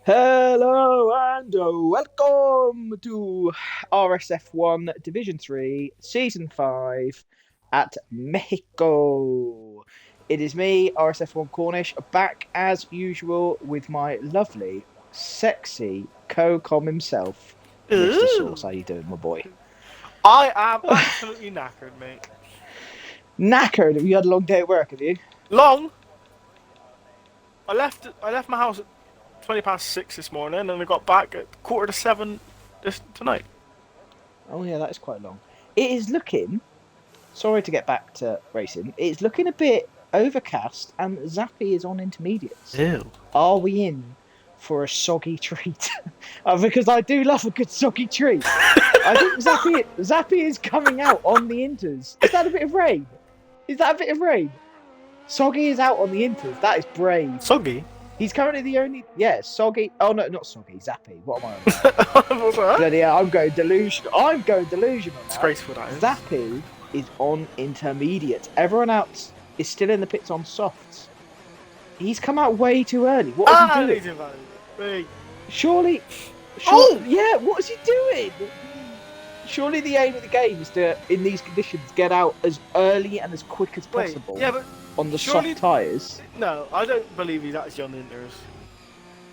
Hello and welcome to RSF1 Division 3, Season 5 at Mexico. It is me, RSF1 Cornish, back as usual with my lovely, sexy co-com himself, Mr. Sauce. Ooh. How you doing, my boy? I am absolutely knackered, mate. Knackered. Have you had a long day at work, have you? Long. I left my house at 6:20 this morning, and I got back at 6:45 tonight. Oh yeah, that is quite long. It is looking, sorry to get back to racing, it's looking a bit overcast and Zappy is on intermediates. Ew. Are we in for a soggy treat? Because I do love a good soggy treat. I think Zappy is coming out on the inters. Is that a bit of rain? Is that a bit of rain? Soggy is out on the inters. That is brave. Soggy. He's currently the only. Yeah, Soggy. Oh, no, not Soggy. Zappy. What am I on about? What's that? Bloody hell, I'm going delusional. I'm going delusional. Now. Disgraceful, that is. Zappy is on intermediate. Everyone else is still in the pits on softs. He's come out way too early. What is he doing? He's invalid. Wait. Surely, Oh! yeah, what is he doing? Surely the aim of the game is to, in these conditions, get out as early and as quick as Wait. possible Yeah, but on the surely- soft tyres. no, I don't believe he's actually on the inters.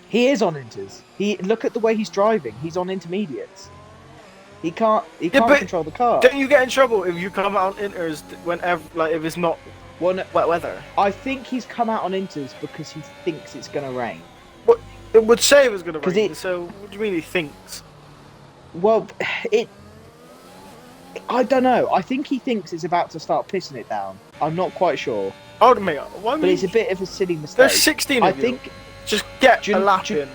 He is on inters. Look at the way he's driving. He's on intermediates. He can't but control the car. Don't you get in trouble if you come out on inters whenever, like, if it's not Well, no, wet weather? I think he's come out on inters because he thinks it's going to rain. It would say it was going to 'Cause rain. So what do you mean he thinks? Well, I don't know. I think he thinks it's about to start pissing it down. I'm not quite sure. Oh, mate, why? But it's a bit of a silly mistake. There's 16 I of you. think Just get Do you- a lap do you- in.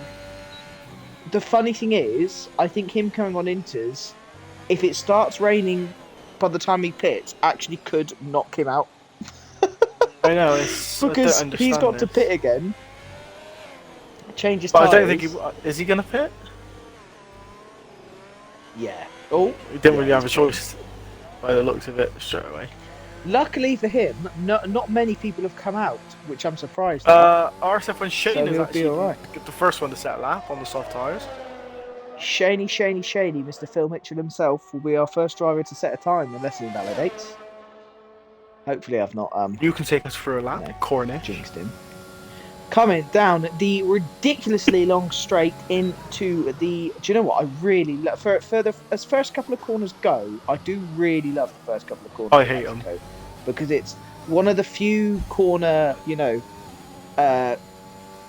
the funny thing is, I think him coming on inters, if it starts raining by the time he pits, actually could knock him out. I know, it's Because I don't he's got to understand pit again, change his this. But tyres. I don't think he is he gonna pit? Yeah. Oh, He didn't Yeah, really have a he's choice by the looks of it straight away. luckily for him, not many people have come out, which I'm surprised at. RSF1 Shane So is he'll actually be alright. the first one to set a lap on the soft tyres. Shaney, Mr. Phil Mitchell himself will be our first driver to set a time unless he invalidates. Hopefully I've not You can take us through a lap, Yeah. Cornish. jinxed him. Coming down the ridiculously long straight into the. Do you know what I really love? For the as first couple of corners go, I do really love the first couple of corners. I of hate 'em. Mexico, because it's one of the few corner,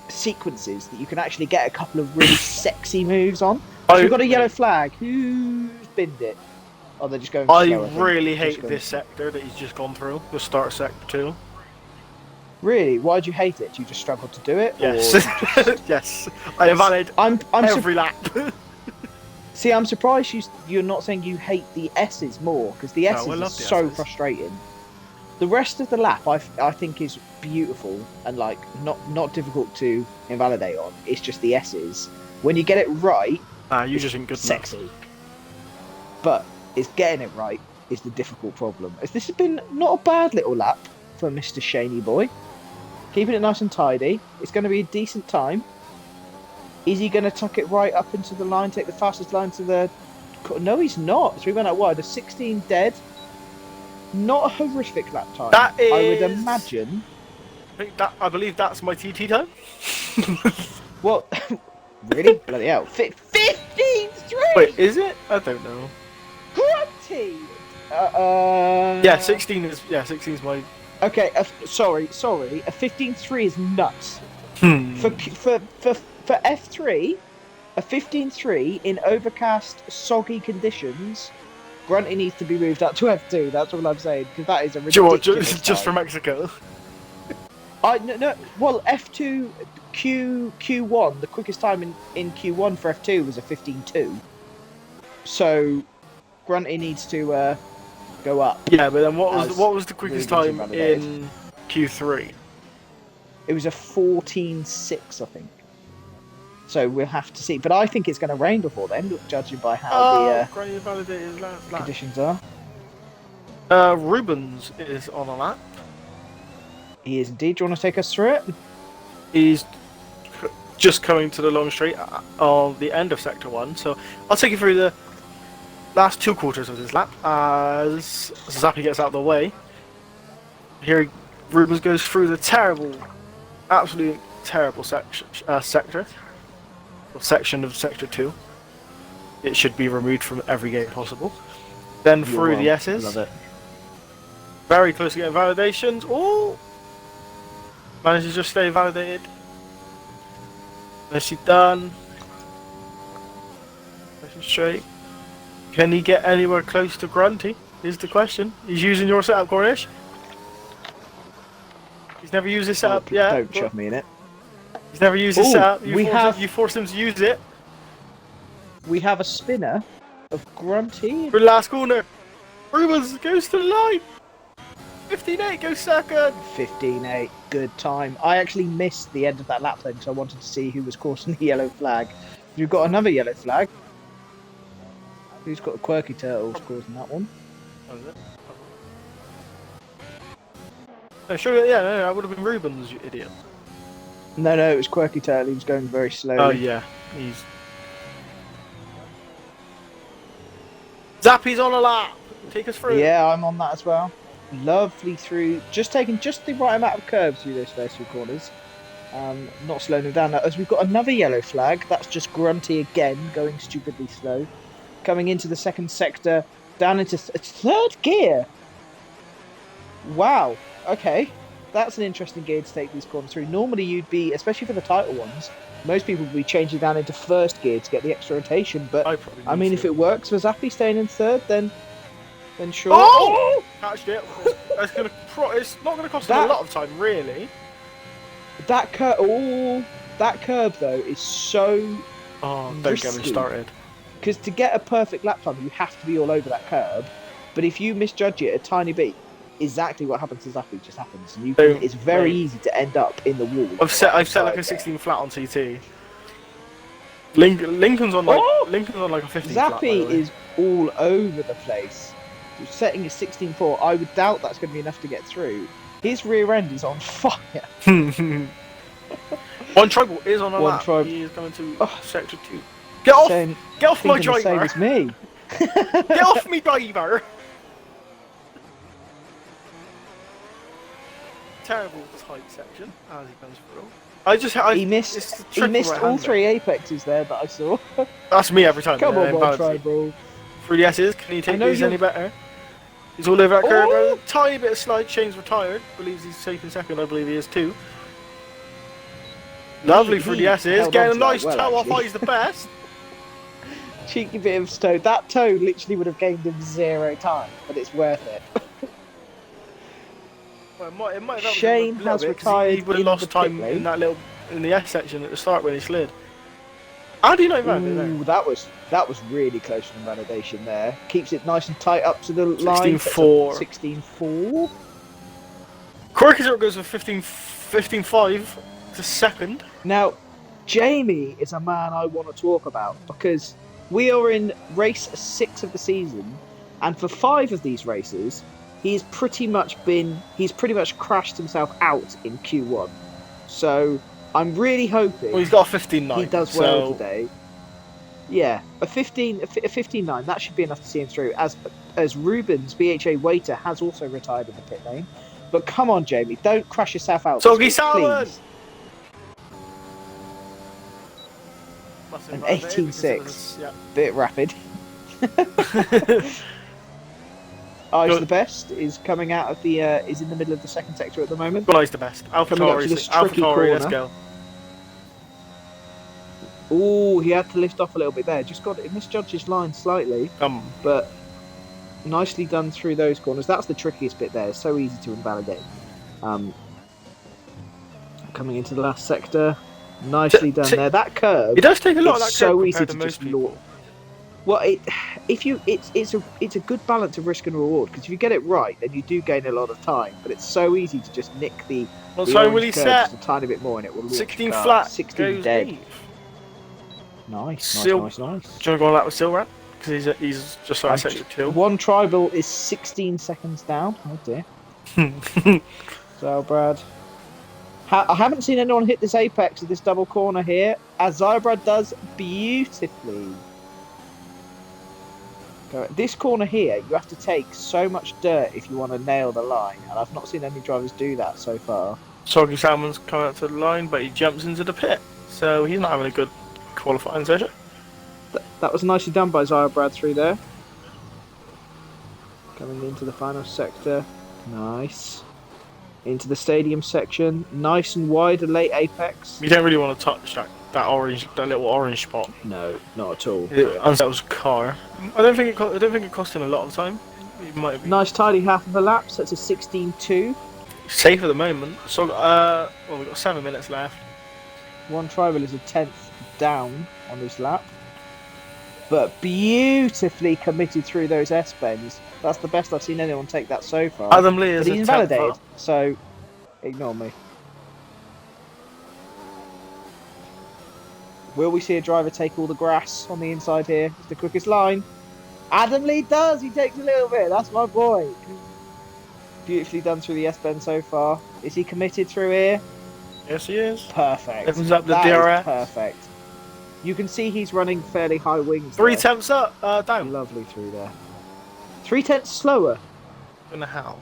sequences that you can actually get a couple of really sexy moves on. So we've got a yellow flag. Who's binned it? Oh, they're just going. I slow, think. really Just hate going this sector that he's just gone through. The start sector 2. Really? Why do you hate it? Do you just struggle to do it? Yes. Or... yes. I invalid I'm every lap. See, I'm surprised you're not saying you hate the S's more, because the S's I are love the so S's. frustrating. The rest of the lap, I think, is beautiful and like not difficult to invalidate on. It's just the S's. When you get it right, You just ain't good sexy. enough. But it's getting it right is the difficult problem. This has been not a bad little lap for Mr. Shaney boy. Keeping it nice and tidy. It's going to be a decent time. Is he going to tuck it right up into the line, take the fastest line to the... No, he's not. So we went out wide. A 16 dead. Not a horrific lap time. That is... I would imagine. I believe that's my TT time. Well, really? Bloody hell. 15-3! Wait, is it? I don't know. Grunty! Yeah, 16 is... Yeah, 16 is my... Okay, sorry. A 15-3 is nuts. Hmm. For F3, a 15-3 in overcast, soggy conditions, Grunty needs to be moved up to F2. That's all I'm saying, because that is a Do you ridiculous want, just for time. Mexico? No, well, F2 Q1, the quickest time in Q1 for F2 was a 15-2. So Grunty needs to go up. Yeah, but then what was the Ruben's quickest time invalidated. in Q3? It was a 14-6, I think. So we'll have to see. But I think it's going to rain before then, judging by how Granny invalidated lap. the conditions are. Rubens is on a lap. He is indeed. Do you want to take us through it? He's just coming to the long straight of the end of Sector 1. So I'll take you through the last 2 quarters of this lap as Zappi gets out of the way. Here Rubens goes through the terrible, absolutely terrible section of Sector 2. It should be removed from every game possible. Then through the S's. Love it. Very close to getting validations. Oh! Managed to just stay validated. Nicely done. Nice and straight. Can he get anywhere close to Grunty? Is the question. He's using your setup, Cornish. He's never used his setup yet. Don't shove me in it. He's never used his setup. You forced him to use it. We have a spinner of Grunty. For the last corner. Rubens goes to the line. 15.8 goes second. 15.8, good time. I actually missed the end of that lap then because I wanted to see who was crossing the yellow flag. You've got another yellow flag. Who's got the quirky turtles causing that one? Oh, is it? No, sure, yeah, no, that would have been Rubens, you idiot. No, it was quirky turtle. He was going very slowly. Oh yeah, he's... Zappy's on a lap! Take us through. Yeah, I'm on that as well. Lovely through, just taking just the right amount of curve through those first 2 corners. Not slowing them down. Now, as we've got another yellow flag, that's just Grunty again, going stupidly slow. Coming into the second sector, down into third gear. Wow, okay. That's an interesting gear to take these corners through. Normally you'd be, especially for the title ones, most people would be changing down into first gear to get the extra rotation, but I mean, if it works for Zappi staying in third, then sure. Oh! Catched it. It's not going to cost him a lot of time, really. That curb though is so don't risky. get me started. Because to get a perfect lap time, you have to be all over that curb. But if you misjudge it a tiny bit, exactly what happens to Zappi just happens. And it's very easy to end up in the wall. I've set like a 16 flat on CT. Lincoln's on like a 15 flat. Zappi is all over the place. Setting a 16.4, I would doubt that's going to be enough to get through. His rear end is on fire. One tribal is on a lap. He is coming to sector 2. Get off! Get off my driver! Same as me. Get off me, driver! Terrible tight section as he comes through. He missed all 3 apexes there that I saw. That's me every time. Come on, one tribal. Through the S's, can he take these any better? He's all over that curve. A tiny bit of slide. Shane's retired. Believes he's taking second. I believe he is too. Lovely through the S's. Getting a nice toe off. He's the best. Cheeky bit of toe. That toe literally would have gained him 0 time, but it's worth it. Well, it might have Shane has retired. He would have lost time in the S section at the start when he slid. How do you know about it there? That was really close to the validation there. Keeps it nice and tight up to the line. 16.4. 16.4. Quirky goes with 15.5 to second. Now, Jamie is a man I want to talk about because we are in race 6 of the season, and for 5 of these races, he's pretty much crashed himself out in Q1. So I'm really hoping. Well, he's got a 15.9. He does well today. Yeah, a 15.9. That should be enough to see him through. As Rubens, BHA waiter, has also retired in the pit lane. But come on, Jamie, don't crash yourself out. Soggy Salmon. An 18.6. Bit rapid. I's the best is coming out of the is in the middle of the second sector at the moment. Well, I's the best. AlphaTauri, let's go. Oh, he had to lift off a little bit there. Just got it. Misjudged his line slightly, but nicely done through those corners. That's the trickiest bit there. It's so easy to invalidate. Coming into the last sector, nicely done there. That curve. It does take a lot of that curve. So easy to just law. Well, it's a good balance of risk and reward because if you get it right, then you do gain a lot of time. But it's so easy to just nick the. What time will he set? Just a tiny bit more, and it will. 16 flat. 16 dead. Nice. Do you want to go on that with Silrat? Because he's just like sector 2. One tribal is 16 seconds down. Oh dear. So, Brad. I haven't seen anyone hit this apex of this double corner here, as Zybrad does beautifully. This corner here, you have to take so much dirt if you want to nail the line, and I've not seen any drivers do that so far. Soggy Salmon's coming up to the line, but he jumps into the pit, so he's not having a good qualifying session. That was nicely done by Zybrad through there. Coming into the final sector. Nice. Into the stadium section. Nice and wide, a late apex. You don't really want to touch that little orange spot. No, not at all. It unsettles car. I don't think it cost him a lot of time. It might be. Nice tidy half of a lap, so it's a 16.2. Safe at the moment. So well, we've got 7 minutes left. One tribal is a 10th down on this lap. But beautifully committed through those S-bends. That's the best I've seen anyone take that so far. Adam Lee is but he's a invalidated, so ignore me. Will we see a driver take all the grass on the inside here? It's the quickest line. Adam Lee does. He takes a little bit. That's my boy. Beautifully done through the S-bend so far. Is he committed through here? Yes, he is. Perfect. Opens up the That DRS. is perfect. You can see he's running fairly high wings. 3 there. tenths up, down. Lovely through there. 3 tenths slower. I don't know how.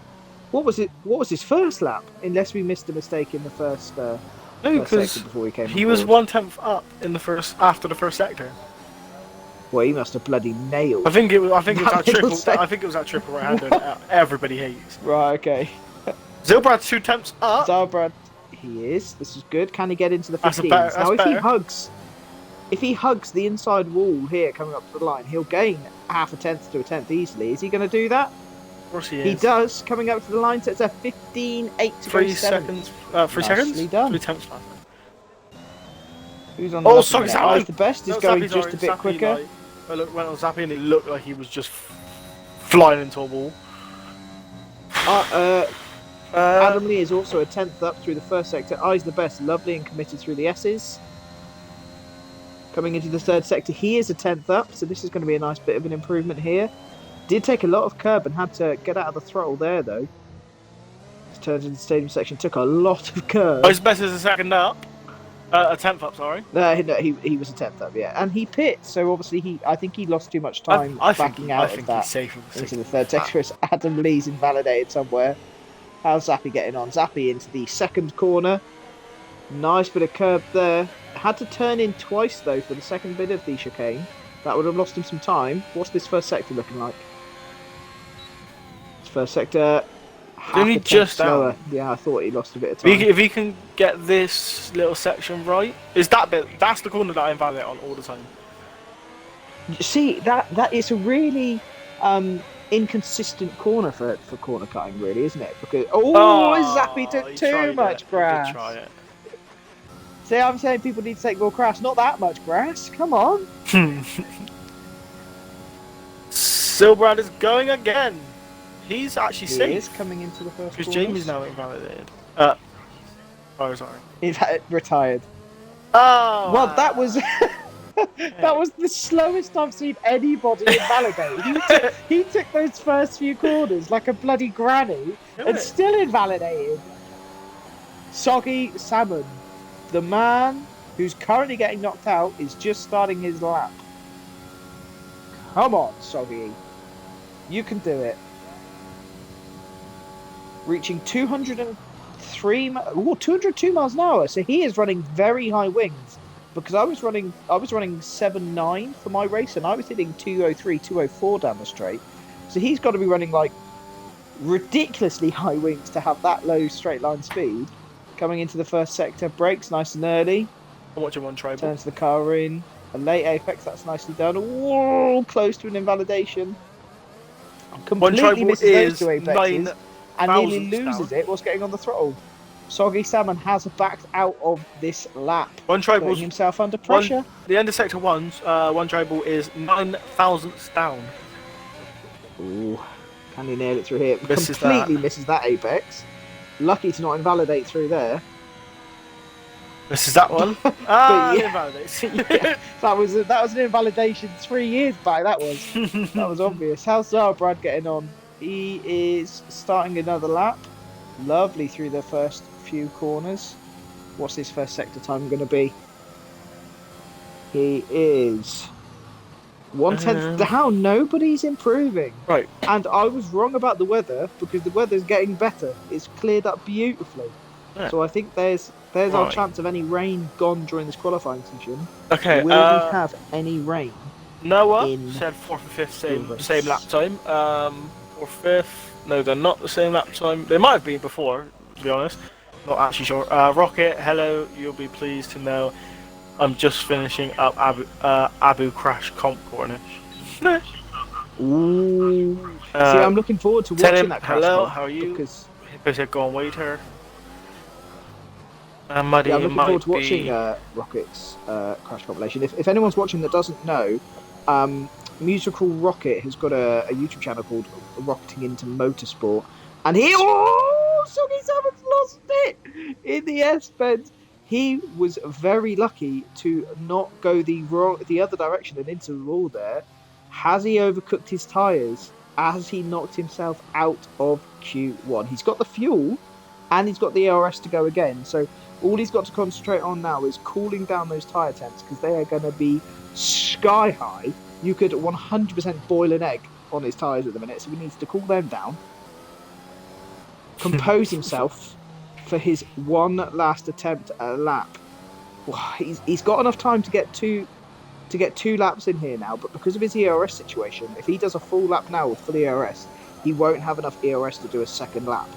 What was it? What was his first lap? Unless we missed a mistake in the first. No, first because sector before we came. he on was board. 1/10 up in the after the first sector. Well, he must have bloody nailed. I think it was that That triple. middle I think it was that triple right-hander that everybody hates. Right. Okay. Zilbrad's 2 tenths up. Zybrad, he is. This is good. Can he get into the That's 15s? Now, that's if he hugs the inside wall here coming up to the line, he'll gain half a tenth to a tenth easily. Is he going to do that? Of course he is. He does. Coming up to the line, so it's a 15.8 to 3 go seconds. 3 Nicely seconds. done. 3 tenths faster. Who's on the Oh, left sorry, minute? Zappy. I's the best. He's No, going Zappy's just alright. a bit Zappy, quicker. Like, I went on Zappy and it looked like he was just flying into a wall. Adam Lee is also a 10th up through the first sector. I's the best. Lovely and committed through the S's. Coming into the third sector, he is a 10th up, so this is going to be a nice bit of an improvement here. Did take a lot of curb and had to get out of the throttle there, though. This turns into the stadium section, took a lot of curb. Oh, his best is a second up. A 10th up, sorry. No, he was a 10th up, yeah. And he pit, so obviously I think he lost too much time backing out of that he's safe into the third sector. As Adam Lee's invalidated somewhere. How's Zappy getting on? Zappy into the second corner. Nice bit of curb there. Had to turn in twice, though, for the second bit of the chicane. That would have lost him some time. What's this first sector looking like? This first sector... Only just slower. down. Yeah, I thought he lost a bit of time. If he can get this little section right, is that bit? That's the corner that I invalidate on all the time. See, that is a really inconsistent corner for corner cutting, really, isn't it? Because Zappy took too much grass. He did try it. See, I'm saying people need to take more grass. Not that much grass. Come on. Silbrand is going again. He's actually safe. He is coming into the first Because corners. Jamie's now invalidated. Oh, sorry. He's retired. Oh! Well, that was that was the slowest I've seen anybody invalidate. He took those first few corners like a bloody granny and still invalidated. Soggy Salmon, the man who's currently getting knocked out, is just starting his lap. Come on, Soggy. You can do it. Reaching 202 miles an hour. So he is running very high wings. Because I was running 7.9 for my race, and I was hitting 203, 204 down the straight. So he's got to be running like ridiculously high wings to have that low straight line speed. Coming into the first sector, brakes nice and early. I'm watching one try. Turns the car in. A late apex, that's nicely done. Whoa, close to an invalidation. Completely misses those two apexes and nearly loses it whilst getting on the throttle. Soggy Salmon has backed out of this lap, putting himself under pressure. The end of sector 1's one tribal is 9 thousandths down. Ooh, can he nail it through here? Misses that apex. Lucky to not invalidate through there. This is that one. Invalidates. Yeah, that was an invalidation 3 years back. That was obvious. How's Brad getting on? He is starting another lap. Lovely through the first few corners. What's his first sector time going to be? He is 1/10 down. Nobody's improving. Right. And I was wrong about the weather because the weather's getting better. It's cleared up beautifully. Yeah. So I think there's our Right. chance of any rain gone during this qualifying session. Okay. Will we have any rain? Noah in said 4th and 5th Silver. same lap time. 4th, 5th. No, they're not the same lap time. They might have been before, to be honest. Not actually sure. Rocket, hello. You'll be pleased to know I'm just finishing up Abu Crash Comp Cornish. Ooh. See, I'm looking forward to tell watching him, that crash. hello, Comp how are you? Because Hippo said go and wait her. Muddy yeah, I'm looking forward to might watching be... Rocket's crash compilation. If anyone's watching that doesn't know, Musical Rocket has got a YouTube channel called Rocketing into Motorsport, and Soggy Salmon's lost it in the S-Bends. He was very lucky to not go the other direction and into the wall there. Has he overcooked his tyres? Has he knocked himself out of Q1? He's got the fuel and he's got the ERS to go again. So all he's got to concentrate on now is cooling down those tyre temps because they are going to be sky high. You could 100% boil an egg on his tyres at the minute, so he needs to cool them down, compose himself for his one last attempt at a lap. He's got enough time to get two laps in here now, but because of his ERS situation, if he does a full lap now with full ERS, he won't have enough ERS to do a second lap.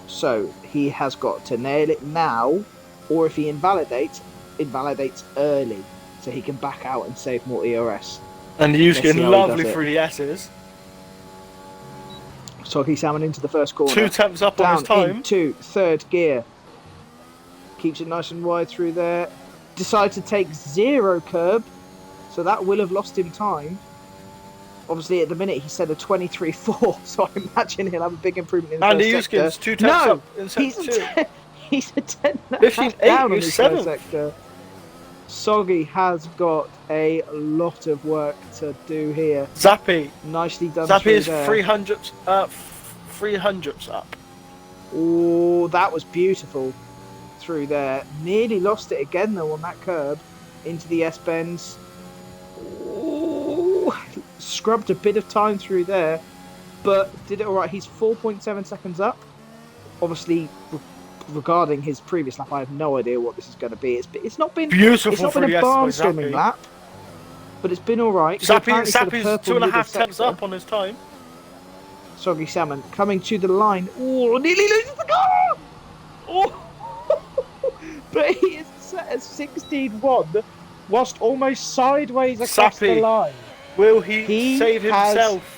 So he has got to nail it now, or if he invalidates early, so he can back out and save more ERS. And Let's Yusuke see how he lovely does it. through the S's. Soggy Salmon into the first corner. 2 temps up on Down his time. into third gear. Keeps it nice and wide through there. Decides to take 0 curb, so that will have lost him time. Obviously, at the minute, he said a 23.4, so I imagine he'll have a big improvement in the Andy first sector. Yusuke's 2 temps No! up in sector 2. He's a 10 15, down 8, on he's his 7th. first sector. Soggy has got a lot of work to do here. Zappy. Nicely done. Zappy is there. 300s up. Oh, that was beautiful through there. Nearly lost it again though on that curb into the S-bends. Oh, scrubbed a bit of time through there, but did it all right. He's 4.7 seconds up. Obviously, regarding his previous lap, I have no idea what this is going to be. It's not been Beautiful. It's not been a barnstorming lap, but it's been all right. Zappy's 2.5 temps up on his time. Soggy Salmon coming to the line. Oh, nearly loses the car! Oh, but he is set at 16.1 whilst almost sideways across the line. Will he save himself?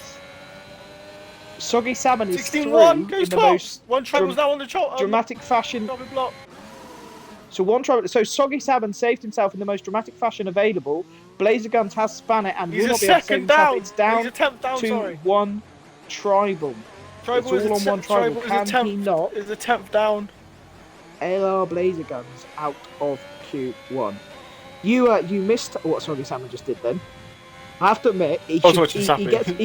Soggy Salmon is 16.1 through goes in the 12. most One treble now on the dramatic fashion. Block. So Soggy Salmon saved himself in the most dramatic fashion available. Blazer Guns has spun it and He's will a not be able to save second himself. down. It's down He's a tenth down. to Sorry. one tribal. Tribal it's all on one tribal. Can he not? Is a 10th down. LR Blazer Guns out of Q1. You missed what Soggy Salmon just did then. I have to admit, he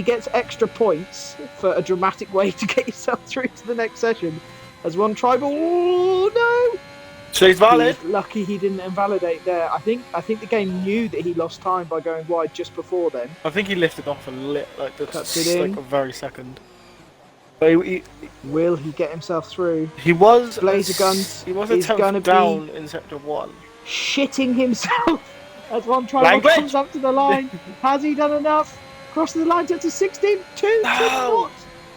gets extra points for a dramatic way to get yourself through to the next session. As one tribal, oh no! So he's valid. He's lucky he didn't invalidate there. I think the game knew that he lost time by going wide just before then. I think he lifted off a very second. But Will he get himself through? He was Blazer Guns. He was a 10th down in sector 1. Shitting himself as one tribal comes up to the line. Has he done enough? Crosses the line to 16. Two not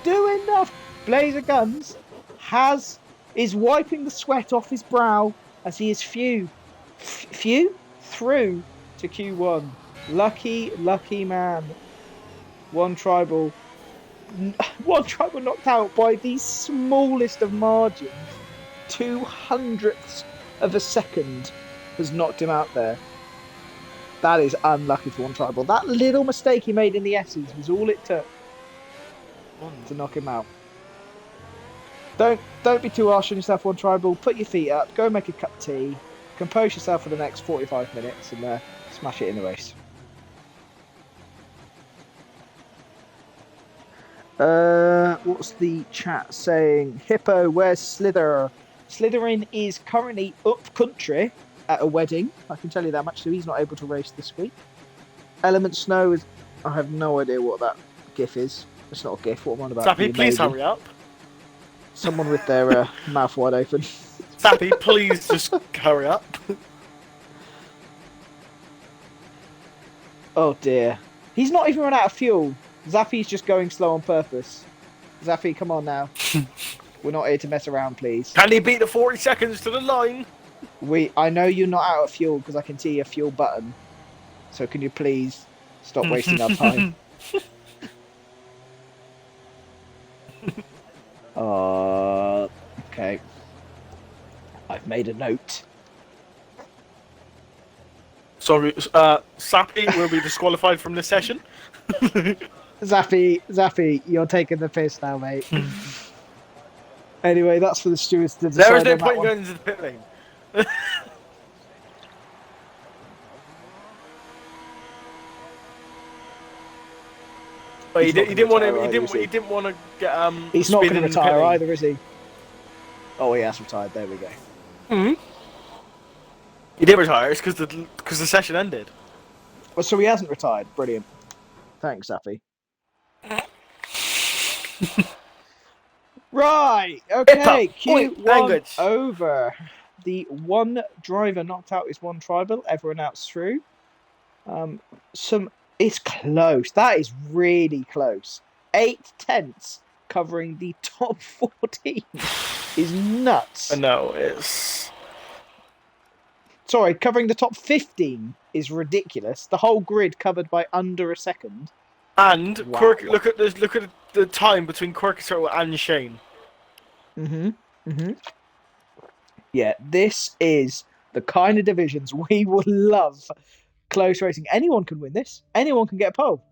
do enough. Blazer Guns is wiping the sweat off his brow as he is through to Q1. Lucky man. One tribal knocked out by the smallest of margins. 200ths of a second has knocked him out there. That is unlucky for one tribal. That little mistake he made in the S's was all it took to knock him out. Don't be too harsh on yourself, one tribal. Put your feet up, go make a cup of tea, compose yourself for the next 45 minutes and smash it in the race. What's the chat saying? Hippo, where's Slither? Slytherin is currently up country at a wedding. I can tell you that much. So he's not able to race this week. Element Snow is. I have no idea what that GIF is. It's not a GIF. What am I about? Sappy, please hurry up. Someone with their mouth wide open. Sappy, please just hurry up. Oh dear. He's not even run out of fuel. Zappy's just going slow on purpose. Zappy, come on now. We're not here to mess around, please. Can he beat the 40 seconds to the line? I know you're not out of fuel because I can see a fuel button. So can you please stop wasting our time? Okay. I've made a note. Sorry, Sappy will be disqualified from this session. Zappy, you're taking the piss now, mate. Anyway, that's for the stewards to decide. There is no on that point one. going into the pit lane. But he didn't want to. He didn't want to get He's not going to spin in the pit retire lane. either, is he? Oh, he has retired. There we go. Hmm. He did retire. It's because the session ended. Well, so he hasn't retired. Brilliant. Thanks, Zappy. Right. Okay. Q1 language. over. The one driver knocked out is one tribal. Everyone else through. It's close. That is really close. 8/10 covering the top 14 is nuts. No, it's. Sorry, covering the top 15 is ridiculous. The whole grid covered by under a second. And Wow. Quirk, look at the time between Quirky Turtle and Shane. Yeah, this is the kind of divisions we would love. Close racing. Anyone can win this. Anyone can get a pole.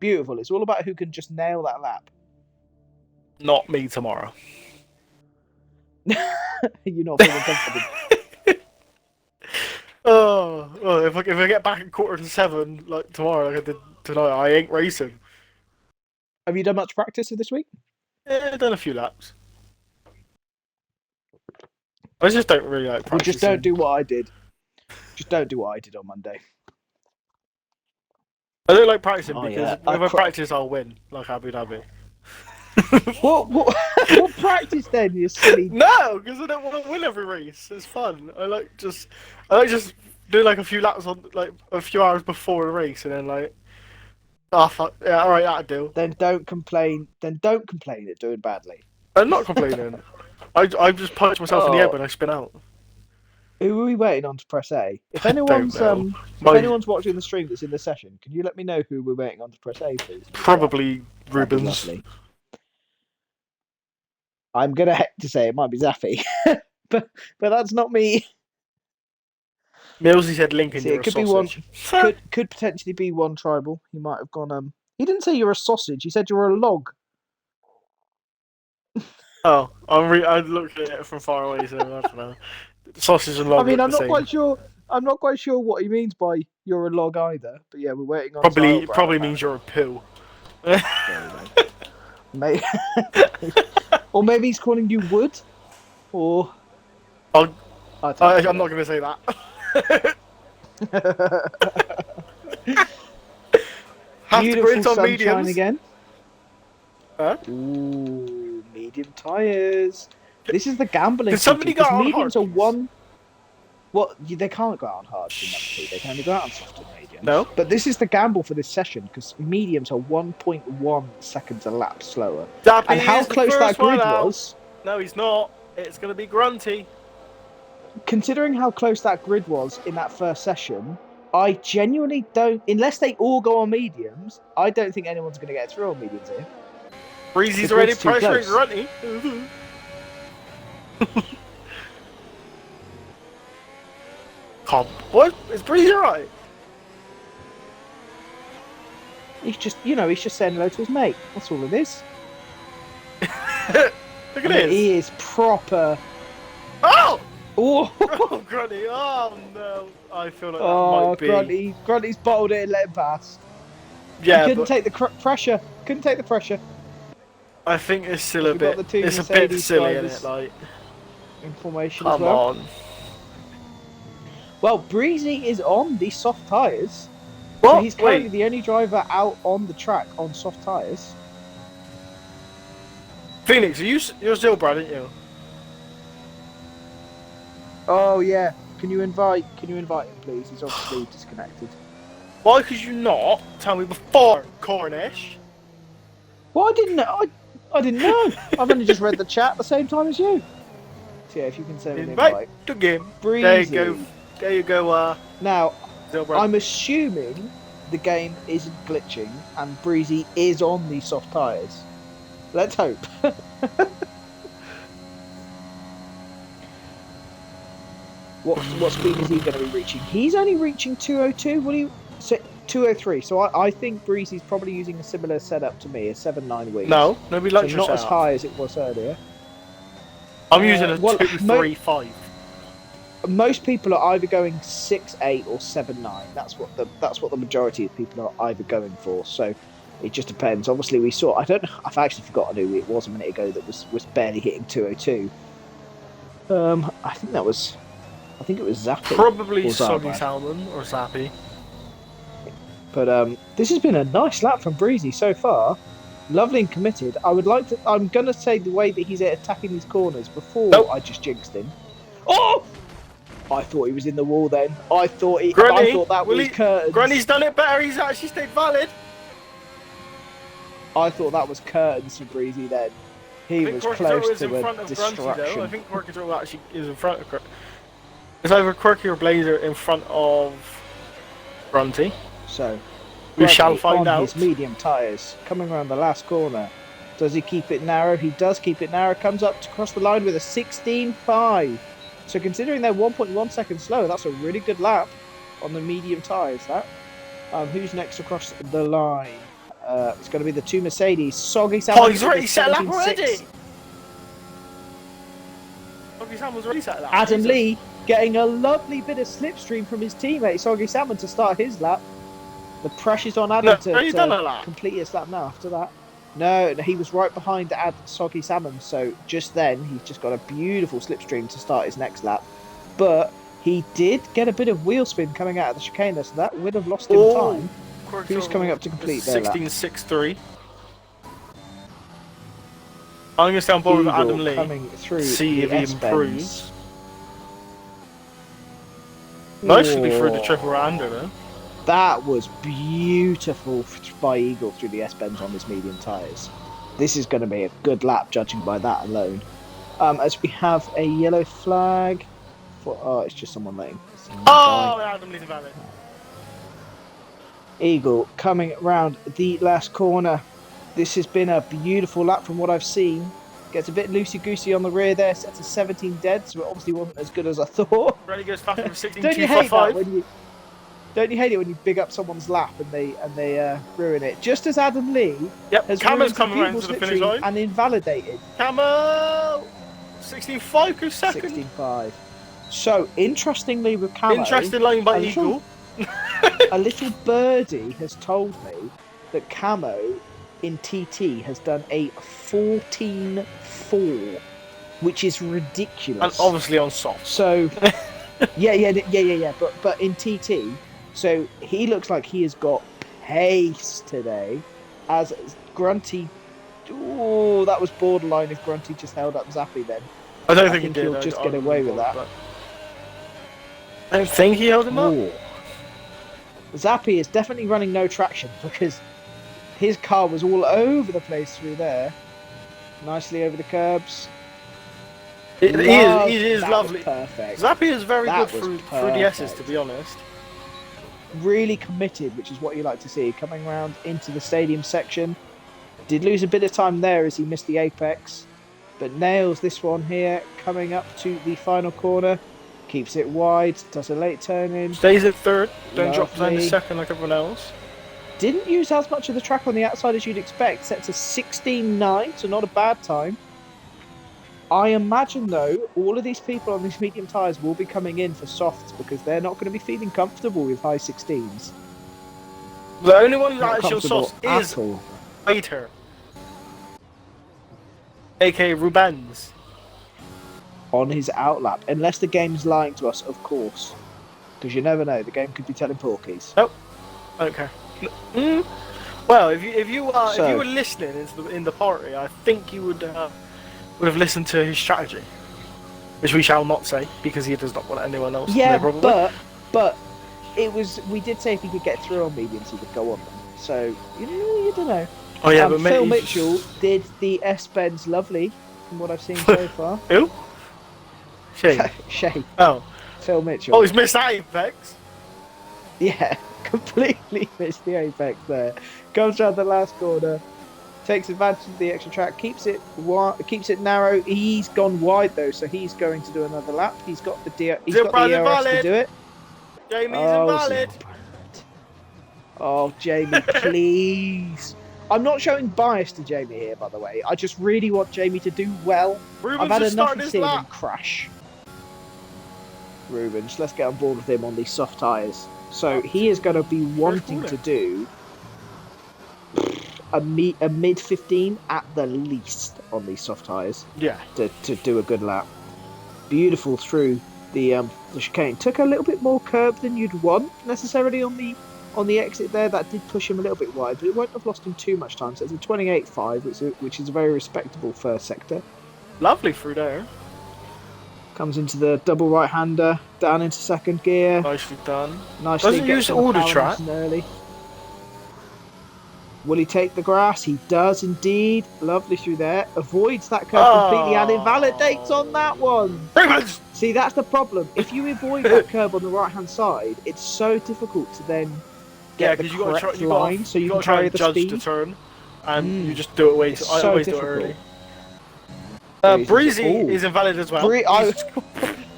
Beautiful. It's all about who can just nail that lap. Not me tomorrow. You're not feeling confident. Oh, well, if I get back at 6:45 like tomorrow, like I did tonight, I ain't racing. Have you done much practice for this week? Yeah, I've done a few laps. I just don't really like Well, practicing. just don't do what I did. Just don't do what I did on Monday. I don't like practicing Oh, because yeah. if I practice, I'll win, like Abu Dhabi. What practice then, you silly... No, because I don't want to win every race. It's fun. I like just do like a few laps on like a few hours before the race, and then like, oh fuck, yeah, all right, that'll do. Then don't complain at doing badly. I'm not complaining. I just punch myself in the head when I spin out. Who are we waiting on to press A? If anyone's anyone's watching the stream that's in the session, can you let me know who we're waiting on to press A, please? Probably That'd be Rubens. lovely. I'm gonna have to say it might be Zaffy, but that's not me. Millsy said Lincoln, See, you're it could a be one. sausage. Could potentially be one tribal. He might have gone. He didn't say you're a sausage. He said you're a log. Oh, I looked at it from far away, so I don't know. Sausage and log. I mean, look I'm the not same. quite sure. I'm not quite sure what he means by you're a log either. But yeah, we're waiting on. Probably means you're a poo. Maybe. Or maybe he's calling you wood. Or. I'm not not going to say that. Have to Beautiful grid on sunshine mediums. again. Huh? Ooh, medium tyres. This is the gambling. Did somebody go because on mediums hard, are one. What they can't go out on hard in number 2. They can only go out on soft and medium. No. But this is the gamble for this session because mediums are 1.1 seconds a lap slower. Dappy And how is the close that first one grid out. was. No, he's not. It's going to be Grunty. Considering how close that grid was in that first session, I genuinely don't. Unless they all go on mediums, I don't think anyone's going to get through on mediums here. Breezy's The already grid's too pressuring close. Grunty. Come, what? Is Breezy alright? He's just saying hello to his mate. That's all it is. Look at this. He is proper. Oh! Oh, Oh, Grunty. Oh, no. I feel like that might be. Grunty's bottled it and let him pass. Yeah, he couldn't but take the pressure. Couldn't take the pressure. I think it's still a We've got bit. the two It's a bit Mercedes silly, drivers. isn't it? Like, in formation as Come well. on. Well, Breezy is on the soft tyres. What? So he's currently Wait. the only driver out on the track on soft tyres. Phoenix, you're still Brad, aren't you? Oh yeah. Can you invite him, please? He's obviously disconnected. Why could you not tell me before, Cornish? Well, I didn't know. I didn't know. I've only just read the chat at the same time as you. So yeah, if you can send an Invite invite. to game. There you Breezy. go. There you go. Now, Still Brad. I'm assuming the game isn't glitching and Breezy is on these soft tyres. Let's hope. What speed is he going to be reaching? He's only reaching 202. Will he? So 203. So I think Breezy's probably using a similar setup to me, a 7.9 wings. No, nobody likes So your not as setup. high as it was earlier. I'm using a well, 235. Most people are either going 6.8 or 7.9. That's what the majority of people are either going for. So it just depends. Obviously, we saw. I've actually forgotten who it was a minute ago that was barely hitting 202. I think it was Zappy. Probably or Soggy Zarbrad. Salmon or Zappy. But this has been a nice lap from Breezy so far. Lovely and committed. I'm gonna say the way that he's attacking these corners before Nope. I just jinxed him. Oh! I thought he was in the wall then. I thought Grundy, that was curtains. Grundy's done it better. He's actually stayed valid. I thought that was curtains for Breezy then. He was close to a destruction. I think Quirky Turtle actually is in front of. It's either Quirky or Blazer in front of Grunty. So We shall Grundy find on out. his medium tyres, coming around the last corner. Does he keep it narrow? He does keep it narrow. Comes up to cross the line with a 16.5. So considering they're 1.1 seconds slower, that's a really good lap on the medium tyres. That. Who's next across the line? It's going to be the two Mercedes. Soggy Salmon. Oh, he's already set a lap already. Soggy Salmon's already set a lap. Adam Jesus. Lee getting a lovely bit of slipstream from his teammate Soggy Salmon to start his lap. The pressure's on Adam he's done a lap. complete his lap now after that. No, he was right behind Soggy Salmon, so just then he's just got a beautiful slipstream to start his next lap. But he did get a bit of wheel spin coming out of the chicane, so that would have lost him time. Who's coming up to complete their lap? 16.63. I'm going to stay on board with Adam Lee. Coming through See if the he S-bends. improves. Nicely through the triple rounder, though. That was beautiful by Eagle through the S-bends on his medium tyres. This is going to be a good lap, judging by that alone. As we have a yellow flag. It's just someone letting. Oh, Adam Lee's invalid. Eagle coming round the last corner. This has been a beautiful lap from what I've seen. Gets a bit loosey-goosey on the rear there, sets a 17 dead, so it obviously wasn't as good as I thought. Ready goes faster for 16.255. Don't you hate it when you big up someone's lap and they ruin it? Just as Adam Lee has Camo's ruined coming around to the finish line and invalidated. Camo 16.5 goes second. 16.5. So interestingly with Camo, Interesting line by Eagle. A little birdie has told me that Camo in TT has done a 14.4, which is ridiculous. And obviously on soft. So, yeah. But in TT, so he looks like he has got pace today. As Grunty, oh, that was borderline if Grunty just held up Zappy then. I don't think he did. He'll just get away with that. I don't think he held him up. Ooh. Zappy is definitely running no traction because his car was all over the place through there. Nicely over the curbs. It is lovely. Perfect. Zappy is very That good was through the S's, to be honest. Really committed, which is what you like to see. Coming round into the stadium section. Did lose a bit of time there as he missed the apex. But nails this one here. Coming up to the final corner. Keeps it wide. Does a late turn in. Stays at third. Then drops down to Lovely. second like everyone else. Didn't use as much of the track on the outside as you'd expect. Set to 16.9, so not a bad time. I imagine, though, all of these people on these medium tyres will be coming in for softs because they're not going to be feeling comfortable with high 16s. The only one who's Not actually on comfortable soft at is all. Waiter. A.K.A. Rubens. on his outlap. Unless the game's lying to us, of course. Because you never know, the game could be telling porkies. Nope. I don't care. Well, if you were listening in the party, I think you would have listened to his strategy, which we shall not say because he does not want anyone else. Yeah, to know, but it was. We did say if he could get through on mediums, he would go on them. So you don't know. Oh yeah, but Phil Mitchell did the S-Bends lovely, from what I've seen so far. Who? Shay. Shay. Oh. Phil Mitchell. Oh, he's missed that apex. Yeah, completely missed the apex there. Comes round the last corner, takes advantage of the extra track, keeps it narrow. He's gone wide though, so he's going to do another lap. He's got the ERS to do it. Jamie's invalid. Oh, Jamie, please. I'm not showing bias to Jamie here, by the way. I just really want Jamie to do well. Rubens I've had enough of seeing him crash. Rubens, let's get on board with him on these soft tyres. So he is going to be wanting to do a mid 15 at the least on these soft tyres. Yeah. To do a good lap. Beautiful through the chicane. Took a little bit more curb than you'd want necessarily on the exit there. That did push him a little bit wide, but it won't have lost him too much time. So it's a 28.5, which is a very respectable first sector. Lovely through there. Comes into the double right-hander, down into second gear. Nicely done. Nicely doesn't use all the track. Early. Will he take the grass? He does indeed. Lovely through there. Avoids that curve completely and invalidates on that one. Rubens! See, that's the problem. If you avoid that curb on the right-hand side, it's so difficult to then get the correct line, so you can carry the speed. The turn, and you just do it way. I always do it early. Breezy is invalid as well.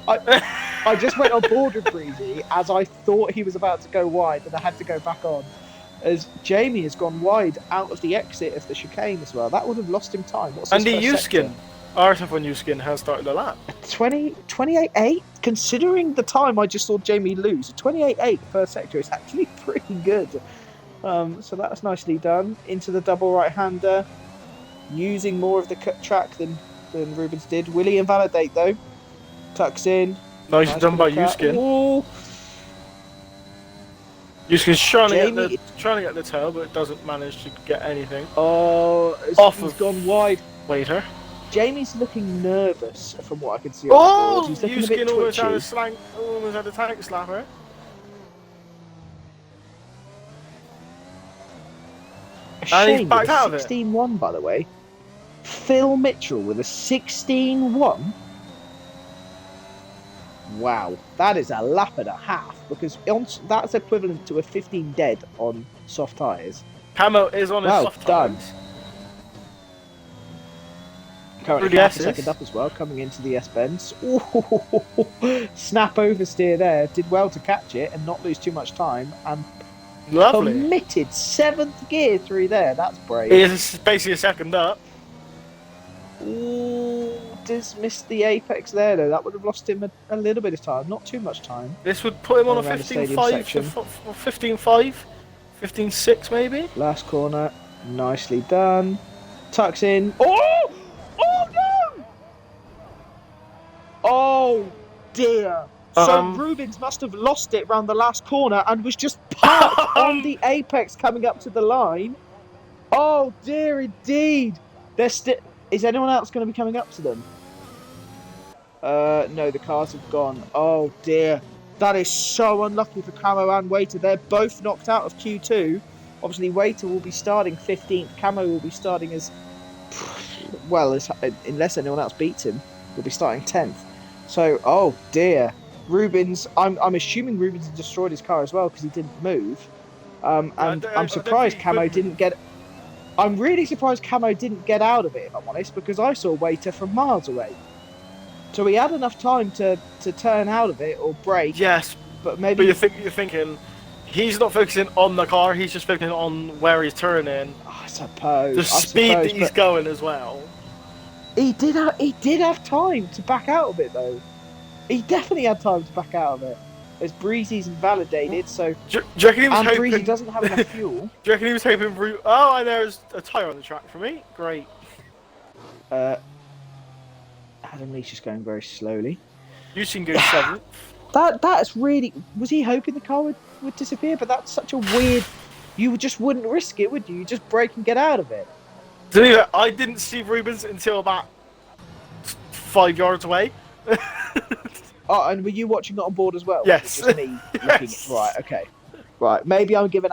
I just went on board with Breezy as I thought he was about to go wide, and I had to go back on. As Jamie has gone wide out of the exit of the chicane as well. That would have lost him time. And the U-Skin, RSF1 U-Skin has started the lap. 28.8? Considering the time I just saw Jamie lose, 28.8 per sector is actually pretty good. So that's nicely done. Into the double right-hander. Using more of the track than Rubens did. Will he invalidate though? Tucks in. Nice done by U-Skin. U-Skin's trying to get the tail, but doesn't manage to get anything. Oh, he's gone wide. Waiter. Jamie's looking nervous from what I can see on the board. He's looking a bit twitchy. Almost had a tank slapper. And he's backed out of it. 16-1, by the way. Phil Mitchell with a 16-1. Wow, that is a lap and a half, because that's equivalent to a 15 dead on soft tyres. Camo is on his soft tyres. Currently half a second up as well, coming into the S-Bends. Snap oversteer there, did well to catch it and not lose too much time, and lovely. Committed 7th gear through there. That's brave. It is basically a second up. Ooh, just missed the apex there though. That would have lost him a little bit of time, not too much time. This would put him on a 15.5, 15.5, 15.6 maybe. Last corner, nicely done. Tucks in. Oh! Oh no! Oh dear. So Rubens must have lost it round the last corner and was just parked on the apex coming up to the line. Oh dear indeed. Is anyone else going to be coming up to them? No, the cars have gone. Oh dear. That is so unlucky for Camo and Waiter. They're both knocked out of Q2. Obviously, Waiter will be starting 15th. Camo will be starting unless anyone else beats him, will be starting 10th. So, oh dear. Rubens, I'm assuming Rubens had destroyed his car as well because he didn't move. And I'm surprised Camo didn't get... I'm really surprised Camo didn't get out of it, if I'm honest, because I saw Waiter from miles away. So he had enough time to turn out of it or brake. Yes, but maybe you're thinking he's not focusing on the car, he's just focusing on where he's turning. I suppose. The speed that he's going as well. He did have time to back out of it, though. He definitely had time to back out of it. As Breezy's invalidated, so... Do you reckon he was hoping... Breezy doesn't have enough fuel. Do you reckon he was hoping... Oh, and there's a tyre on the track for me. Great. How Adam Lee's just going very slowly. Yusin goes 7th. That's really. Was he hoping the car would disappear? But that's such a weird. You just wouldn't risk it, would you? You just brake and get out of it. I didn't see Rubens until about 5 yards away. Oh, and were you watching it on board as well? Yes. Just me looking. Right. Okay. Right. Maybe I'm giving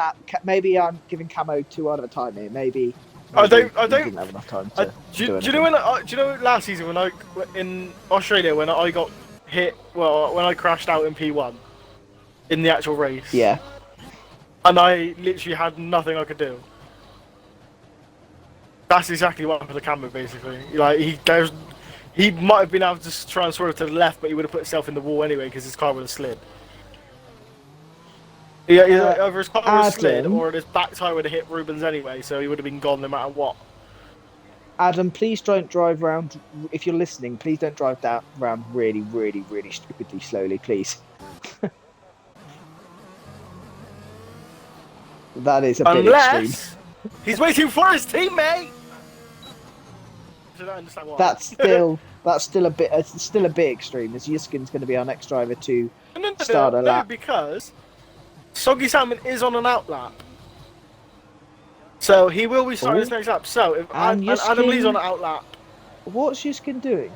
Camo too hard of a time here. Maybe. I don't. He didn't have enough time to. Do you know last season when in Australia when I got hit? Well, when I crashed out in P1 in the actual race. Yeah. And I literally had nothing I could do. That's exactly what happened to Camo, basically. Like he might have been able to try and swerve to the left, but he would have put himself in the wall anyway because his car would have slid. Yeah, either his car would have slid or his back tyre would have hit Rubens anyway, so he would have been gone no matter what. Adam, please don't drive round. If you're listening, please don't drive round really, really, really stupidly slowly, please. That is a bit extreme. He's waiting for his teammate. I don't understand why. That's still a bit extreme. As Yuskin's going to be our next driver to start a lap. Because Soggy Salmon is on an outlap, so he will be starting his next lap. So if Adam Lee's on an outlap, what's Yuskin doing?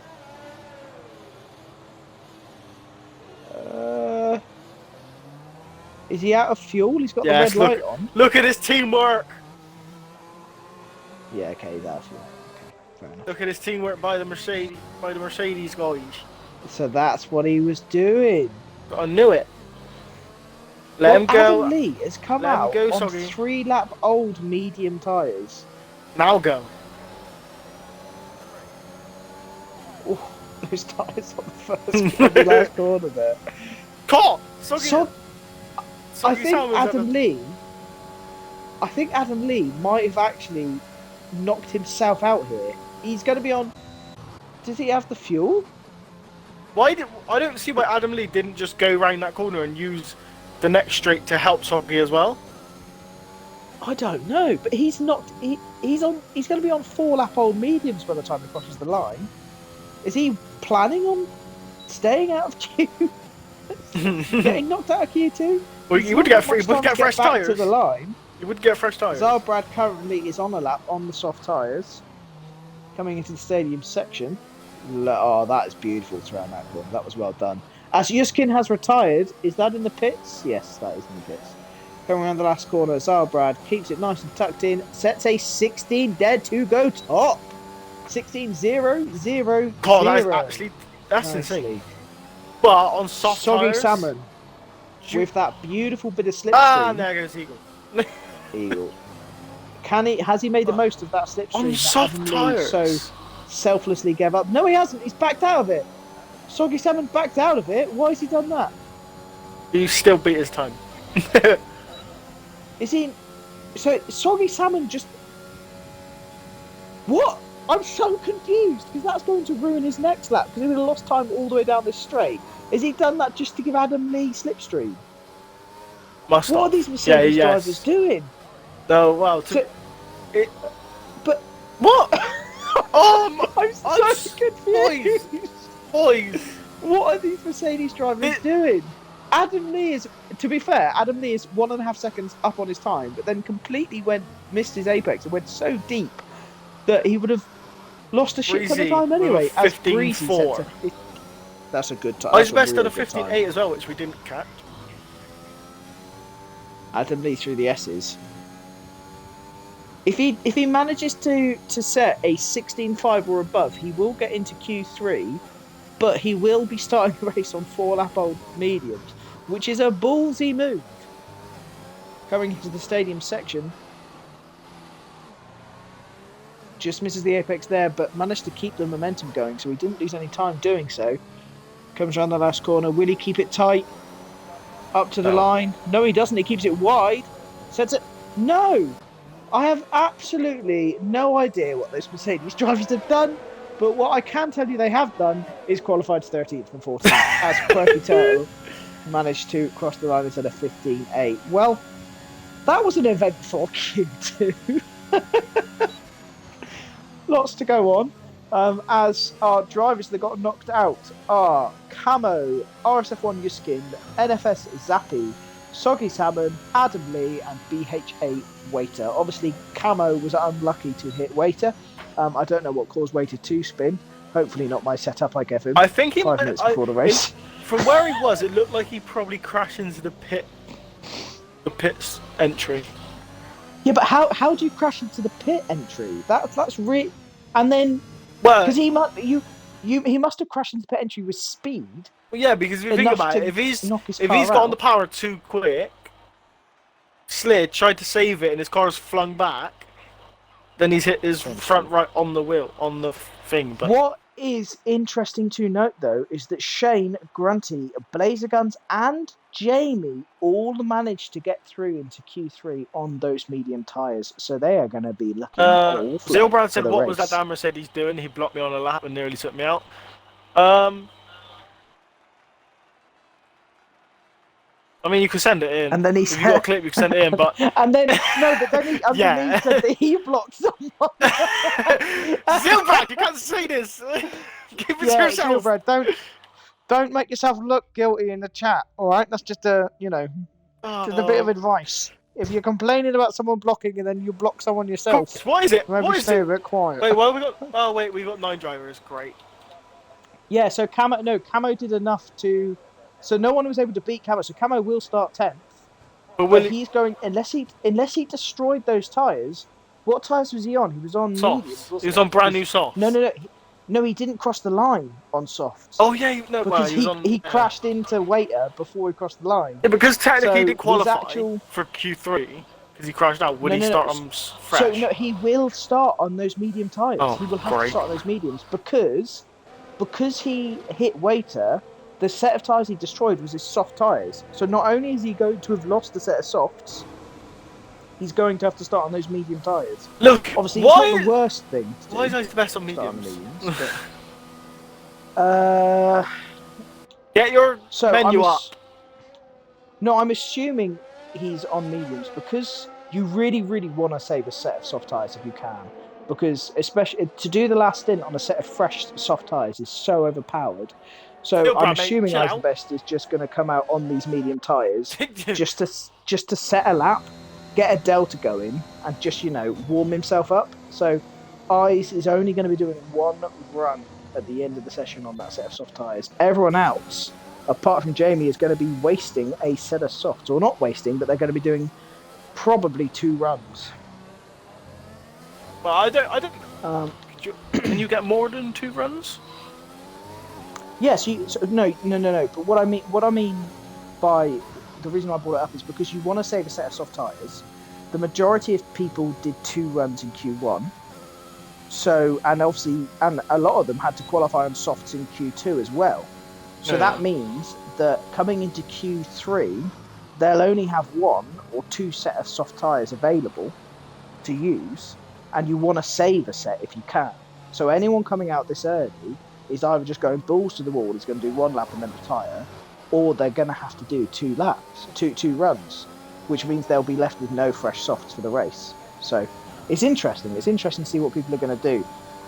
Is he out of fuel? He's got the red light on. Look at his teamwork. Yeah, okay, that's fuel. Okay, fair enough. Look at his teamwork by the Mercedes guys. So that's what he was doing. I knew it. Let him go. Adam Lee has come out on 3-lap-old medium tyres. Now go. Oh, those tyres on the first the last corner there. Caught! I think Adam Lee might have actually knocked himself out here. He's going to be on. Does he have the fuel? I don't see why Adam Lee didn't just go round that corner and use the next straight to help Soggy as well. I don't know, but he's not. He's going to be on 4-lap-old mediums by the time he crosses the line. Is he planning on staying out of Q? Getting knocked out of Q2? Well, you would get fresh tyres. To the line. You would get fresh tyres. Zarbrad currently is on a lap on the soft tyres. Coming into the stadium section. Oh, that is beautiful to round that corner. That was well done. As Yuskin has retired, is that in the pits? Yes, that is in the pits. Coming around the last corner, Zarbrad keeps it nice and tucked in. Sets a 16 dead to go top. 16-0-0-0. God, that's insane. But on soft Soggy tyres... Salmon. With that beautiful bit of slipstream. Ah, there goes Eagle. Eagle. Has he made the most of that slipstream? On soft tyres. So selflessly gave up. No, he hasn't. He's backed out of it. Soggy Salmon backed out of it. Why has he done that? He still beat his time. Is he? So Soggy Salmon just. What? I'm so confused because that's going to ruin his next lap because he would have lost time all the way down this straight. Has he done that just to give Adam Lee slipstream? What are these Mercedes drivers doing? No, well, but what? I'm so confused. Boys, what are these Mercedes drivers doing? Adam Lee is, to be fair, 1.5 seconds up on his time, but then completely missed his apex and went so deep that he would have lost a shit ton of time anyway. 15.4. That's a good time. I was best at a 15.8 as well, which we didn't catch. Adam Lee through the S's. If he manages to set a 16.5 or above, he will get into Q3, but he will be starting the race on 4-lap-old mediums, which is a ballsy move. Coming into the stadium section. Just misses the apex there, but managed to keep the momentum going, so he didn't lose any time doing so. Comes around the last corner. Will he keep it tight? Up to the line. No, he doesn't. He keeps it wide. Sets it. No! I have absolutely no idea what those Mercedes drivers have done, but what I can tell you they have done is qualified 13th and 14th, as Quirky Turtle managed to cross the line instead of 15.8. Well, that was an eventful Q2. Lots to go on. As our drivers that got knocked out are Camo, RSF1 Yuskin, NFS Zappy, Soggy Salmon, Adam Lee, and BHA Waiter. Obviously, Camo was unlucky to hit Waiter. I don't know what caused Waiter to spin. Hopefully, not my setup I gave him I think 5 minutes before the race. From where he was, it looked like he probably crashed into the pit's entry. Yeah, but how do you crash into the pit entry? That's really, and then Well, because he must have crashed into the pit entry with speed. well, yeah, because if you think Enough about to it, if he's knock his if car he's got on out. the power too quick, slid, tried to save it, and his car's flung back, then he's hit his front right on the wheel on the thing. But What is interesting to note, though, is that Shane, Grunty, Blazer Guns, and Jamie all managed to get through into Q3 on those medium tyres, so they are going to be looking awful Zilbrand for said, the "What race. was that damn Mercedes doing? He blocked me on a lap and nearly took me out." I mean, you can send it in. And then he If said, you got a clip, you can send it in. But and then no, but then he Yeah. said that he blocked someone. Zilbrand, you can't say this. Keep it to Yeah, yourself. Gilbrand, don't make yourself look guilty in the chat. All right, that's just a just a bit of advice. If you're complaining about someone blocking and then you block someone yourself, What is it? maybe What is stay it? a bit quiet. Wait, well, we got. Oh wait, we got 9 drivers. Great. Yeah, so Camo did enough to, so no one was able to beat Camo. So Camo will start 10th, But but will he's going unless he destroyed those tires. What tires was he on? He was on mediums. softs? Wasn't He was on brand new softs. No, he didn't cross the line on softs. Oh yeah, no, well, because he was on. he crashed into Waiter before he crossed the line. Yeah, because technically he So didn't qualify his actual- for Q3 because he crashed out. Would he No. start on fresh? So no, he will start on those medium tires. Oh, He will have to great. start on those mediums because he hit Waiter. The set of tires he destroyed was his soft tires. So not only is he going to have lost the set of softs, he's going to have to start on those medium tires. Look, Obviously, why it's not the worst thing. To why do, is he the best on start mediums? but, Get your so menu up. No, I'm assuming he's on mediums because you really, really want to save a set of soft tyres if you can. Because especially to do the last stint on a set of fresh soft tyres is so overpowered. So Still, I'm mate, assuming chill Ivan out. Best is just going to come out on these medium tyres just to set a lap, get a delta going, and just warm himself up. So Eyes is only going to be doing one run at the end of the session on that set of soft tyres. Everyone else, apart from Jamie, is going to be wasting a set of softs, or not wasting, but they're going to be doing probably 2 runs. Well, I don't. Can you get more than 2 runs? Yes, no. But what I mean by the reason I brought it up is because you want to save a set of soft tyres. The majority of people did 2 runs in Q1. So, and a lot of them had to qualify on softs in Q2 as well. So that means that coming into Q3, they'll only have 1 or 2 set of soft tyres available to use, and you want to save a set if you can. So anyone coming out this early is either just going balls to the wall, is going to do 1 lap and then retire, or they're going to have to do 2 laps, two runs, which means they'll be left with no fresh softs for the race. So it's interesting. It's interesting to see what people are going to do.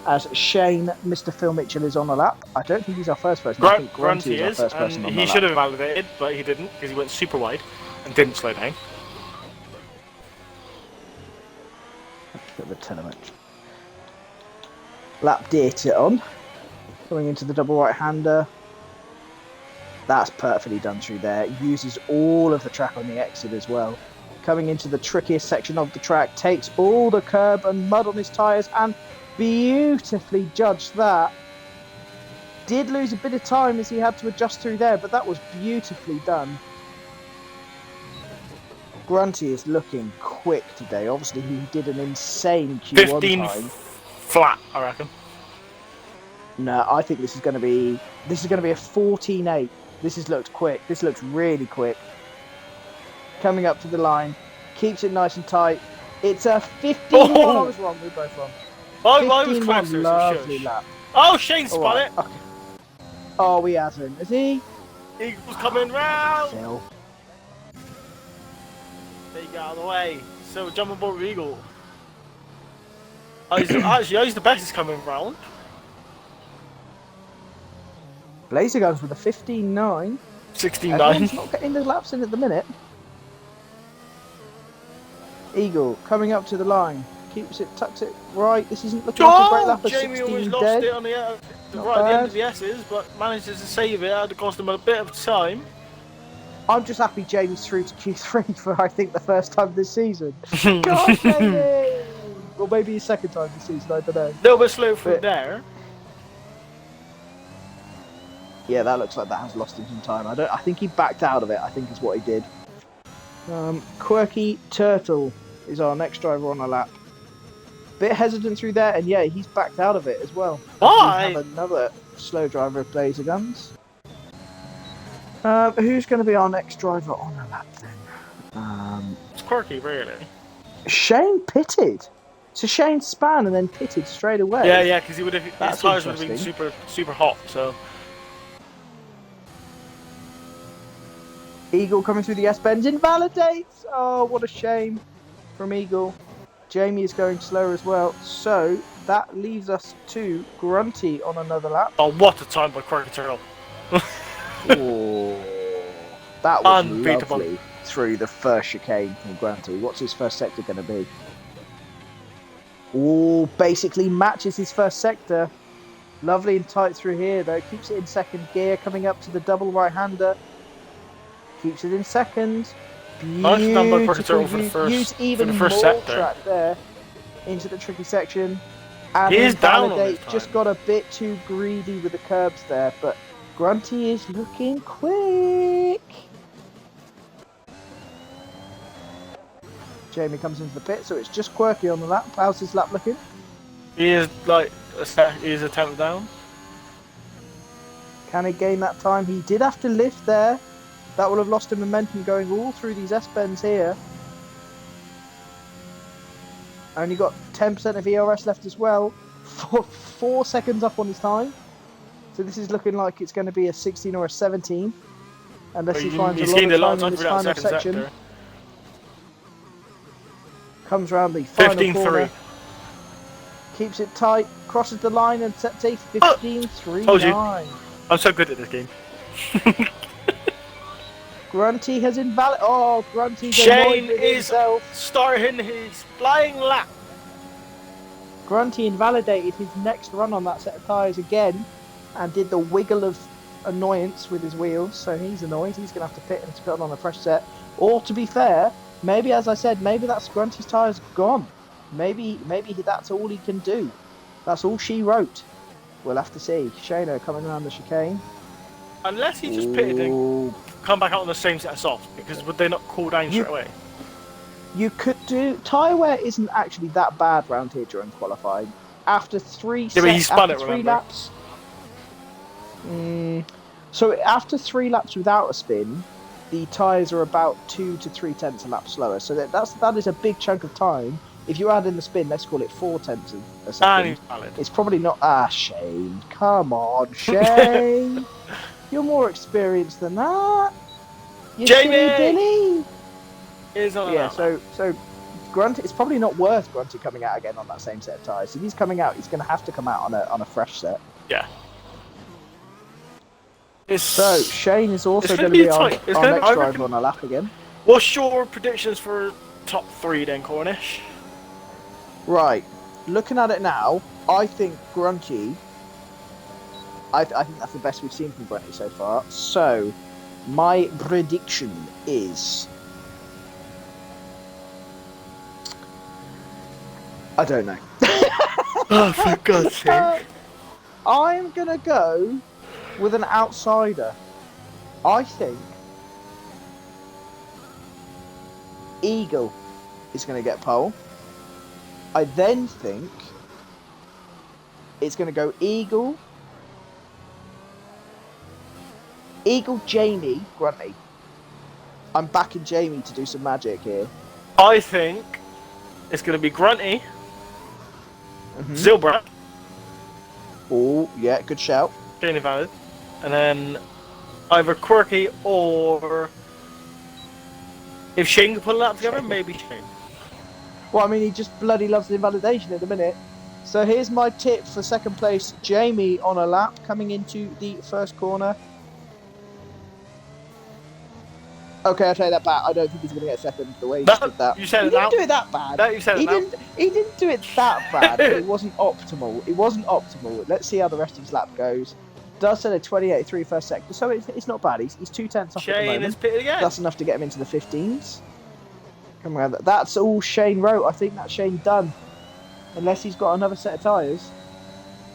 As Shane, Mr. Phil Mitchell is on a lap. I don't think he's our first person. I think Grunty is our is, first person and on he the should lap. have validated, but he didn't because he went super wide and didn't slow down. Bit of a telemetry. Lap data on. Coming into the double right-hander. That's perfectly done through there. Uses all of the track on the exit as well. Coming into the trickiest section of the track. Takes all the curb and mud on his tyres and beautifully judged that. Did lose a bit of time as he had to adjust through there, but that was beautifully done. Grunty is looking quick today. Obviously, he did an insane Q1 15 time. flat, I reckon. No, I think this is going to be a 14.8. This looks quick. This looks really quick. Coming up to the line, keeps it nice and tight. It's a 15.1. Oh! I was wrong. We're both wrong. I was 15.1, closer. So lovely shush. lap. Oh, Shane spun All right, it. okay. Oh, he hasn't. Is he? Eagle's coming round. Phil. There you go, out of the way. So jump aboard with Eagle. Oh, he's the best is coming round. Laser Guns with a 15.9. 16.9. Everyone's not getting the laps in at the minute. Eagle coming up to the line. Keeps it, tucks it right. This isn't looking like a great lap. Jamie almost 16 lost dead. it on the right at the end of the S's, but manages to save it. Had to cost him a bit of time. I'm just happy Jamie's through to Q3 for, I think, the first time this season. God, Jamie! Or maybe his second time this season, I don't know. A little bit slow through there. Yeah, that looks like that has lost him some time. I think he backed out of it, I think is what he did. Quirky Turtle is our next driver on a lap. Bit hesitant through there, and yeah, he's backed out of it as well. Why? We have another slow driver of Laser Guns. Who's going to be our next driver on a lap then? It's quirky, really. Shane pitted. So Shane span and then pitted straight away. Yeah, because he would have. His tires would have been super hot. So. Eagle coming through the S-bends, invalidates. Oh, what a shame from Eagle. Jamie is going slower as well. So that leaves us to Grunty on another lap. Oh, what a time by Quirky Turtle. Oh, that was unbeatable. Lovely through the first chicane from Grunty. What's his first sector going to be? Oh, basically matches his first sector. Lovely and tight through here though. Keeps it in second gear, coming up to the double right-hander. Keeps it in second. Nice done by Quirky Turtle for the first, use even for the first more sector. track there into the tricky section. And He is down on this just got a bit too greedy with the curbs there, but Grunty is looking quick. Jamie comes into the pit, so it's just Quirky on the lap. How's his lap looking? He is he is a tenth down. Can he gain that time? He did have to lift there. That would have lost him momentum going all through these S-bends here. Only got 10% of ERS left as well. 4 seconds up on his time. So this is looking like it's going to be a 16 or a 17. Unless he finds a lot of time in this final section. Sector. Comes round the final 15-3. corner. Keeps it tight. Crosses the line and sets a 15-3-9. Told you. I'm so good at this game. Grunty has invalid. Oh, Grunty's Shane annoyed with is himself. starting his flying lap. Grunty invalidated his next run on that set of tyres again and did the wiggle of annoyance with his wheels, so he's annoyed. He's going to have to pit and put on a fresh set. Or, to be fair, maybe, as I said, maybe that's Grunty's tyres gone. Maybe that's all he can do. That's all she wrote. We'll have to see. Shano coming around the chicane. Unless he just pitted and come back out on the same set of softs, because would they not cool down straight away? You could do... Tyre wear isn't actually that bad round here during qualifying. After three laps... So after 3 laps without a spin, the tyres are about 2 to 3 tenths a lap slower. So that is a big chunk of time. If you add in the spin, let's call it 4 tenths a second. It's probably not... Shane. Come on, Shane. You're more experienced than that. You Jamie! Billy. Is on so Grunt, it's probably not worth Grunty coming out again on that same set of tyres. If he's coming out, he's going to have to come out on a fresh set. Yeah. So Shane is also going to be our next driver on a lap again. What's your predictions for top 3 then, Cornish? Right, looking at it now, I think Grunty. I think that's the best we've seen from Grunty so far. So my prediction is, I don't know. Oh, for God's sake! I'm gonna go with an outsider. I think Eagle is going to get pole. I then think it's going to go Eagle, Jamie, Grunty. I'm backing Jamie to do some magic here. I think it's going to be Grunty, Zilbra. Oh, yeah, good shout. Shane invalid. And then either Quirky or if Shane can pull it out together, maybe Shane. Well, I mean, he just bloody loves the invalidation at the minute. So here's my tip for second place. Jamie on a lap coming into the first corner. Okay, I'll take that back. I don't think he's going to get second the way he just did that. You said He it now. didn't do it that bad. No, you said it now. He didn't do it that bad, but it wasn't optimal. It wasn't optimal. Let's see how the rest of his lap goes. Does set a 28.3 first sector, so it's not bad. He's 2/10 off at the Shane moment. is pitted again. That's enough to get him into the 15s. Come around. That's all Shane wrote. I think that's Shane done. Unless he's got another set of tyres.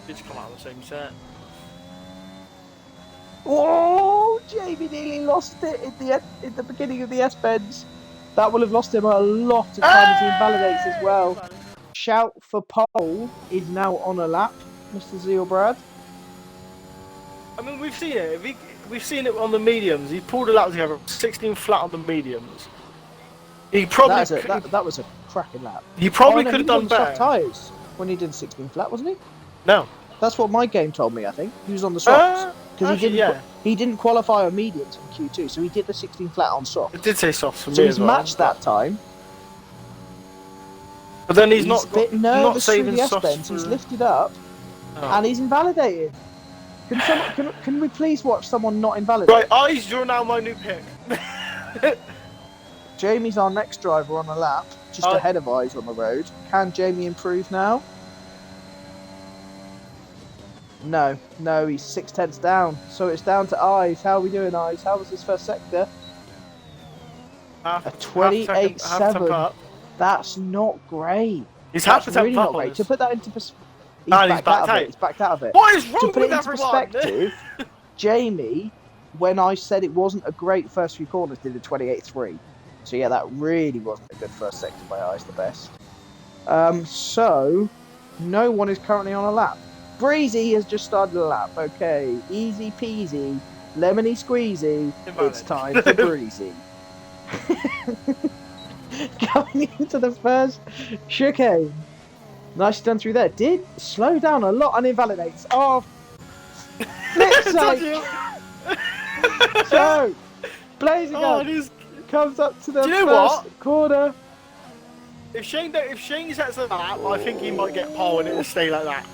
It's come out of the same set. Oh, Jamie nearly lost it in the beginning of the S-bends. That will have lost him a lot of time as he invalidates as well. Shout for pole is now on a lap, Mr. Zealbrad. I mean, we've seen it. We've seen it on the mediums. He pulled a lap together, 16 flat on the mediums. He probably that was a cracking lap. He probably could have done better. Soft tyres when he did 16 flat, wasn't he? No. That's what my game told me. I think he was on the softs because he didn't qualify on mediums in Q2, so he did the 16 flat on soft. It did say softs for me so as he's well. matched that time. But then he's a not bit nervous not through saving the softs. S-bends. He's lifted up and he's invalidated. Can we please watch someone not invalidate? Right, Eyes, you're now my new pick. Jamie's our next driver on a lap, just ahead of Eyes on the road. Can Jamie improve now? No, he's 6/10 down. So it's down to Eyes. How are we doing, Eyes? How was his first sector? A 28.7. That's not great. He's half a really temp not up great. To put that into perspective, he's backed out of it. What is wrong to put with it into everyone? perspective, Jamie, when I said it wasn't a great first few corners, did a 28.3. So yeah, that really wasn't a good first sector by Eyes the best. So no one is currently on a lap. Breezy has just started a lap. Okay, easy peasy, lemony squeezy. It's time for Breezy. Coming into the first chicane. Nicely done through there. Did slow down a lot and invalidates. Oh, flip's sake. So, Blazer comes up to the first corner. If Shane sets a lap, I think he might get pole and it'll stay like that.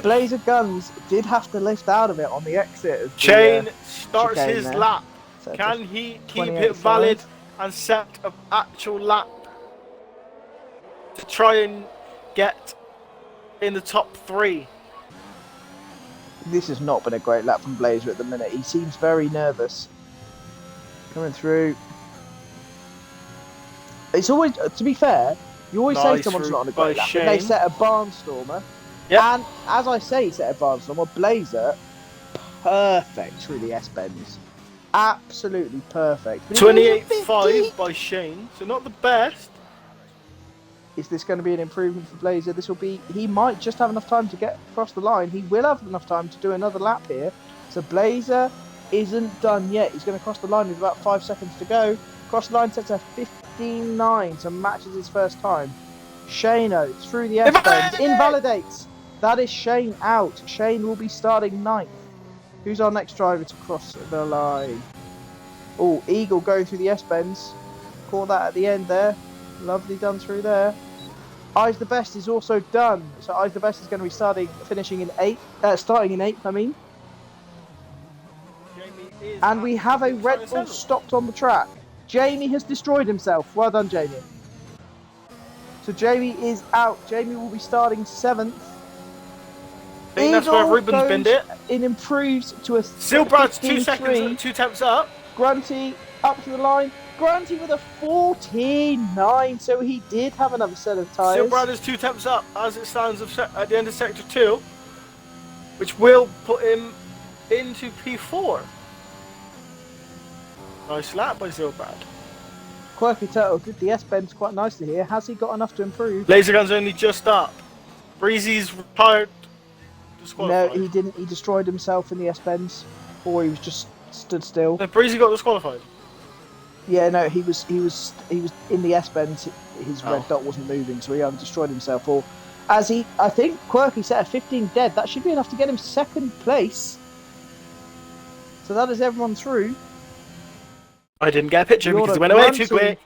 Blazer Guns did have to lift out of it on the exit. Shane starts his lap. So can he keep it valid and set an actual lap to try and get in the top 3? This has not been a great lap from Blazer at the minute. He seems very nervous. Coming through. It's always, to be fair, you always say someone's not on a great lap. And they set a barnstormer. Yep. And as I say, he set a barnstormer. Blazer, perfect through the S-bends. Absolutely perfect. 28.5 by Shane, so not the best. Is this going to be an improvement for Blazer? This will be. He might just have enough time to get across the line. He will have enough time to do another lap here. So Blazer isn't done yet. He's going to cross the line with about 5 seconds to go. Cross the line sets a 15.9, so matches his first time. Shano through the S-bends, invalidates. That is Shane out. Shane will be starting 9th. Who's our next driver to cross the line? Oh, Eagle going through the S-bends. Caught that at the end there. Lovely done through there. Eyes the Best is also done. So Eyes the Best is going to be finishing in 8th. Starting in 8th, I mean. And we have a Red Bull stopped on the track. Jamie has destroyed himself. Well done, Jamie. So Jamie is out. Jamie will be starting 7th. I think that's where Ruben's binned it. It improves to a Silbrad's 2 seconds, 2 temps up. Grunty up to the line. Grunty with a 14.9, so he did have another set of tyres. Silbrad is 2 temps up as it stands at the end of sector 2, which will put him into P4. Nice lap by Silbrad. Quirky Turtle did the S-bends quite nicely here. Has he got enough to improve? Laser Gun's only just up. Breezy's retired. No, he didn't. He destroyed himself in the S-bends, or he was just stood still. No, Breezy got disqualified. Yeah, no, he was in the S-bends. His red dot wasn't moving, so he either destroyed himself, or I think Quirky set a 15 dead. That should be enough to get him 2nd place. So that is everyone through. I didn't get a picture because it went away too quick.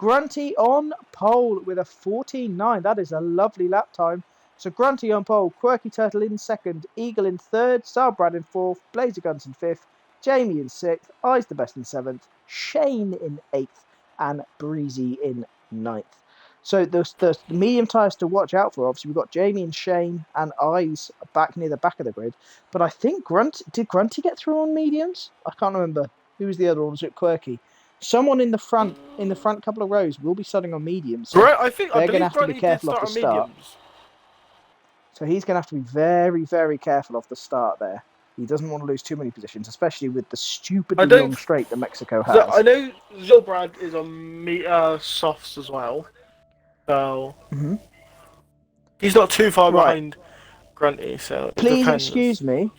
Grunty on pole with a 14.9. That is a lovely lap time. So Grunty on pole, Quirky Turtle in second, Eagle in third, Starbrad in fourth, Blazer Guns in fifth, Jamie in sixth, Eyes the Best in seventh, Shane in eighth, and Breezy in ninth. So the medium tyres to watch out for. Obviously, we've got Jamie and Shane and Eyes back near the back of the grid. But I think did Grunty get through on mediums? I can't remember. Who was the other one? Was it Quirky? Someone in the front couple of rows will be starting on mediums. So I they're going to have to be careful off the start. So he's going to have to be very, very careful off the start there. He doesn't want to lose too many positions, especially with the stupidly long straight that Mexico has. I know Zilbrad is on softs as well. So he's not too far behind Grunty, so please excuse me.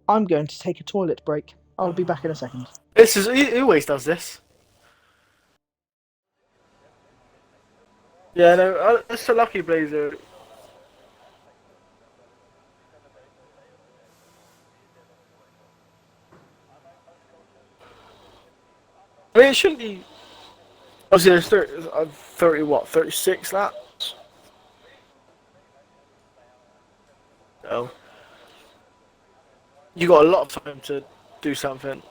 I'm going to take a toilet break. I'll be back in a second. He always does this. Yeah, no, that's a lucky Blazer. I mean, it shouldn't be. Obviously, there's 36 laps? So, you got a lot of time to do something.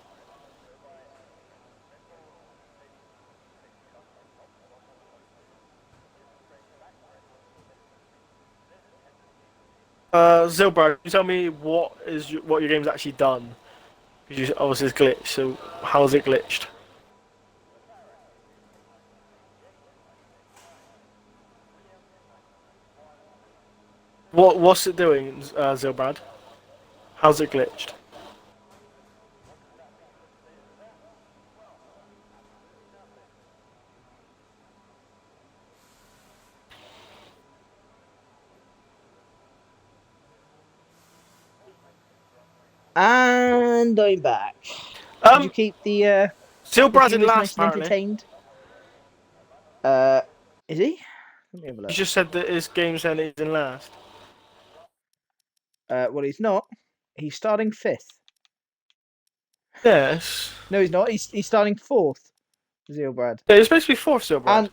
Zilbrad, can you tell me what your game's actually done? Because you obviously it's glitched, so how is it glitched? What's it doing, Zilbrad? How's it glitched? And I'm back. Did you keep the Zilbrad's in last, apparently. Entertained? Is he? Let me have a look. You just said that his game said he's in last. Well, he's not. He's starting fifth. Yes. No, he's not. He's starting fourth. Zilbrad. Yeah, he's supposed to be fourth, Zilbrad. And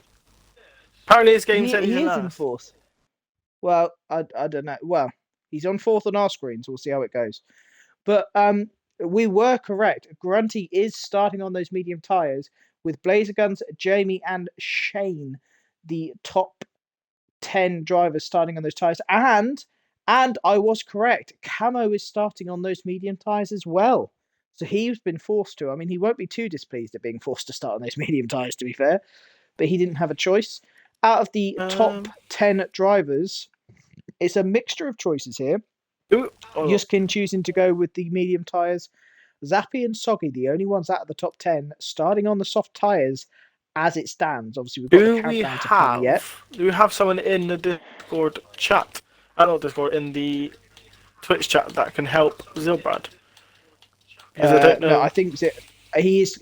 apparently his game said he's in last. He is in fourth. Well, I don't know. Well, he's on fourth on our screen, so we'll see how it goes. But we were correct. Grunty is starting on those medium tyres with Blazer Guns, Jamie, and Shane, the top 10 drivers starting on those tyres. And I was correct. Camo is starting on those medium tyres as well. So he's been forced to. I mean, he won't be too displeased at being forced to start on those medium tyres, to be fair. But he didn't have a choice. Out of the top 10 drivers, it's a mixture of choices here. Yuskin choosing to go with the medium tyres. Zappy and Soggy, the only ones out of the top 10, starting on the soft tyres as it stands. Obviously, we've got the countdown to come yet. Do we have someone in the Discord chat? Not Discord, in the Twitch chat that can help Zilbrad? Because I don't know. No, I think he's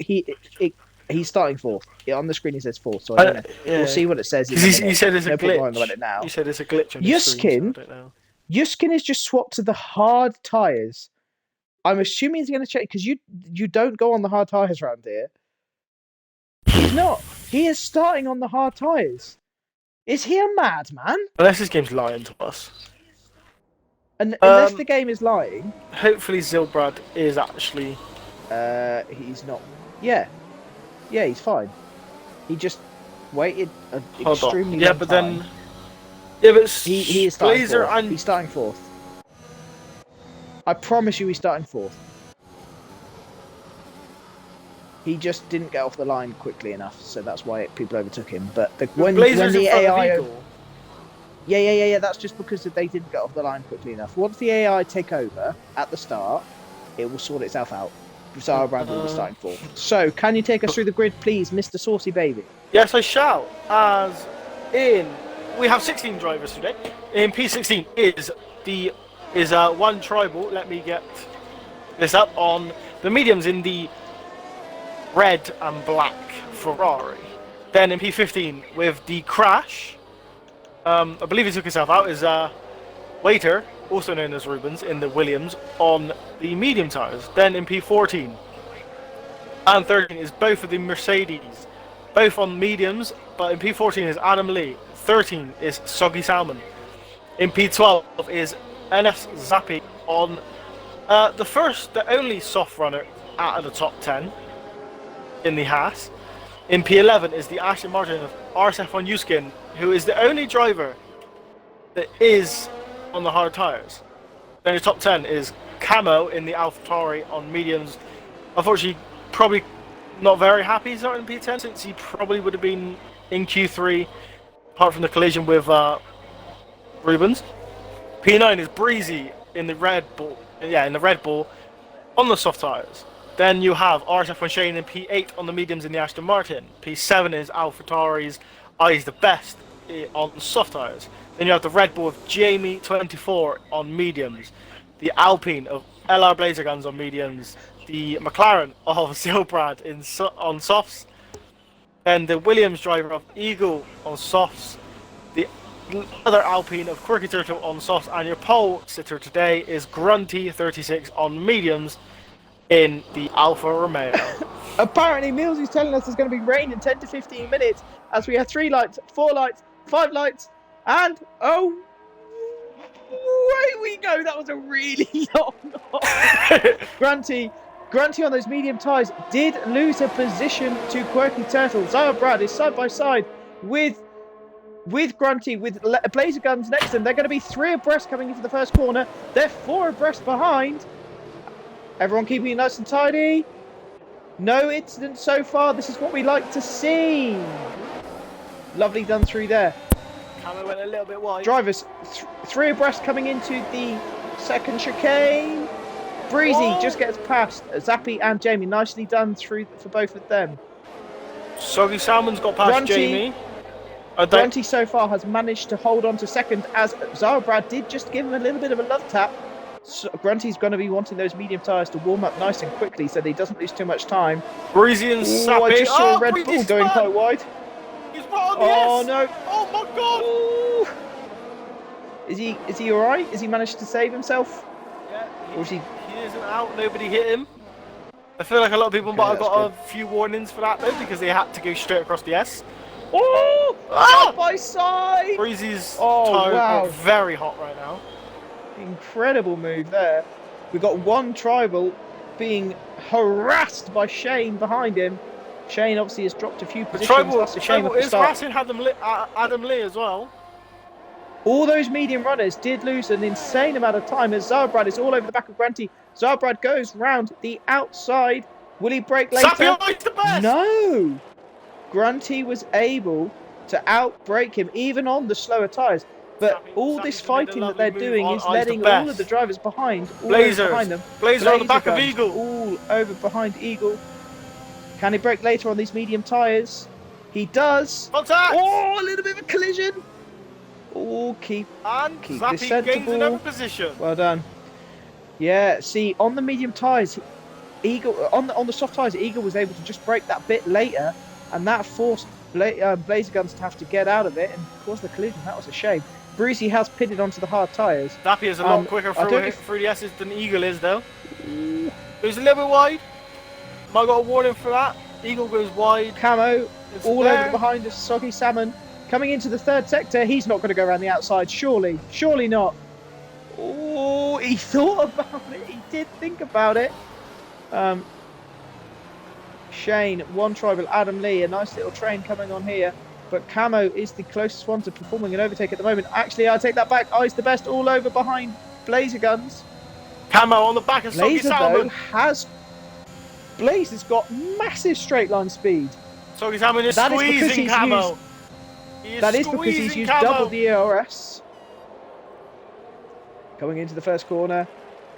starting fourth. On the screen, he says fourth. So I don't know. Yeah. We'll see what it says. He said it's a glitch. He said it's a glitch on the screen, so I don't know. Yuskin is just swapped to the hard tyres. I'm assuming he's going to check because you don't go on the hard tyres around here. He's not. He is starting on the hard tyres. Is he a madman? Unless this game's lying to us. Unless the game is lying. Hopefully Zilbrad is actually... He's not. Yeah, he's fine. He just waited an extremely long time. Yeah, but he is starting fourth. He's starting fourth. I promise you he's starting fourth. He just didn't get off the line quickly enough, so that's why people overtook him. But when the AI... Yeah, that's just because they didn't get off the line quickly enough. Once the AI take over at the start, it will sort itself out. Starbrad will be starting fourth. So, can you take us through the grid, please, Mr. Saucy Baby? Yes, I shall. We have 16 drivers today. In P16 is one tribal. Let me get this up on the mediums in the red and black Ferrari. Then in P15 with the crash, I believe he took himself out, is Waiter, also known as Rubens, in the Williams on the medium tyres. Then in P14 and 13 is both of the Mercedes, both on mediums, but in P14 is Adam Lee, 13 is Soggy Salmon. In P12 is NS Zappy on the only soft runner out of the top 10 in the Haas. In P11 is the Aston Martin of RSF1 Uskin, who is the only driver that is on the hard tyres. Then the top 10 is Camo in the AlphaTauri on mediums. Unfortunately, probably not very happy starting in P10 since he probably would have been in Q3, apart from the collision with Rubens. P9 is Breezy in the Red Bull, on the soft tyres. Then you have RSF1 Shane in P8 on the mediums in the Aston Martin. P7 is AlphaTauri's Eyes the Best on soft tyres. Then you have the Red Bull of Jamie 24 on mediums. The Alpine of LR Blazer Guns on mediums. The McLaren of Zilbrad on softs. Then the Williams driver of Eagle on softs. The other Alpine of Quirky Turtle on softs. And your pole sitter today is Grunty 36 on mediums in the Alfa Romeo. Apparently, Mills is telling us there's going to be rain in 10 to 15 minutes as we have 3 lights, 4 lights, 5 lights, and oh, away we go. That was a really long Grunty on those medium tyres did lose a position to Quirky Turtle. Zara Brad is side by side with Grunty, with Blazer Guns next to them. They're going to be 3 abreast coming into the first corner. They're 4 abreast behind. Everyone keeping it nice and tidy. No incidents so far. This is what we like to see. Lovely done through there. Camo went a little bit wide. Drivers 3 abreast coming into the second chicane. Breezy just gets past Zappy and Jamie. Nicely done through for both of them. Soggy Salmon's got past Jamie. Grunty so far has managed to hold on to second as Zara Brad did just give him a little bit of a love tap. So Grunty's going to be wanting those medium tyres to warm up nice and quickly so that he doesn't lose too much time. Breezy and Zappy. I just saw Red Bull going quite wide. He's on the S. No. Oh my god. Ooh. Is he alright? Has he managed to save himself? Yeah, or is he isn't out, nobody hit him. I feel like a lot of people might have got a few warnings for that though, because they had to go straight across the S. Oh! Side by side! Breezy's tyres are very hot right now. Incredible move there. We've got one tribal being harassed by Shane behind him. Shane obviously has dropped a few positions. The tribal is harassing Adam Lee as well. All those medium runners did lose an insane amount of time as Zarbrad is all over the back of Grunty. Zarbrad goes round the outside. Will he break later? The best. No! Grunty was able to outbrake him even on the slower tyres. But all this fighting that they're doing is letting all of the drivers behind, behind them. Blazer on the back of Eagle. All over behind Eagle. Can he brake later on these medium tyres? He does. Contact! Oh, a little bit of a collision. Oh, keep this sensible. Another position. Well done. Yeah, see, on the medium tyres, Eagle on the soft tyres, Eagle was able to just brake that bit later, and that forced Blazer Guns to have to get out of it and cause the collision. That was a shame. Breezy has pitted onto the hard tyres. Zappy is a lot quicker through the S's than Eagle is, though. Goes a little bit wide. Might got a warning for that. Eagle goes wide. Camo all over behind us. Soggy Salmon coming into the third sector. He's not going to go around the outside. Surely not. Oh, he thought about it. He did think about it. Shane, one tribal, Adam Lee, a nice little train coming on here. But Camo is the closest one to performing an overtake at the moment. Actually, I take that back. Eyes the best all over behind Blazer Guns. Camo on the back of Soggy Salmon. Blazer's got massive straight line speed. Soggy Salmon is squeezing Camo. That is because he's used double the ERS. Coming into the first corner.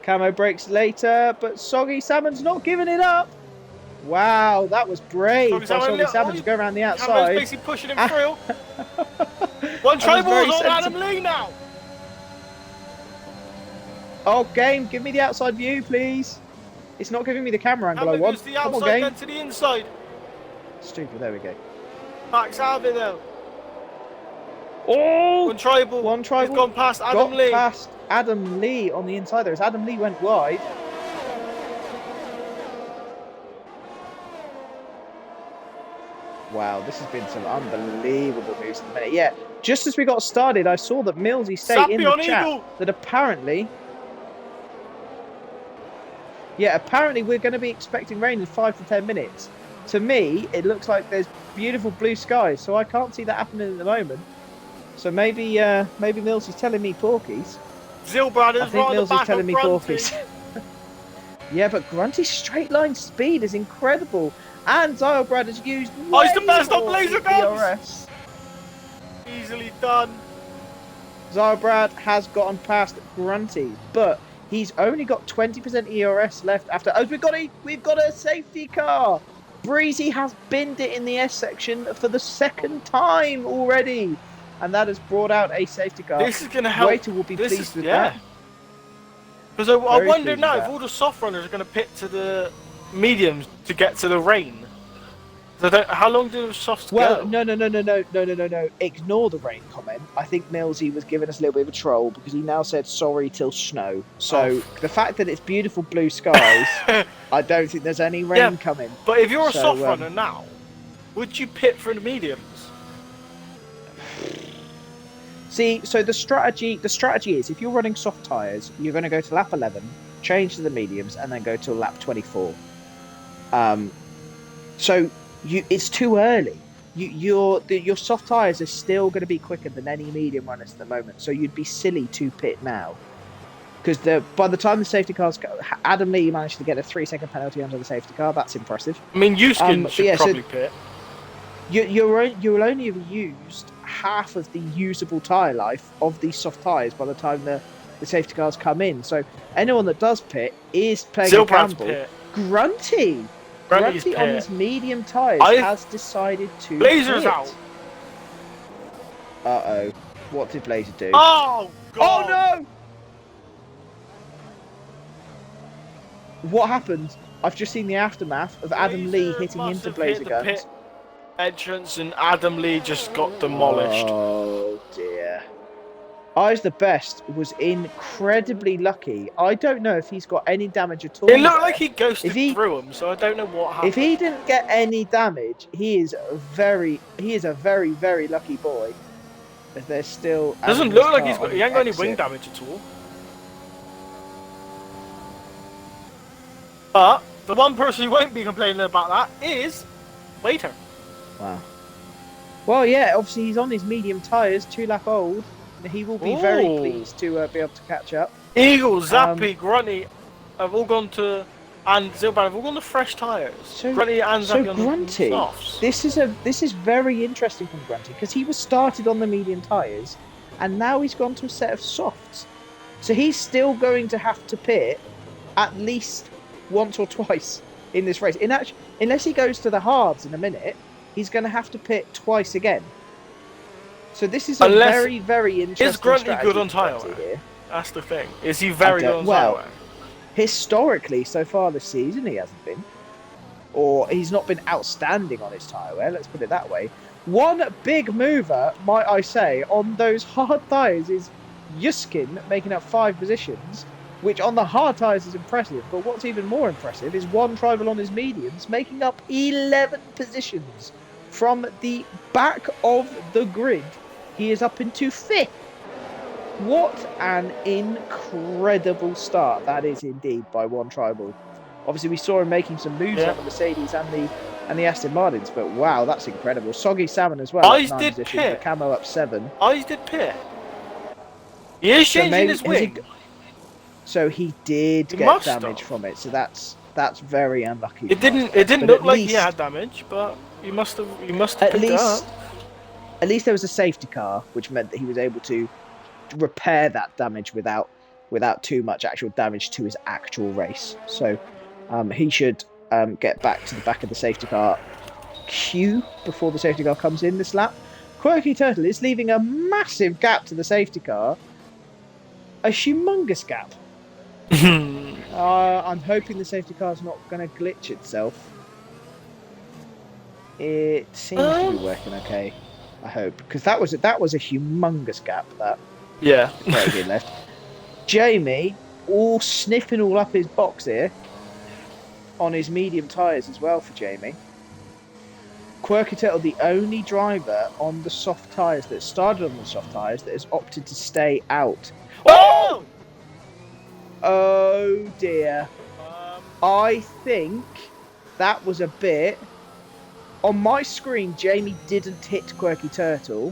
Camo brakes later, but Soggy Salmon's not giving it up. Wow, that was brave by Soggy Salmon to go around the outside. Camo's basically pushing him through. One tribal's on Adam Lee now. Oh, game, give me the outside view, please. It's not giving me the camera angle I want. The outside, come on, game. Then to the inside. Stupid, there we go. Max out of it though. Oh! One tribal. He's gone past Adam Lee. Past Adam Lee on the inside there as Adam Lee went wide. Wow, this has been some unbelievable moves at the minute. Yeah, just as we got started, I saw that Millsy state in Sappy the on chat Eagle. that apparently, apparently we're going to be expecting rain in 5 to 10 minutes. To me, it looks like there's beautiful blue skies, so I can't see that happening at the moment. So maybe Millsy's telling me porkies. Zilbrad I is think right on the Millsy's back telling of me Grunty. porkies. Yeah, but Grunty's straight line speed is incredible, and Zylbrad has used Oh, he's the way best on more laser guns. ERS. Easily done. Zylbrad has gotten past Grunty, but he's only got 20% ERS left after. Oh, we've got a safety car. Breezy has binned it in the S section for the second time already, and that has brought out a safety car. This is going to help. Waiter will be pleased with that. Because I Very wonder pleased now with if that. all the soft runners are going to pit to the mediums to get to the rain. So how long do the softs Well, go? no. Ignore the rain comment. I think Millsy was giving us a little bit of a troll because he now said sorry till snow. So the fact that it's beautiful blue skies, I don't think there's any rain coming. But if you're a So, soft runner now, would you pit for the mediums? See, so the strategy is if you're running soft tyres, you're going to go to lap 11, change to the mediums, and then go to lap 24. So it's too early. Your soft tyres are still going to be quicker than any medium runners at the moment. So you'd be silly to pit now, because by the time the safety cars go, Adam Lee managed to get a 3-second penalty under the safety car. That's impressive. I mean, Uskin should probably pit. You'll only have used half of the usable tyre life of these soft tyres by the time the safety cars come in. So anyone that does pit is playing a gamble. Pit. Grunty on his medium tyres has decided to Blazer's pit. out. Uh-oh. What did Blazer do? Oh, God. Oh, no! What happened? I've just seen the aftermath of Adam Lee hitting into Blazer guns. Pit entrance and Adam Lee just got demolished. Oh dear. Eyes the Best was incredibly lucky. I don't know if he's got any damage at all. It looked like he ghosted through him, so I don't know what happened. If he didn't get any damage, he is a very, very lucky boy. As there's still doesn't look like he ain't got any wing damage at all. But the one person who won't be complaining about that is Waiter. Wow. Well, yeah, obviously he's on his medium tyres, 2 lap old. He will be very pleased to be able to catch up. Eagle, Zappy, Grunty have all gone to, and Zilbrad have all gone to fresh tyres. Grunty and Zappy on Grunty, the softs. This is very interesting from Grunty because he was started on the medium tyres, and now he's gone to a set of softs. So he's still going to have to pit at least once or twice in this race. Unless he goes to the hards in a minute, he's going to have to pit twice again. So this is a very, very interesting Is Grunty strategy good on tyre wear? That's the thing. Is he very good on tyre wear? Historically, so far this season, he hasn't been. Or he's not been outstanding on his tyre wear, let's put it that way. One big mover, might I say, on those hard tyres is Yuskin making up 5 positions, which on the hard tyres is impressive. But what's even more impressive is one tribal on his mediums making up 11 positions. From the back of the grid, he is up into 5th. What an incredible start that is indeed by one tribal. Obviously, we saw him making some moves on the Mercedes and the Aston Martins, but wow, that's incredible. Soggy Salmon as well. Eyes did pit. The camo up 7. Eyes did pit. He is changing his wing. So he did get damage from it. So that's very unlucky. It didn't look like he had damage, but he must have picked it up. At least there was a safety car, which meant that he was able to repair that damage without too much actual damage to his actual race. So he should get back to the back of the safety car queue before the safety car comes in this lap. Quirky Turtle is leaving a massive gap to the safety car. A humongous gap. I'm hoping the safety car's not going to glitch itself. It seems to be working okay. I hope, because that was a humongous gap. That very good left. Jamie, all sniffing all up his box here on his medium tyres as well for Jamie. Quirky Turtle, the only driver on the soft tyres that started on the soft tyres that has opted to stay out. Oh! Oh dear. Um, I think that was a bit. On my screen, Jamie didn't hit Quirky Turtle,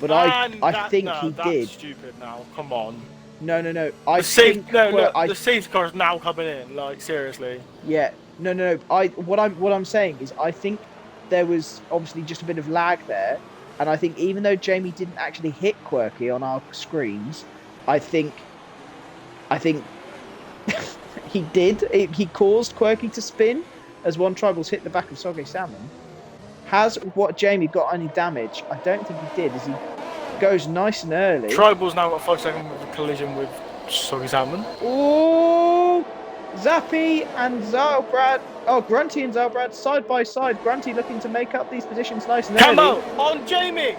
but I think no, he that's did. stupid now. Come on. No. The safe, no, look, the safety car's now coming in. Like seriously. Yeah, no. What I'm saying is, I think there was obviously just a bit of lag there, and I think even though Jamie didn't actually hit Quirky on our screens, I think he did. He caused Quirky to spin as one tribal's hit the back of Soggy Salmon. Has what Jamie got any damage? I don't think he did. As he goes nice and early. Tribal's now got 5 seconds of a collision with Soggy Salmon. Oh, Zappy and Zalbrad. Oh, Grunty and Zalbrad side by side. Grunty looking to make up these positions nice and Camo early. on Jamie.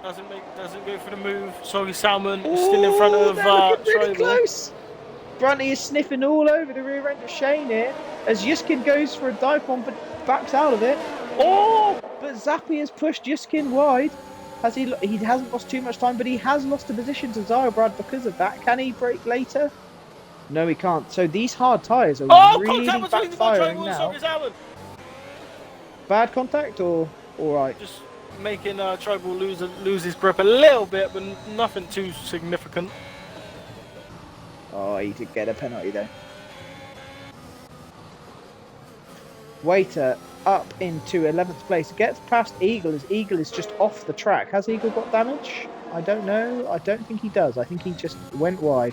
Doesn't go for the move. Soggy Salmon still in front of they're looking really Tribal. close. Grunty is sniffing all over the rear end of Shane here as Yuskin goes for a dive bomb but backs out of it. Oh, but Zappy has pushed Yuskin wide. He hasn't lost too much time, but he has lost a position to Zalbrad because of that. Can he brake later? No, he can't. So these hard tyres are really backfiring now. Bad contact or all right? Just making Tribal lose his grip a little bit, but nothing too significant. Oh, he did get a penalty there. Waiter up into 11th place. Gets past Eagle as Eagle is just off the track. Has Eagle got damage? I don't know. I don't think he does. I think he just went wide.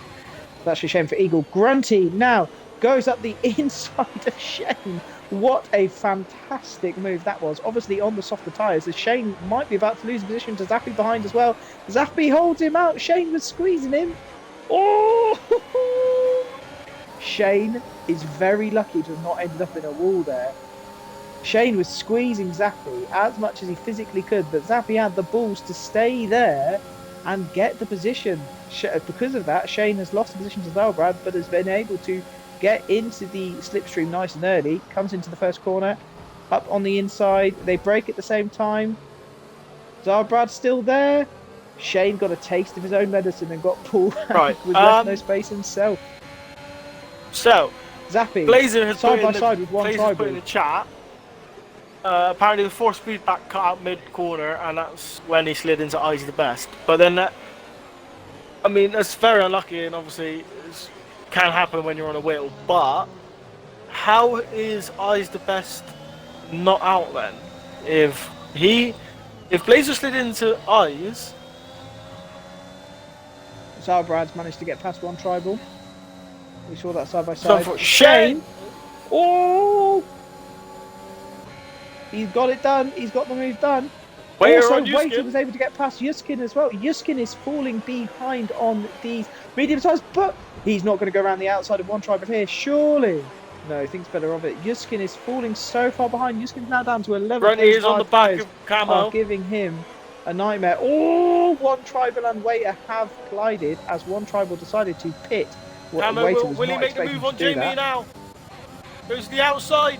That's a shame for Eagle. Grunty now goes up the inside of Shane. What a fantastic move that was. Obviously on the softer tyres, as Shane might be about to lose position to Zappy behind as well. Zappy holds him out. Shane was squeezing him. Oh! Shane is very lucky to have not ended up in a wall there. Shane was squeezing Zappy as much as he physically could, but Zappy had the balls to stay there and get the position. Because of that, Shane has lost the position to Zalbrad, but has been able to get into the slipstream nice and early. Comes into the first corner, up on the inside. They break at the same time. Zalbrad's still there. Shane got a taste of his own medicine and got pulled right. with left no space himself. So, Zappy, Blazer has side by side with one Blazer's put tribal. in the chat. Apparently the 4-speed back cut out mid-corner, and that's when he slid into Eyes the Best. But then, I mean, that's very unlucky, and obviously it can happen when you're on a wheel. But how is Eyes the Best not out then? If Blazer slid into Eyes, Zalbrad's managed to get past one tribal. We saw that side by side. so Shane. Oh! He's got it done. He's got the move done. Waiter also, on Yuskin. Waiter was able to get past Yuskin as well. Yuskin is falling behind on these medium size, but he's not going to go around the outside of one tribal here, surely. No, he thinks better of it. Yuskin is falling so far behind. Yuskin's now down to 11. Runny is on the back of Camo. Giving him a nightmare. Oh, one tribal and Waiter have collided as one tribal decided to pit. Camo, will he make the move on Jamie now? Goes to the outside.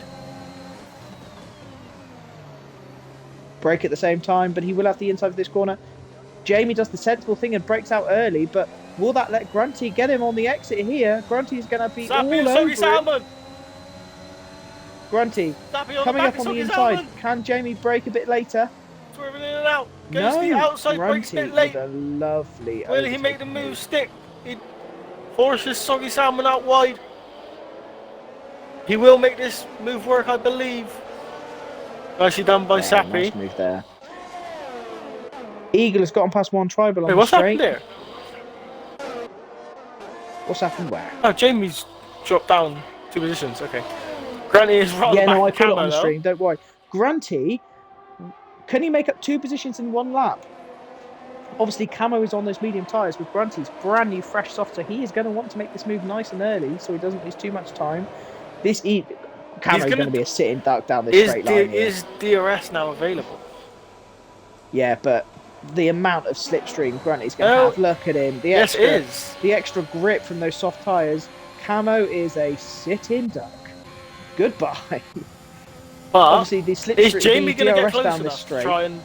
Break at the same time, but he will have the inside of this corner. Jamie does the sensible thing and breaks out early, but will that let Grunty get him on the exit here? Grunty is going to be all over it. Grunty coming up on the inside. Can Jamie break a bit later? Swerving in and out. Goes to the outside, breaks a bit late. A lovely. Will he make the move stick? He forces Soggy Salmon out wide. He will make this move work, I believe. Nicely done by Sappy. Nice move there. Eagle has gotten past one tribal on Wait, the what's straight. happened there? What's happened where? Oh, Jamie's dropped down 2 positions. Okay. Grunty is right on the back. Yeah, no, I of put it Camo, on the though. stream. Don't worry. Grunty, can he make up 2 positions in one lap? Obviously, Camo is on those medium tyres with Grunty's brand new fresh soft, so he is going to want to make this move nice and early so he doesn't lose too much time. Camo's going to be a sitting duck down this straight line. Is DRS now available? Yeah, but the amount of slipstream Grunty's going to have, look at him. The extra grip from those soft tyres. Camo is a sit-in duck. Goodbye. But Obviously, the is Jamie the going to get DRS close down this enough to straight. try and...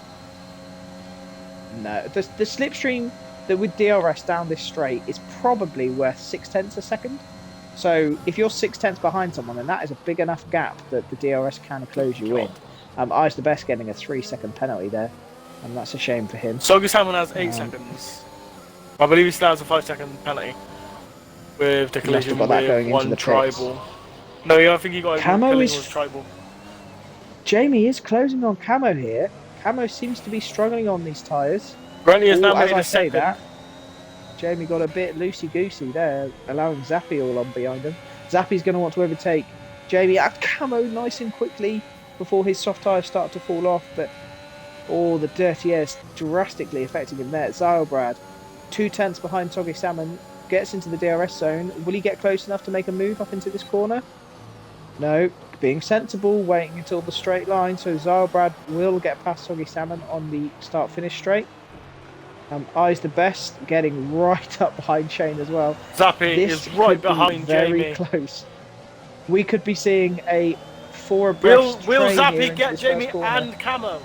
No, the slipstream that with DRS down this straight is probably worth 0.6 a second. So if you're 0.6 behind someone, then that is a big enough gap that the DRS can close you in. I's the best getting a 3-second penalty there, and that's a shame for him. Soggy Salmon has 8 seconds. I believe he still has a 5-second penalty with the collision with one tribal. No, I think he got Camo was tribal. Jamie is closing on Camo here. Camo seems to be struggling on these tyres. Brentley has now made as I a say second. that, Jamie got a bit loosey-goosey there, allowing Zappy all on behind him. Zappy's going to want to overtake Jamie at Camo nice and quickly before his soft tyres start to fall off, but the dirty air is drastically affecting him there. Zylbrad, 0.2 behind Soggy Salmon, gets into the DRS zone. Will he get close enough to make a move up into this corner? No, being sensible, waiting until the straight line, so Zylbrad will get past Soggy Salmon on the start-finish straight. I's the best, getting right up behind Shane as well. Zappy is right behind very Jamie. Close. We could be seeing a 4 abreast Will Zappy get Jamie and Camo?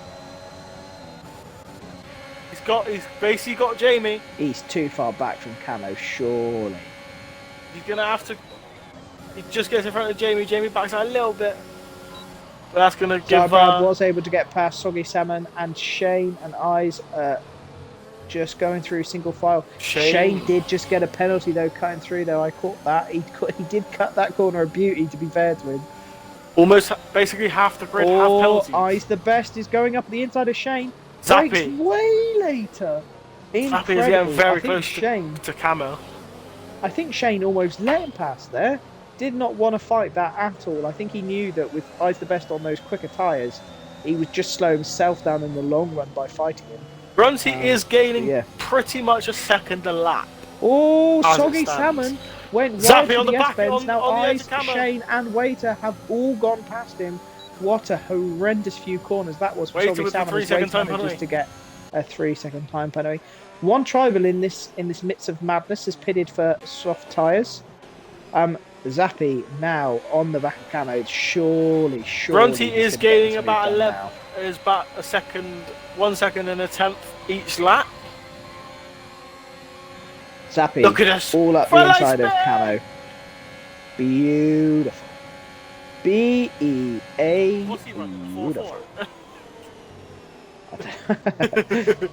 He's basically got Jamie. He's too far back from Camo, surely. He's gonna have to. He just gets in front of Jamie. Jamie backs out a little bit. But that's gonna give. Zylbrad was able to get past Soggy Salmon, and Shane and I's just going through single file. Shane did just get a penalty though, cutting through though. I caught that. He did cut that corner a beauty, to be fair to him. Almost basically half the grid, half penalties. I's the best is going up the inside of Shane. Zappy. Breaks way later. Zappy is getting very close to Camo. I think Shane almost let him pass there. Did not want to fight that at all. I think he knew that with I's the best on those quicker tyres, he would just slow himself down in the long run by fighting him. Brunty is gaining pretty much a second a lap. Oh, Soggy Salmon went wide to the S-bends. Now I's, Shane and Waiter have all gone past him. What a horrendous few corners that was for Soggy Salmon. Just to get a 3-second time penalty. One tribal in this midst of madness is pitted for soft tyres. Zappy now on the back of Camo. Surely. Brunty is gaining about 1 second and a tenth each lap. Zappy, look at us, all up the inside of Camo. Beautiful. B-E-A. What's he running? 4-4.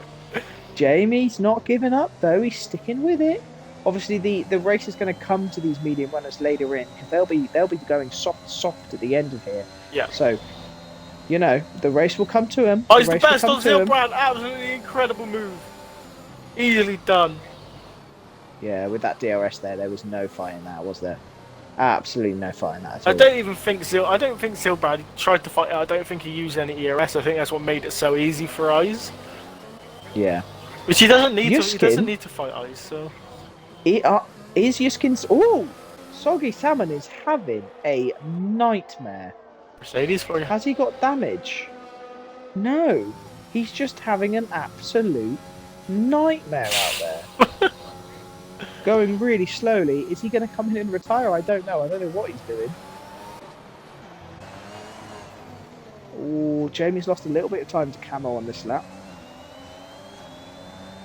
Jamie's not giving up though. He's sticking with it. Obviously, the race is going to come to these medium runners later in because they'll be going soft at the end of here. Yeah. So, the race will come to him. He's the best on Zylbrad. Absolutely incredible move. Easily done. Yeah, with that DRS there was no fighting that, was there? Absolutely no fighting that at all. I don't think Zylbrad tried to fight it. I don't think he used any ERS. I think that's what made it so easy for Eyes. Yeah. Which he doesn't need to. He doesn't need to fight Eyes. So. Is Yuskin's... Oh! Soggy Salmon is having a nightmare. Mercedes for you. Has he got damage? No. He's just having an absolute nightmare out there. Going really slowly. Is he going to come in and retire? I don't know. I don't know what he's doing. Oh, Jamie's lost a little bit of time to Camo on this lap.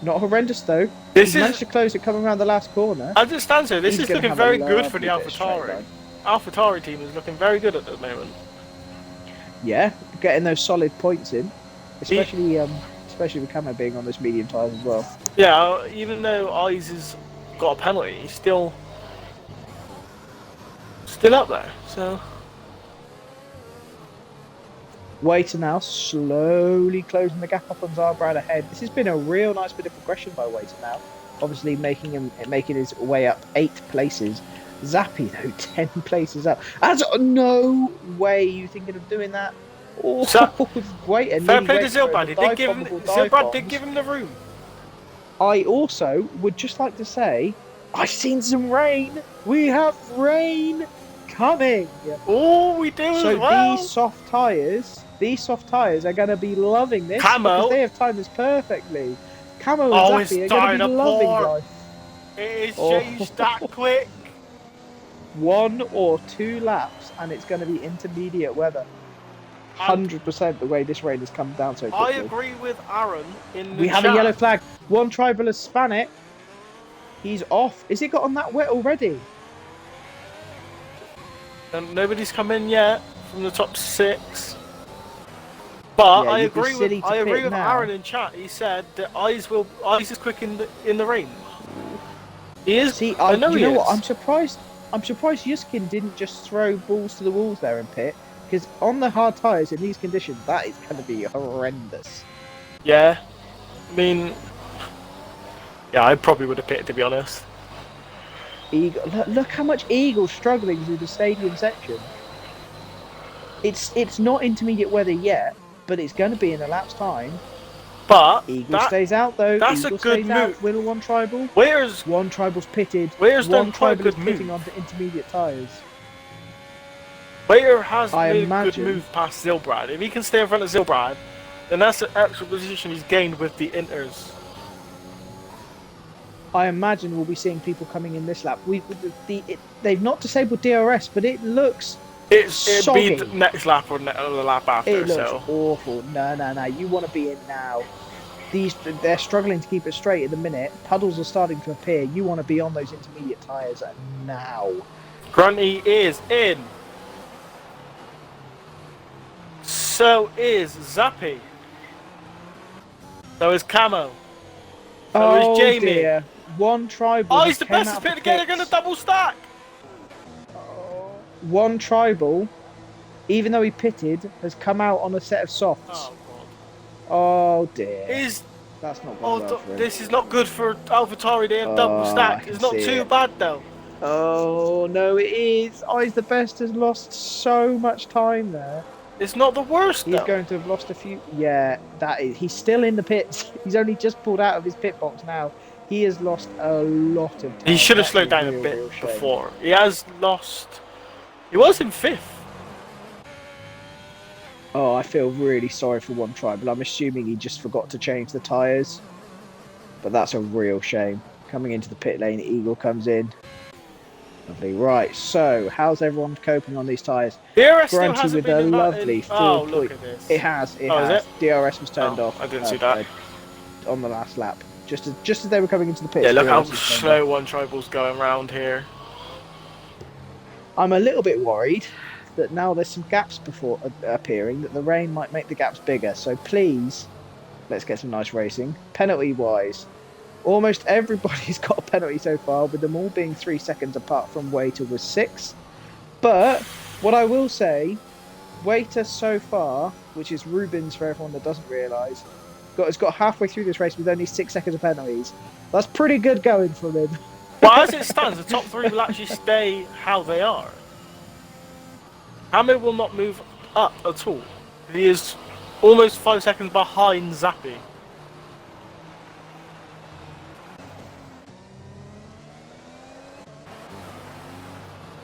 Not horrendous though. He's managed to close it coming around the last corner. I understand so. This is looking very good for the AlphaTauri. AlphaTauri team is looking very good at the moment. Yeah, getting those solid points in, especially with Camo being on those medium tyres as well. Yeah, even though Eyes has got a penalty, he's still up there. So. Waiter now slowly closing the gap up on Zylbrad ahead. This has been a real nice bit of progression by Waiter now. Obviously making his way up 8 places. Zappy though 10 places up. That's no way you thinking of doing that. Oh, Waiter. Fair play to Zylbrad. Zylbrad did give him the room. I also would just like to say, I've seen some rain. We have rain coming. Oh, we do as well. These soft tyres are going to be loving this because they have timed this perfectly. Camo and Zappy are going to be loving life. It is changed that quick. 1 or 2 laps and it's going to be intermediate weather. 100% the way this rain has come down so I quickly. agree with Aaron in the We have chat. a yellow flag. One tribal has span it. He's off. Is it got on that wet already? And nobody's come in yet from the top 6. But Yeah, I you'd be agree silly with to pit now. Aaron in chat. He said that Eyes is quick in the rain. He is. See, I know you he know is. what? I'm surprised Yuskin didn't just throw balls to the walls there in pit, because on the hard tyres in these conditions, that is going to be horrendous. Yeah, I mean, yeah, I probably would have pitted, to be honest. Eagle, look how much Eagle's struggling through the stadium section. It's not intermediate weather yet, but it's going to be in a lap's time. But Eagle stays out though. That's Eagle a good stays move. out. Will one tribal? One tribal's pitted. Waiters One done quite a tribal good is pitting move. onto intermediate tyres. Waiter has I made a imagine- good move past Zilbrad. If he can stay in front of Zilbrad, then that's an extra position he's gained with the Inters. I imagine we'll be seeing people coming in this lap. They've not disabled DRS, but it looks It'd soggy. be the next lap or the lap after. It looks So awful. No. You want to be in now. They're struggling to keep it straight at the minute. Puddles are starting to appear. You want to be on those intermediate tyres now. Grunty is in. So is Zappy. So is Camo. So is Jamie. Dear. One tribal. Oh, he's the came best out to of pit the again. They're pits. going to double stack. One tribal, even though he pitted, has come out on a set of softs. Oh, God. Oh dear. That's not Oh, good. Well for him. this is not good for AlphaTauri. They have double I stack. can It's not see too it. bad though. Oh no, it is. Eyes the Best has lost so much time there. It's not the worst He's though. going to have lost a few. Yeah, that is. He's still in the pits. He's only just pulled out of his pit box now. He has lost a lot of time. He should have That slowed is down a real bit shame. before. He has lost. He was in 5th. Oh, I feel really sorry for one tribal. I'm assuming he just forgot to change the tyres. But that's a real shame. Coming into the pit lane, Eagle comes in. Lovely. Right, so how's everyone coping on these tyres? DRS still Grunty hasn't with been a in that lovely in... 4 Oh, point. look at this. It has. It Oh, is has. it? DRS was turned Oh, off. I didn't see that. On the last lap. Just as they were coming into the pit. Yeah, look how DRS was turned slow one tribal's going round here. I'm a little bit worried that now there's some gaps before appearing, that the rain might make the gaps bigger. So please, let's get some nice racing. Penalty-wise, almost everybody's got a penalty so far, with them all being 3 seconds apart from Waiter was 6. But what I will say, Waiter so far, which is Rubens for everyone that doesn't realise, has got halfway through this race with only 6 seconds of penalties. That's pretty good going from him. Well, as it stands, the top 3 will actually stay how they are. Hamid will not move up at all. He is almost 5 seconds behind Zappy.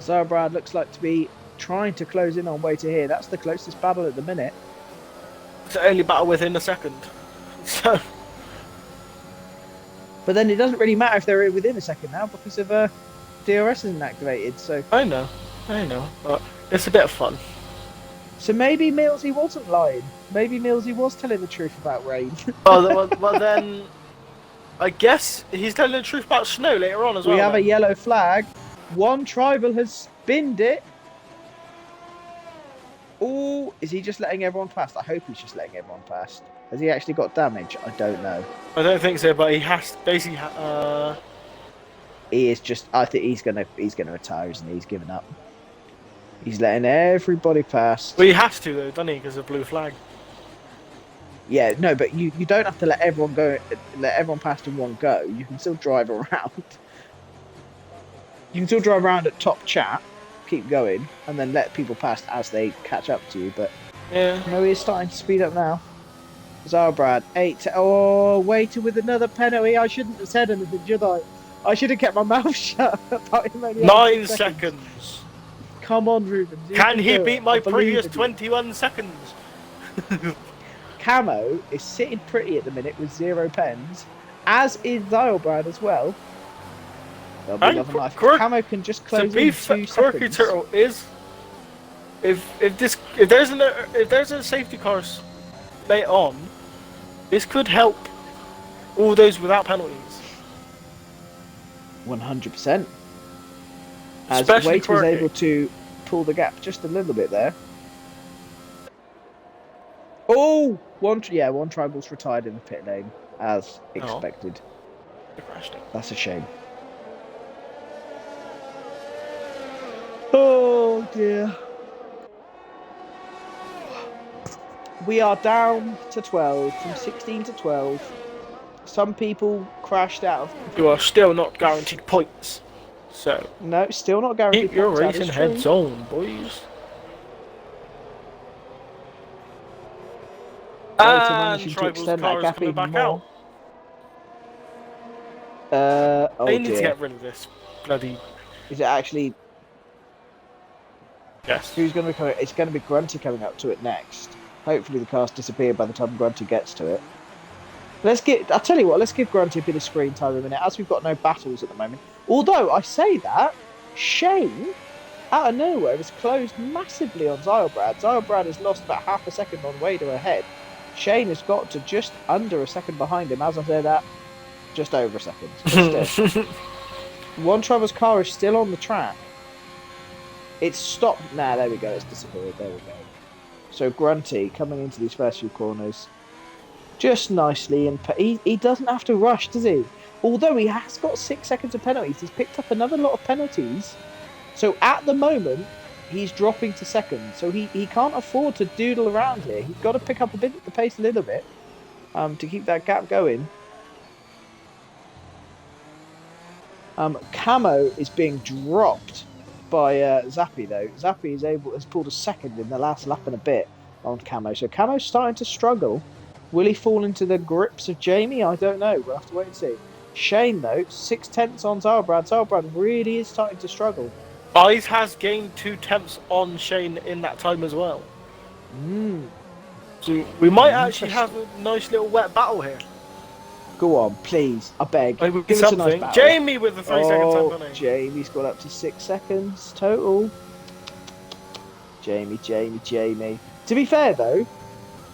Zarabrad looks like to be trying to close in on Waiter here. That's the closest battle at the minute. It's the only battle within a second. So, But then it doesn't really matter if they're within a second now, because of DRS isn't activated. So I know, but it's a bit of fun. maybe Millsy wasn't lying. Maybe Millsy was telling the truth about rain. Oh, well then, I guess he's telling the truth about snow later on as well. We have a then. yellow flag. One tribal has spinned it. Oh, is he just letting everyone past? I hope he's just letting everyone past. Has he actually got damage? I don't know. I don't think so, but he has basically. He is just. I think he's gonna retire, isn't he? He's given up. He's letting everybody past. Well, he has to though, doesn't he? Because of blue flag. Yeah, no, but you don't have to let everyone past in one go. You can still drive around. You can still drive around at top chat, keep going, and then let people past as they catch up to you. But Yeah. no, he's starting to speed up now. Zarabrad, 8. Oh, Waiter with another penalty. I shouldn't have said anything, should I? I should have kept my mouth shut about him only having 9 seconds. Come on, Rubens. you Can he do beat it. my I believe previous in you. 21 seconds? Camo is sitting pretty at the minute with 0 pens, as is Zarabrad as well. There'll be And another knife. Quirk- Camo can just To close be in 2 fair, Quirky seconds. Turtle is if there's a safety car late on, this could help all those without penalties. 100%. As Especially Waite was Quirky. able to pull the gap just a little bit there. Oh, one tribal's retired in the pit lane, as expected. They crashed it. That's a shame. Oh dear. We are down to 12, from 16 to 12. Some people crashed out of... You are still not guaranteed points. So No, still not guaranteed keep your points, that racing is true. heads on, boys. Waiter And managing to Tribal's extend that car is gap coming even back more. out. Oh They need to dear. get rid of this bloody. Is it actually... Yes. Who's going to be coming? It's going to be Grunty coming up to it next. Hopefully the car's disappeared by the time Grunty gets to it. I'll tell you what, let's give Grunty a bit of screen time a minute, as we've got no battles at the moment. Although, I say that, Shane, out of nowhere, has closed massively on Zylbrad. Zylbrad has lost about half a second on Wader ahead. Shane has got to just under a second behind him. As I say that, just over a second. But still. One Trevor's car is still on the track. It's stopped. Nah, there we go. It's disappeared. There we go. So Grunty coming into these first few corners just nicely, and he doesn't have to rush, does he? Although he has got 6 seconds of penalties, he's picked up another lot of penalties. So at the moment, he's dropping to second. So he can't afford to doodle around here. He's got to pick up the pace a little bit to keep that gap going. Camo is being dropped by Zappi though. Zappi has pulled a second in the last lap and a bit on Camo. So Camo's starting to struggle. Will he fall into the grips of Jamie? I don't know. We'll have to wait and see. Shane though, 6/10 on Zylbrad. Zylbrad really is starting to struggle. Eyes has gained 2 temps on Shane in that time as well. So we might actually have a nice little wet battle here. Go on, please. I beg. Give us a nice battle. Jamie with the 3 second time penalty. Jamie's got up to 6 seconds total. Jamie. To be fair though,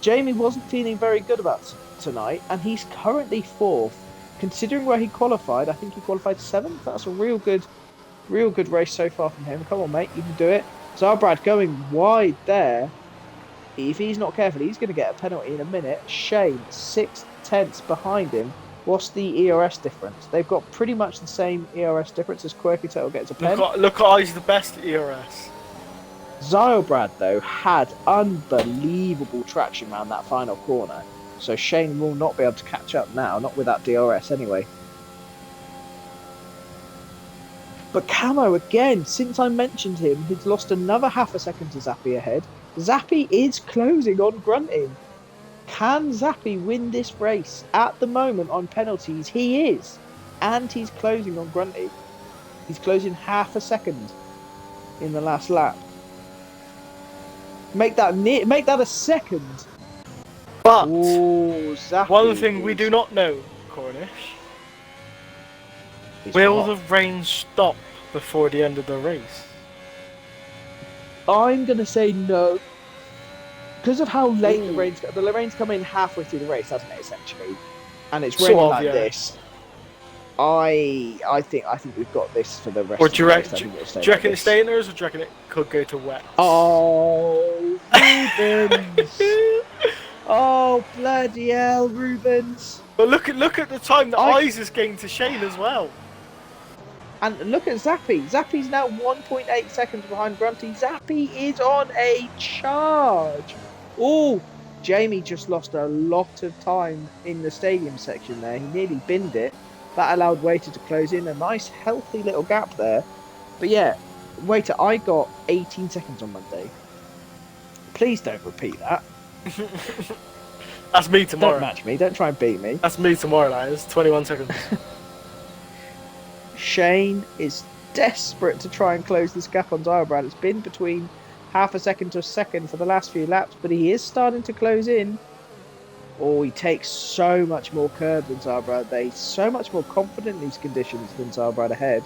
Jamie wasn't feeling very good about tonight, and he's currently 4th. Considering where he qualified, I think he qualified 7th. That's a real good race so far from him. Come on, mate, you can do it. Zylbrad going wide there. If he's not careful, he's going to get a penalty in a minute. Shane, 6/10 behind him. What's the ERS difference? They've got pretty much the same ERS difference as Quirky Turtle gets a pen. Look at Eyes the best ERS. Zylbrad, though, had unbelievable traction around that final corner. So Shane will not be able to catch up now, not with that DRS anyway. But Camo, again, since I mentioned him, he's lost another half a second to Zappi ahead. Zappi is closing on Grunty. Can Zappi win this race? At the moment on penalties, he is. And he's closing on Grunty. He's closing half a second in the last lap. Make that a second. But Zappi one thing we do not know, Cornish, will the rain stop before the end of the race? I'm going to say no. Because of how late the rain's come in halfway through the race, hasn't it, essentially? And it's raining like this. I think we've got this for the rest of the race. Do you reckon it's staying there, or do you reckon it could go to wet? Oh, Rubens! Oh, bloody hell, Rubens! But look at the time that Eyes has gained to Shane as well. And look at Zappi. Zappi's now 1.8 seconds behind Grunty. Zappi is on a charge. Oh, Jamie just lost a lot of time in the stadium section there. He nearly binned it. That allowed Waiter to close in a nice, healthy little gap there. But yeah, Waiter, I got 18 seconds on Monday. Please don't repeat that. That's me tomorrow. Don't match me. Don't try and beat me. That's me tomorrow, lads. 21 seconds. Shane is desperate to try and close this gap on Zylbrad. It's been between half a second to a second for the last few laps, but he is starting to close in. Oh, he takes so much more curb than Zylbrad. They're so much more confident in these conditions than Zylbrad ahead.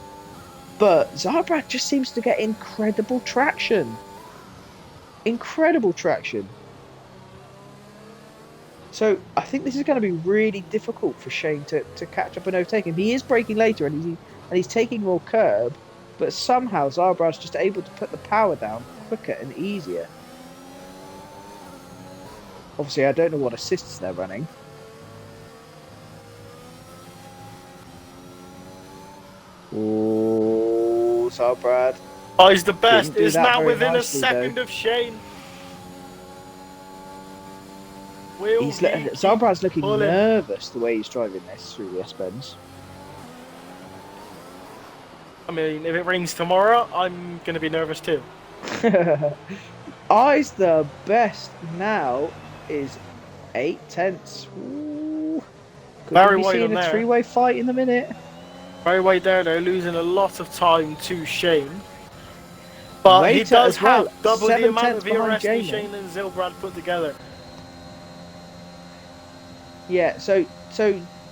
But Zylbrad just seems to get incredible traction. Incredible traction. So I think this is going to be really difficult for Shane to catch up and overtake him. He is braking later and he's taking more curb, but somehow Zarbrad's just able to put the power down quicker and easier. Obviously, I don't know what assists they're running. Oh, Zarbrad. Oh, he's the best. Didn't do Is that now very within nicely, a second though. of Shane. Will he Zarbrad's looking pulling? nervous the way he's driving this through the S-bends. I mean, if it rains tomorrow, I'm going to be nervous too. Eyes the best now is 8/10. Ooh. Could Very we be wide seeing on a there. three-way fight in a minute? Very wide there. They're losing a lot of time to Shane. But he Waiter does as well, have double the amount 7/10 of behind ERS Jamie. that Shane and Zilbrad put together. Yeah, so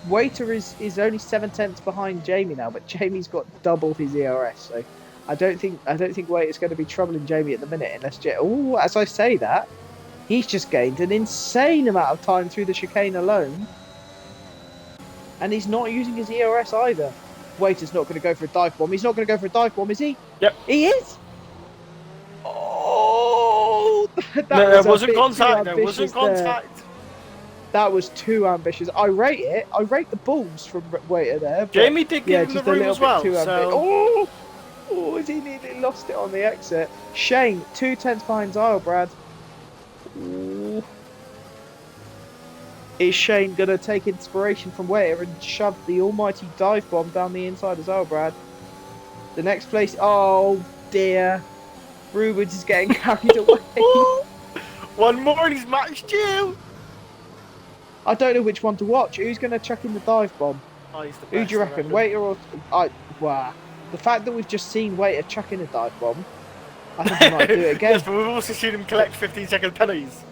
Waiter is only 7/10 behind Jamie now, but Jamie's got double his ERS. So I don't think Waiter's going to be troubling Jamie at the minute unless oh, as I say that, he's just gained an insane amount of time through the chicane alone. And he's not using his ERS either. Waiter's not going to go for a dive bomb. He's not going to go for a dive bomb, is he? Yep. He is? Oh! There wasn't contact. There wasn't contact. That was too ambitious. I rate it. I rate the balls from Waiter there. Jamie did give him the room as well. Oh, has he nearly lost it on the exit? Shane, 2/10 behind Zilbrad. Ooh. Is Shane going to take inspiration from Waiter and shove the almighty dive bomb down the inside of Zilbrad? The next place, oh dear. Rubens is getting carried away. One more and he's matched you. I don't know which one to watch. Who's going to chuck in the dive bomb? Oh, he's the best, Who do you reckon? Waiter or... Wow. The fact that we've just seen Waiter chuck in a dive bomb, I think he might do it again. Yes, but we've also seen him collect 15-second penalties.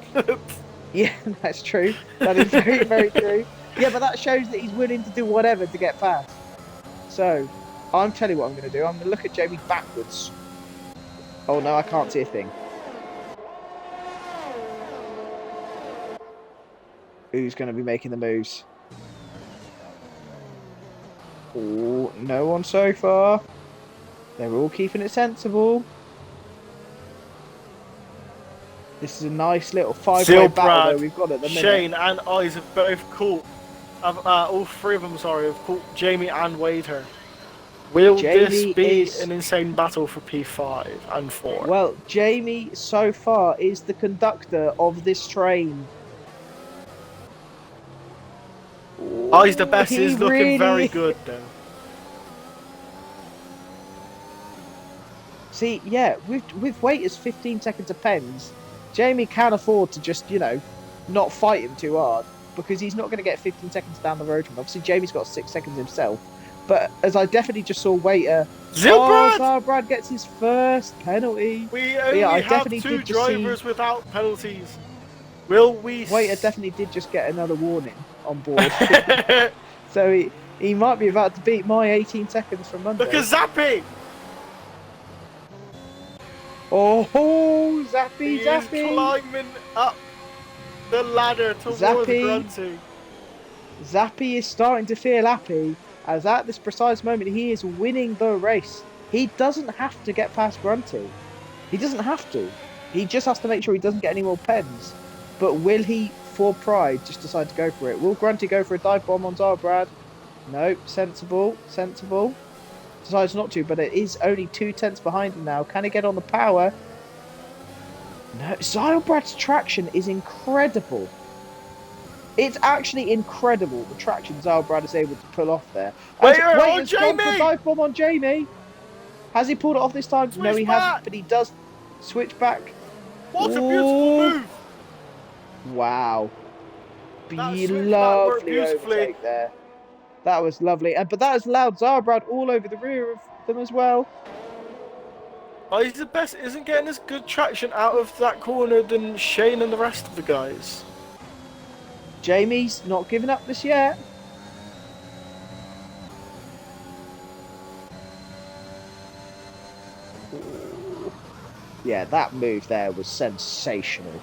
Yeah, that's true. That is very, very true. Yeah, but that shows that he's willing to do whatever to get past. So, I'm telling you what I'm going to do. I'm going to look at Jamie backwards. Oh no, I can't see a thing. Who's going to be making the moves? Oh, no one so far. They're all keeping it sensible. This is a nice little five-way battle though we've got at the minute. Shane and Eyes have both caught, all three of them, sorry, have caught Jamie and Waiter. Will this be an insane battle for P5 and 4? Well, Jamie so far is the conductor of this train. Eyes the best is looking very good though. See, yeah, with Waiter's 15 seconds of pens, Jamie can afford to just, you know, not fight him too hard because he's not going to get 15 seconds down the road from him. Obviously, Jamie's got 6 seconds himself. But as I definitely just saw Waiter... Zilbrad gets his first penalty. We only have 2 drivers without penalties. Will we... Waiter definitely did just get another warning on board. So he might be about to beat my 18 seconds from Monday. Look at Zappy! Oh, Zappy, He is climbing up the ladder towards Grunty. Zappy is starting to feel happy, as at this precise moment he is winning the race. He doesn't have to get past Grunty. He doesn't have to. He just has to make sure he doesn't get any more pens. But will he, for pride, just decide to go for it? Will Grunty go for a dive bomb on Zilbrad? No, sensible. Decides not to, but it is only 2/10 behind him now. Can he get on the power? No, Zilbrad's traction is incredible. It's actually incredible the traction Zilbrad is able to pull off there. Waiter's gone for a dive bomb on Jamie. Has he pulled it off this time? No, he hasn't, but he does switch back. What a beautiful move! Wow. Lovely overtake there. That was lovely. But that has allowed Zilbrad all over the rear of them as well. Oh, he's the best. Isn't getting as good traction out of that corner than Shane and the rest of the guys. Jamie's not giving up this yet. Yeah, that move there was sensational.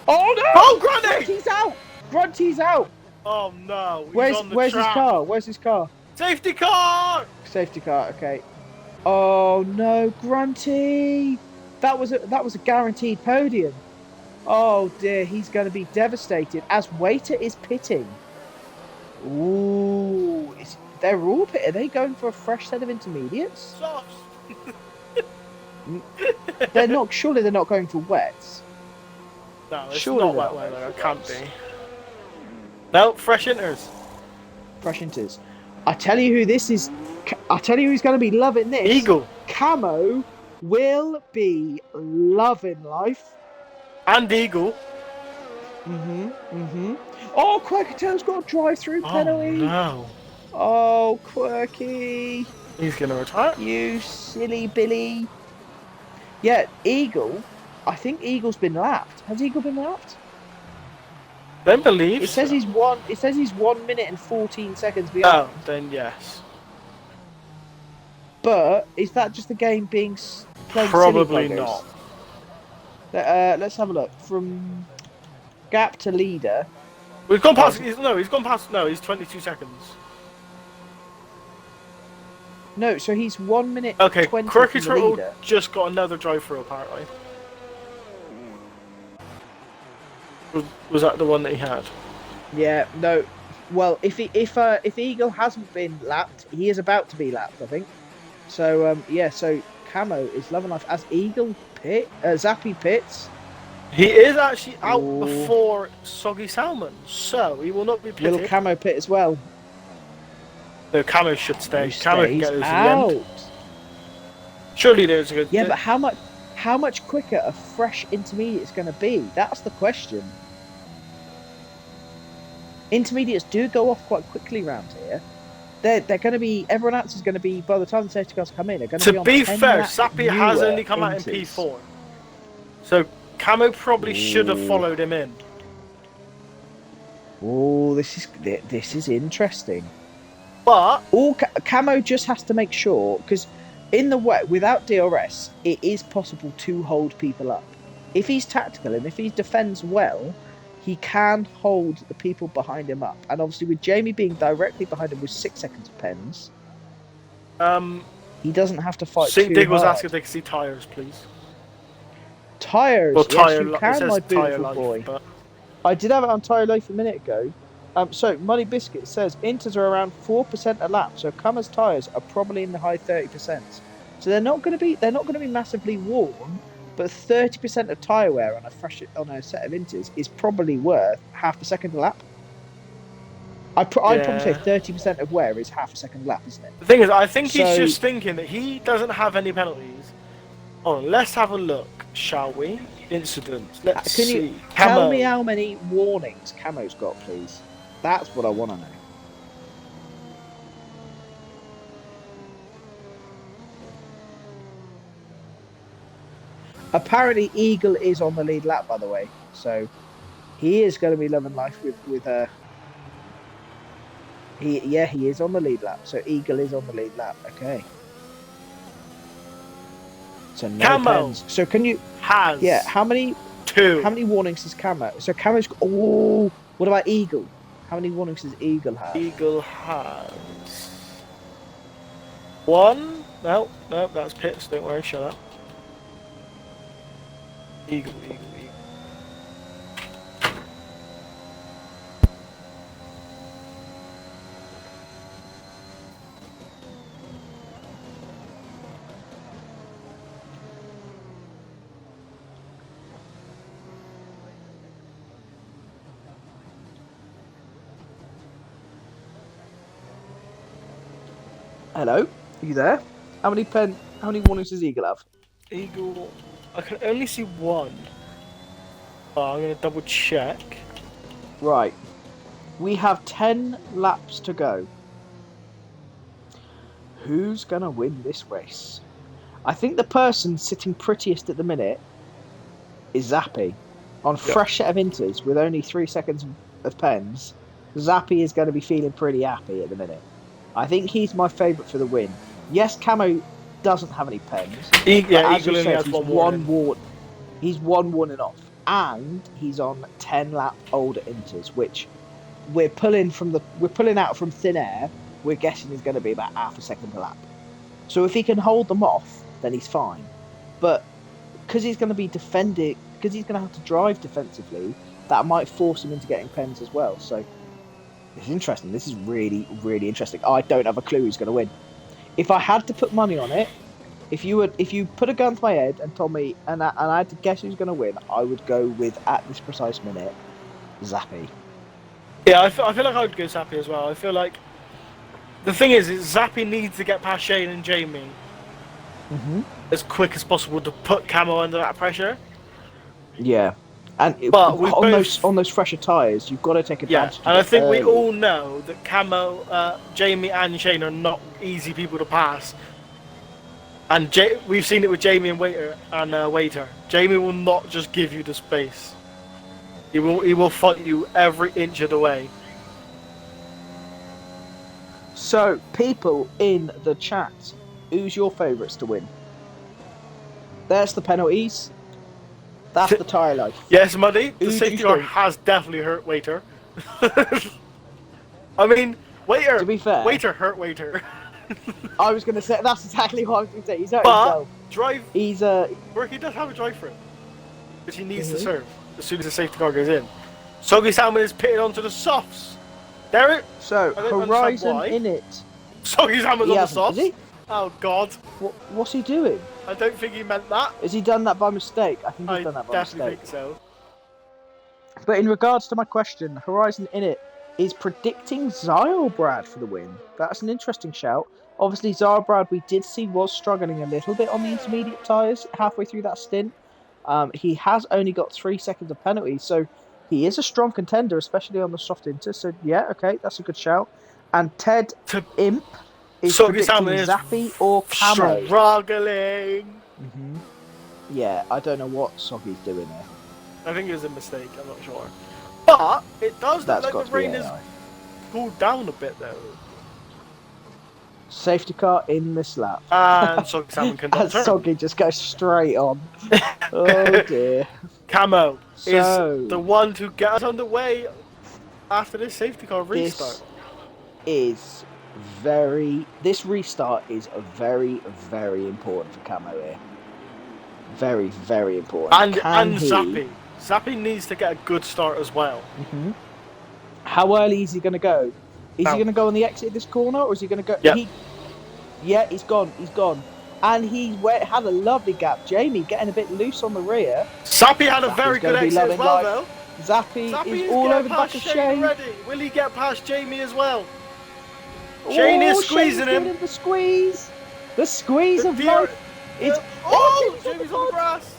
Oh no! Oh, Grundy! Grunty's out! Grunty's out! Oh no, he's on the Where's his track. car? Where's his car? Safety car! Safety car, okay. Oh no, Grunty! That was a guaranteed podium. Oh dear, he's going to be devastated as Waiter is pitting. Ooh, they're all pitting. Are they going for a fresh set of intermediates? Softs. They're not. Surely they're not going for wets. No, it's Surely not they're that not way. going It for can't wets. be. No, fresh inters. Fresh inters. I tell you who this is. I tell you who's going to be loving this. Eagle. Camo will be loving life. And Eagle. Oh, Quirky-Tail's got a drive-through penalty. Oh no. Oh, Quirky. He's gonna retire. You silly Billy. Yeah, Eagle. I think Eagle's been lapped. Has Eagle been lapped? Don't believe. It says so. he's one. It says he's 1 minute and 14 seconds behind. Oh, then yes. But is that just the game being playing Probably silly not. buggers? Let's have a look. From gap to leader. We've gone past. He's gone past. No, he's 22 seconds. No, so he's 1 minute. Okay, 20 Quirky from the Turtle leader. just got another drive-through apparently. Was that the one that he had? Yeah, no. Well, if Eagle hasn't been lapped, he is about to be lapped, I think. So yeah, so Camo is loving life as Eagle Zappy pits. He is actually out Ooh. before Soggy Salmon, so he will not be pitted. Will Camo pit as well? No, Camo should stay. Who Camo can stays get us to the out? end. Surely there's a good. Yeah, but how much quicker a fresh intermediate is going to be? That's the question. Intermediates do go off quite quickly around here. They're going to be. Everyone else is going to be by the time the safety cars come in. They're going to be To on be 10 fair, laps Sappy has newer only come out in inters. P4, so Camo probably should have followed him in. Oh, this is interesting. But All Camo just has to make sure, because in the wet, without DRS, it is possible to hold people up. If he's tactical and if he defends well, he can hold the people behind him up. And obviously, with Jamie being directly behind him with 6 seconds of pens, he doesn't have to fight St. too Dig was hard. asking if they could see tyres, please. Tyres, Well, yes, tyre. you It can, says my tyre beautiful life, boy. but I did have it on Tyre Life a minute ago. So Money Biscuit says Inters are around 4% a lap, so Cummer's tyres are probably in the high 30%. So they're not going to be massively worn, but 30% of tyre wear on a set of Inters is probably worth half a second a lap. I'd probably say 30% of wear is half a second a lap, isn't it? the thing is, I think he's So- just thinking that he doesn't have any penalties. Oh, let's have a look, shall we? Incidents. Let's Can see. you tell Camo. me how many warnings Camo's got, please? That's what I want to know. Apparently, Eagle is on the lead lap, by the way. So he is going to be loving life with he is on the lead lap. So Eagle is on the lead lap. Okay. So no Camo pens. So can you? has Yeah. How many 2. warnings does Camo? So Camo's. Oh, what about Eagle? How many warnings does Eagle have? Eagle has 1. No, that's pits. Don't worry, shut up. Eagle. Hello, are you there? How many warnings does Eagle have? Eagle. I can only see 1. Oh, I'm gonna double check. Right. We have 10 laps to go. Who's gonna win this race? I think the person sitting prettiest at the minute is Zappy. On fresh set of inters with only 3 seconds of pens, Zappy is going to be feeling pretty happy at the minute. I think he's my favourite for the win. Yes, Camo doesn't have any pens. Yeah, But as Eagle you only said, has he's one warning. he's one warning off, and he's on 10 lap older inters, which we're pulling out from thin air. We're guessing he's going to be about half a second a lap. So if he can hold them off, then he's fine. But because he's going to be defending, because he's going to have to drive defensively, that might force him into getting pens as well. So it's interesting. This is really, really interesting. I don't have a clue who's going to win. If I had to put money on it, if you put a gun to my head and told me, and I had to guess who's going to win, I would go with, at this precise minute, Zappy. Yeah, I feel like I would go Zappy as well. I feel like the thing is Zappy needs to get past Shane and Jamie as quick as possible to put Camo under that pressure. Yeah, and But on those fresher tyres, you've got to take advantage. Yeah, and I think we early. all know that Camo, Jamie, and Shane are not easy people to pass. And we've seen it with Jamie and Waiter. Jamie will not just give you the space. He will fight you every inch of the way. So, people in the chat, who's your favourites to win? There's the penalties. That's the tyre life. Yes, Muddy. The Who do safety you car think? has definitely hurt Waiter. I mean, Waiter. To be fair, Waiter hurt Waiter. I was going to say, that's exactly what I was going to say. He's hurt But himself. drive. He's Where he does have a drive for it, which he needs to serve as soon as the safety car goes in. Soggy Salmon is pitted onto the softs. There it. So, I don't Horizon understand why. in it. Soggy Salmon's on the Is softs. he? Oh God. What's he doing? I don't think he meant that. Has he done that by mistake? I think he's I done that by definitely mistake. think so. But in regards to my question, Horizon in it is predicting Zylbrad for the win. That's an interesting shout. Obviously, Zylbrad we did see was struggling a little bit on the intermediate tyres halfway through that stint. He has only got 3 seconds of penalty, so he is a strong contender, especially on the soft inter. So yeah, okay, that's a good shout. And Ted Imp is Soggy predicting Salmon is Zappy or Camo. struggling. Yeah, I don't know what Soggy's doing there. I think it was a mistake. I'm not sure. But it does That's look got like to the be rain is AI. cooled down a bit though. Safety car in this lap. And Soggy Salmon can And turn. Soggy just goes straight on. Oh dear. Camo So, is the one to get us underway after this safety car restart. This restart is very, very important for Camo here. Very, very important. And Zappy. Zappy needs to get a good start as well. How early is he going to go? Is he going to go on the exit of this corner, or is he going to go? Yeah. He's gone. He's gone. And he had a lovely gap. Jamie getting a bit loose on the rear. Zappy had a very good exit as well, though. Zappy is all over the back of Shane. Already. Will he get past Jamie as well? Shane is squeezing him. The squeeze. The squeeze of life. It's Jamie's on the grass.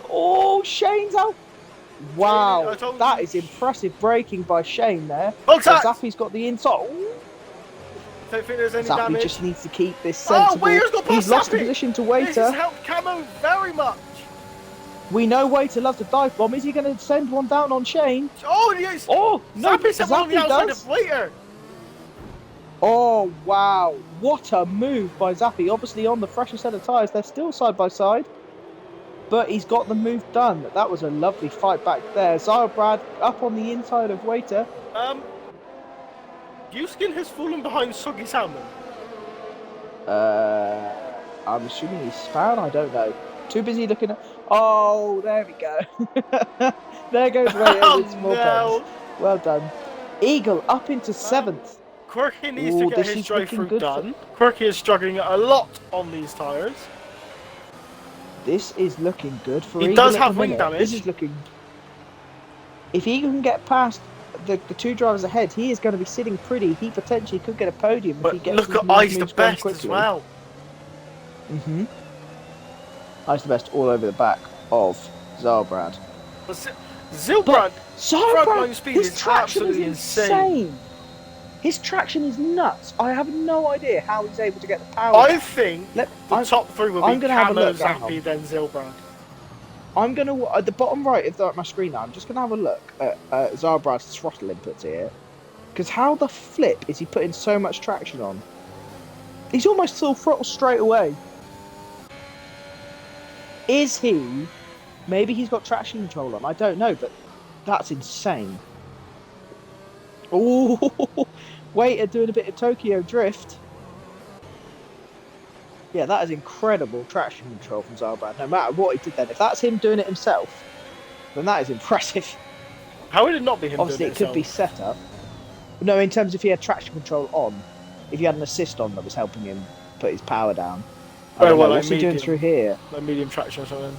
Oh, Shane's out. Wow, Jamie, that is impressive braking by Shane there. Contact. So Zappy's got the inside. Don't think there's any Zappy damage. just needs to keep this sensible. Waiter's got past He's lost the Zappy. position to This Waiter. has helped Camo very much. We know Waiter loves to dive bomb. Is he going to send one down on Shane? Oh, yes. Oh, no, Zappy sent one on the outside of Waiter. Oh, wow. What a move by Zappy. Obviously on the fresher set of tyres. They're still side by side. But he's got the move done. That was a lovely fight back there. Zylbrad up on the inside of Waiter. Uskin has fallen behind Soggy Salmon. I'm assuming he's found. I don't know. Too busy looking at... Oh, there we go. There goes Waiter with small pens. Well done. Eagle up into 7th. Quirky needs to get his drive-through done. Quirky is struggling a lot on these tyres. This is looking good for He Eagle. does at have the wing minute. damage. This is looking... If Eagle can get past the 2 drivers ahead, he is going to be sitting pretty. He potentially could get a podium if he But gets look his at Ice the moves going Best as quickly. well. Ice the Best all over the back of Zylbrad. Zylbrad, Zylbrad, front-line speed his is traction is absolutely insane. His traction is nuts. I have no idea how he's able to get the power. I think the top 3 will I'm be gonna have a Camo, look, hang on. Zappy, then Zylbrad. I'm going to, at the bottom right of my screen now, I'm just going to have a look at Zylbrad's throttle inputs here. Because how the flip is he putting so much traction on? He's almost full throttle straight away. Is he? Maybe he's got traction control on. I don't know, but that's insane. Oh, Waiter doing a bit of Tokyo drift. Yeah, that is incredible traction control from Zalbrand. No matter what he did then, if that's him doing it himself, then that is impressive. How would it not be him Obviously, doing it could be set up. No, in terms of if he had traction control on, if he had an assist on that was helping him put his power down. I don't know, what's he doing through here? Like medium traction or something.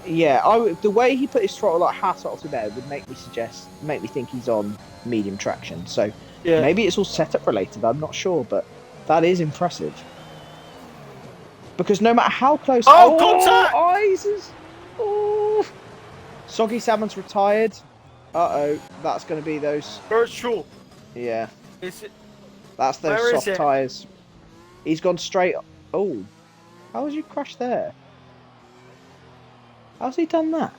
Yeah, the way he put his throttle like hat off to there would make me think he's on medium traction. So Yeah. maybe it's all setup related. I'm not sure, but that is impressive. Because no matter how close, contact! Oh, Soggy Salmon's retired. That's going to be those. Virtual. Yeah, Is it? that's those Where is soft it? tyres. He's gone straight. Oh, how was you crashed there? How's he done that?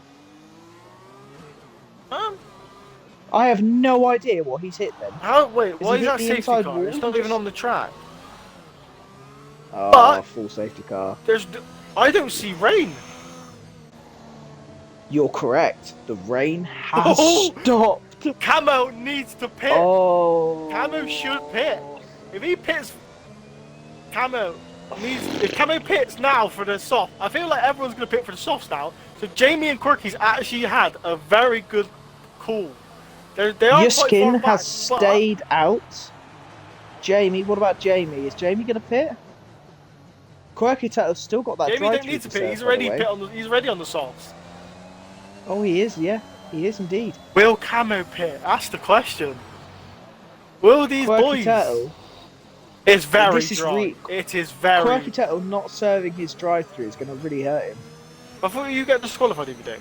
I have no idea what he's hit then. How? Wait, why he is hit that the safety inside car? wall? It's not even on the track. Oh, But- full safety car. I don't see rain. You're correct. The rain has Oh! stopped. Camo needs to pit. Oh. Camo should pit. If he pits, Camo needs. If Camo pits now for the soft, I feel like everyone's gonna pit for the softs now. So Jamie and Quirky's actually had a very good call. They are quite far Yuskin back, has but- stayed out. Jamie, what about Jamie? Is Jamie going to pit? Quirky Turtle's still got that Jamie drive don't need to through pit. the He's serve, by already the way. pit on the. He's ready on the softs. Oh, he is. Yeah, he is indeed. Will Camo pit? That's the question. Will these Quirky boys? Turtle. It's very This is dry. It is very. Quirky Turtle not serving his drive-through is going to really hurt him. I thought you get disqualified every day.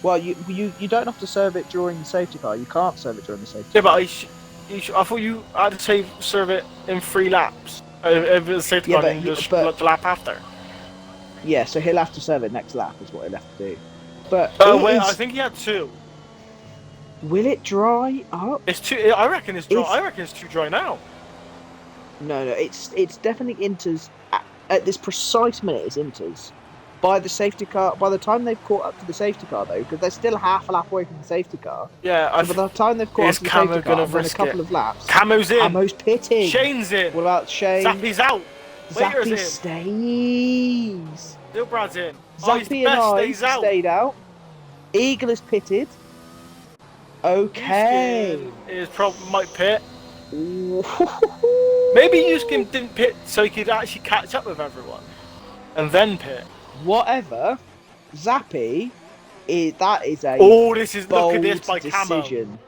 Well, you don't have to serve it during the safety car. You can't serve it during the safety Yeah, car. but I thought you had to serve it in 3 laps. If it's safety Yeah, car, but then he- just but- the lap after. Yeah, so he'll have to serve it next lap is what he'll have to do. But Oh it wait, is- I think he had 2. will it dry up? It's too. I reckon it's dry. It's- I reckon it's too dry now. No, it's definitely inters. At this precise minute, it's inters. By the safety car, by the time they've caught up to the safety car though, because they're still half a lap away from the safety car. Yeah, So by the time they've caught up Is to the Camo safety car, gonna and then a risk couple it? of laps, Camo's in. Camo's pitting. Shane's in. What about Shane? Zappy's out. Waiter's Zappy in. stays. Dilbrad's in. Zappy and I stayed out. Eagle is pitted. Okay. Might pit. Ooh. Maybe Yuskin didn't pit so he could actually catch up with everyone, and then pit. Whatever. Zappy, that is a Oh, this is bold look at this by Camo. decision.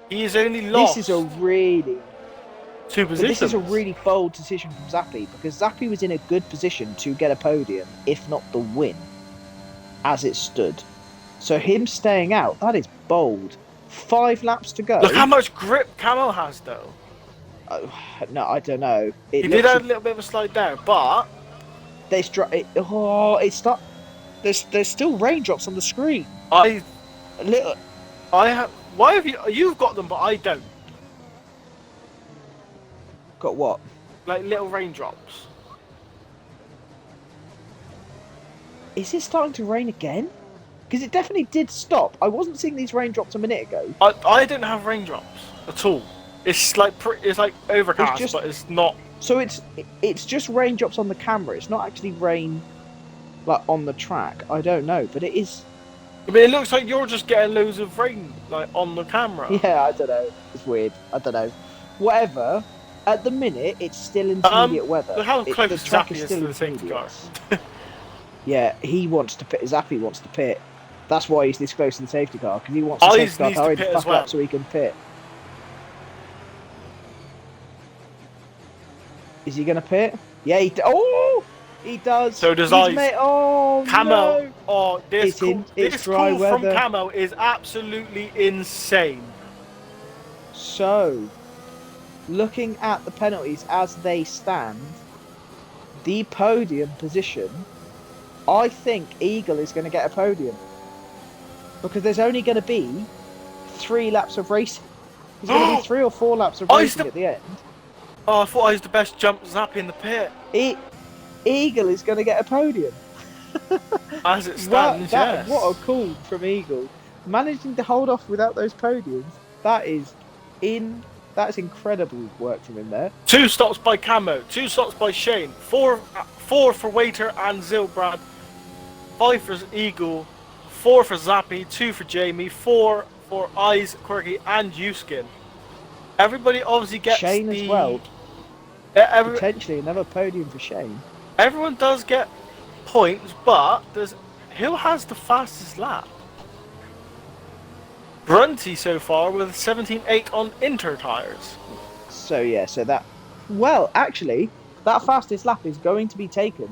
He has only lost. This is a really 2 But positions. this is a really bold decision from Zappy because Zappy was in a good position to get a podium, if not the win, as it stood. So him staying out, that is bold. 5 laps to go. Look how much grip Camo has, though. No, I don't know. He did have a little bit of a slide down, but There's still raindrops on the screen. I A little. have. Why have you've got them, but I don't. Got what? Like little raindrops. Is it starting to rain again? Because it definitely did stop. I wasn't seeing these raindrops a minute ago. I don't have raindrops at all. It's like it's like overcast, just- but it's not. So it's just raindrops on the camera. It's not actually rain, like on the track. I don't know, but it is. I mean, it looks like you're just getting loads of rain like on the camera. Yeah, I don't know. It's weird. I don't know. Whatever. At the minute, it's still intermediate weather. Look how The close track Zappy is is still to the safety car. intermediate. Yeah, he wants to pit. Zappy wants to pit. That's why he's this close to the safety car because he wants the Eyes safety car needs to to hurry pit the as fuck well. up so he can pit. Is he gonna pit? Yeah, he does. So does He's Eyes. Oh Camo. no! Oh, this It's in- call, it's this dry call from weather. Camo is absolutely insane. So, looking at the penalties as they stand, the podium position, I think Eagle is going to get a podium. Because there's only going to be 3 laps of racing There's going to be 3 or 4 laps of Oh, he's racing at the end. Oh, I thought I was the best jump Zappy in the pit. Eagle is going to get a podium. As it stands, yes. What a call from Eagle. Managing to hold off without those podiums, that's incredible work from him there. 2 stops by Camo, 2 stops by Shane, 4 for Waiter and Zilbrad, 5 for Eagle, 4 for Zappy, 2 for Jamie, 4 for Eyes, Quirky, and Uskin. Everybody obviously gets Shane as well. Potentially another podium for Shane. Everyone does get points, but who has the fastest lap? Brunty so far with 17.8 on Inter tyres. So yeah, actually, that fastest lap is going to be taken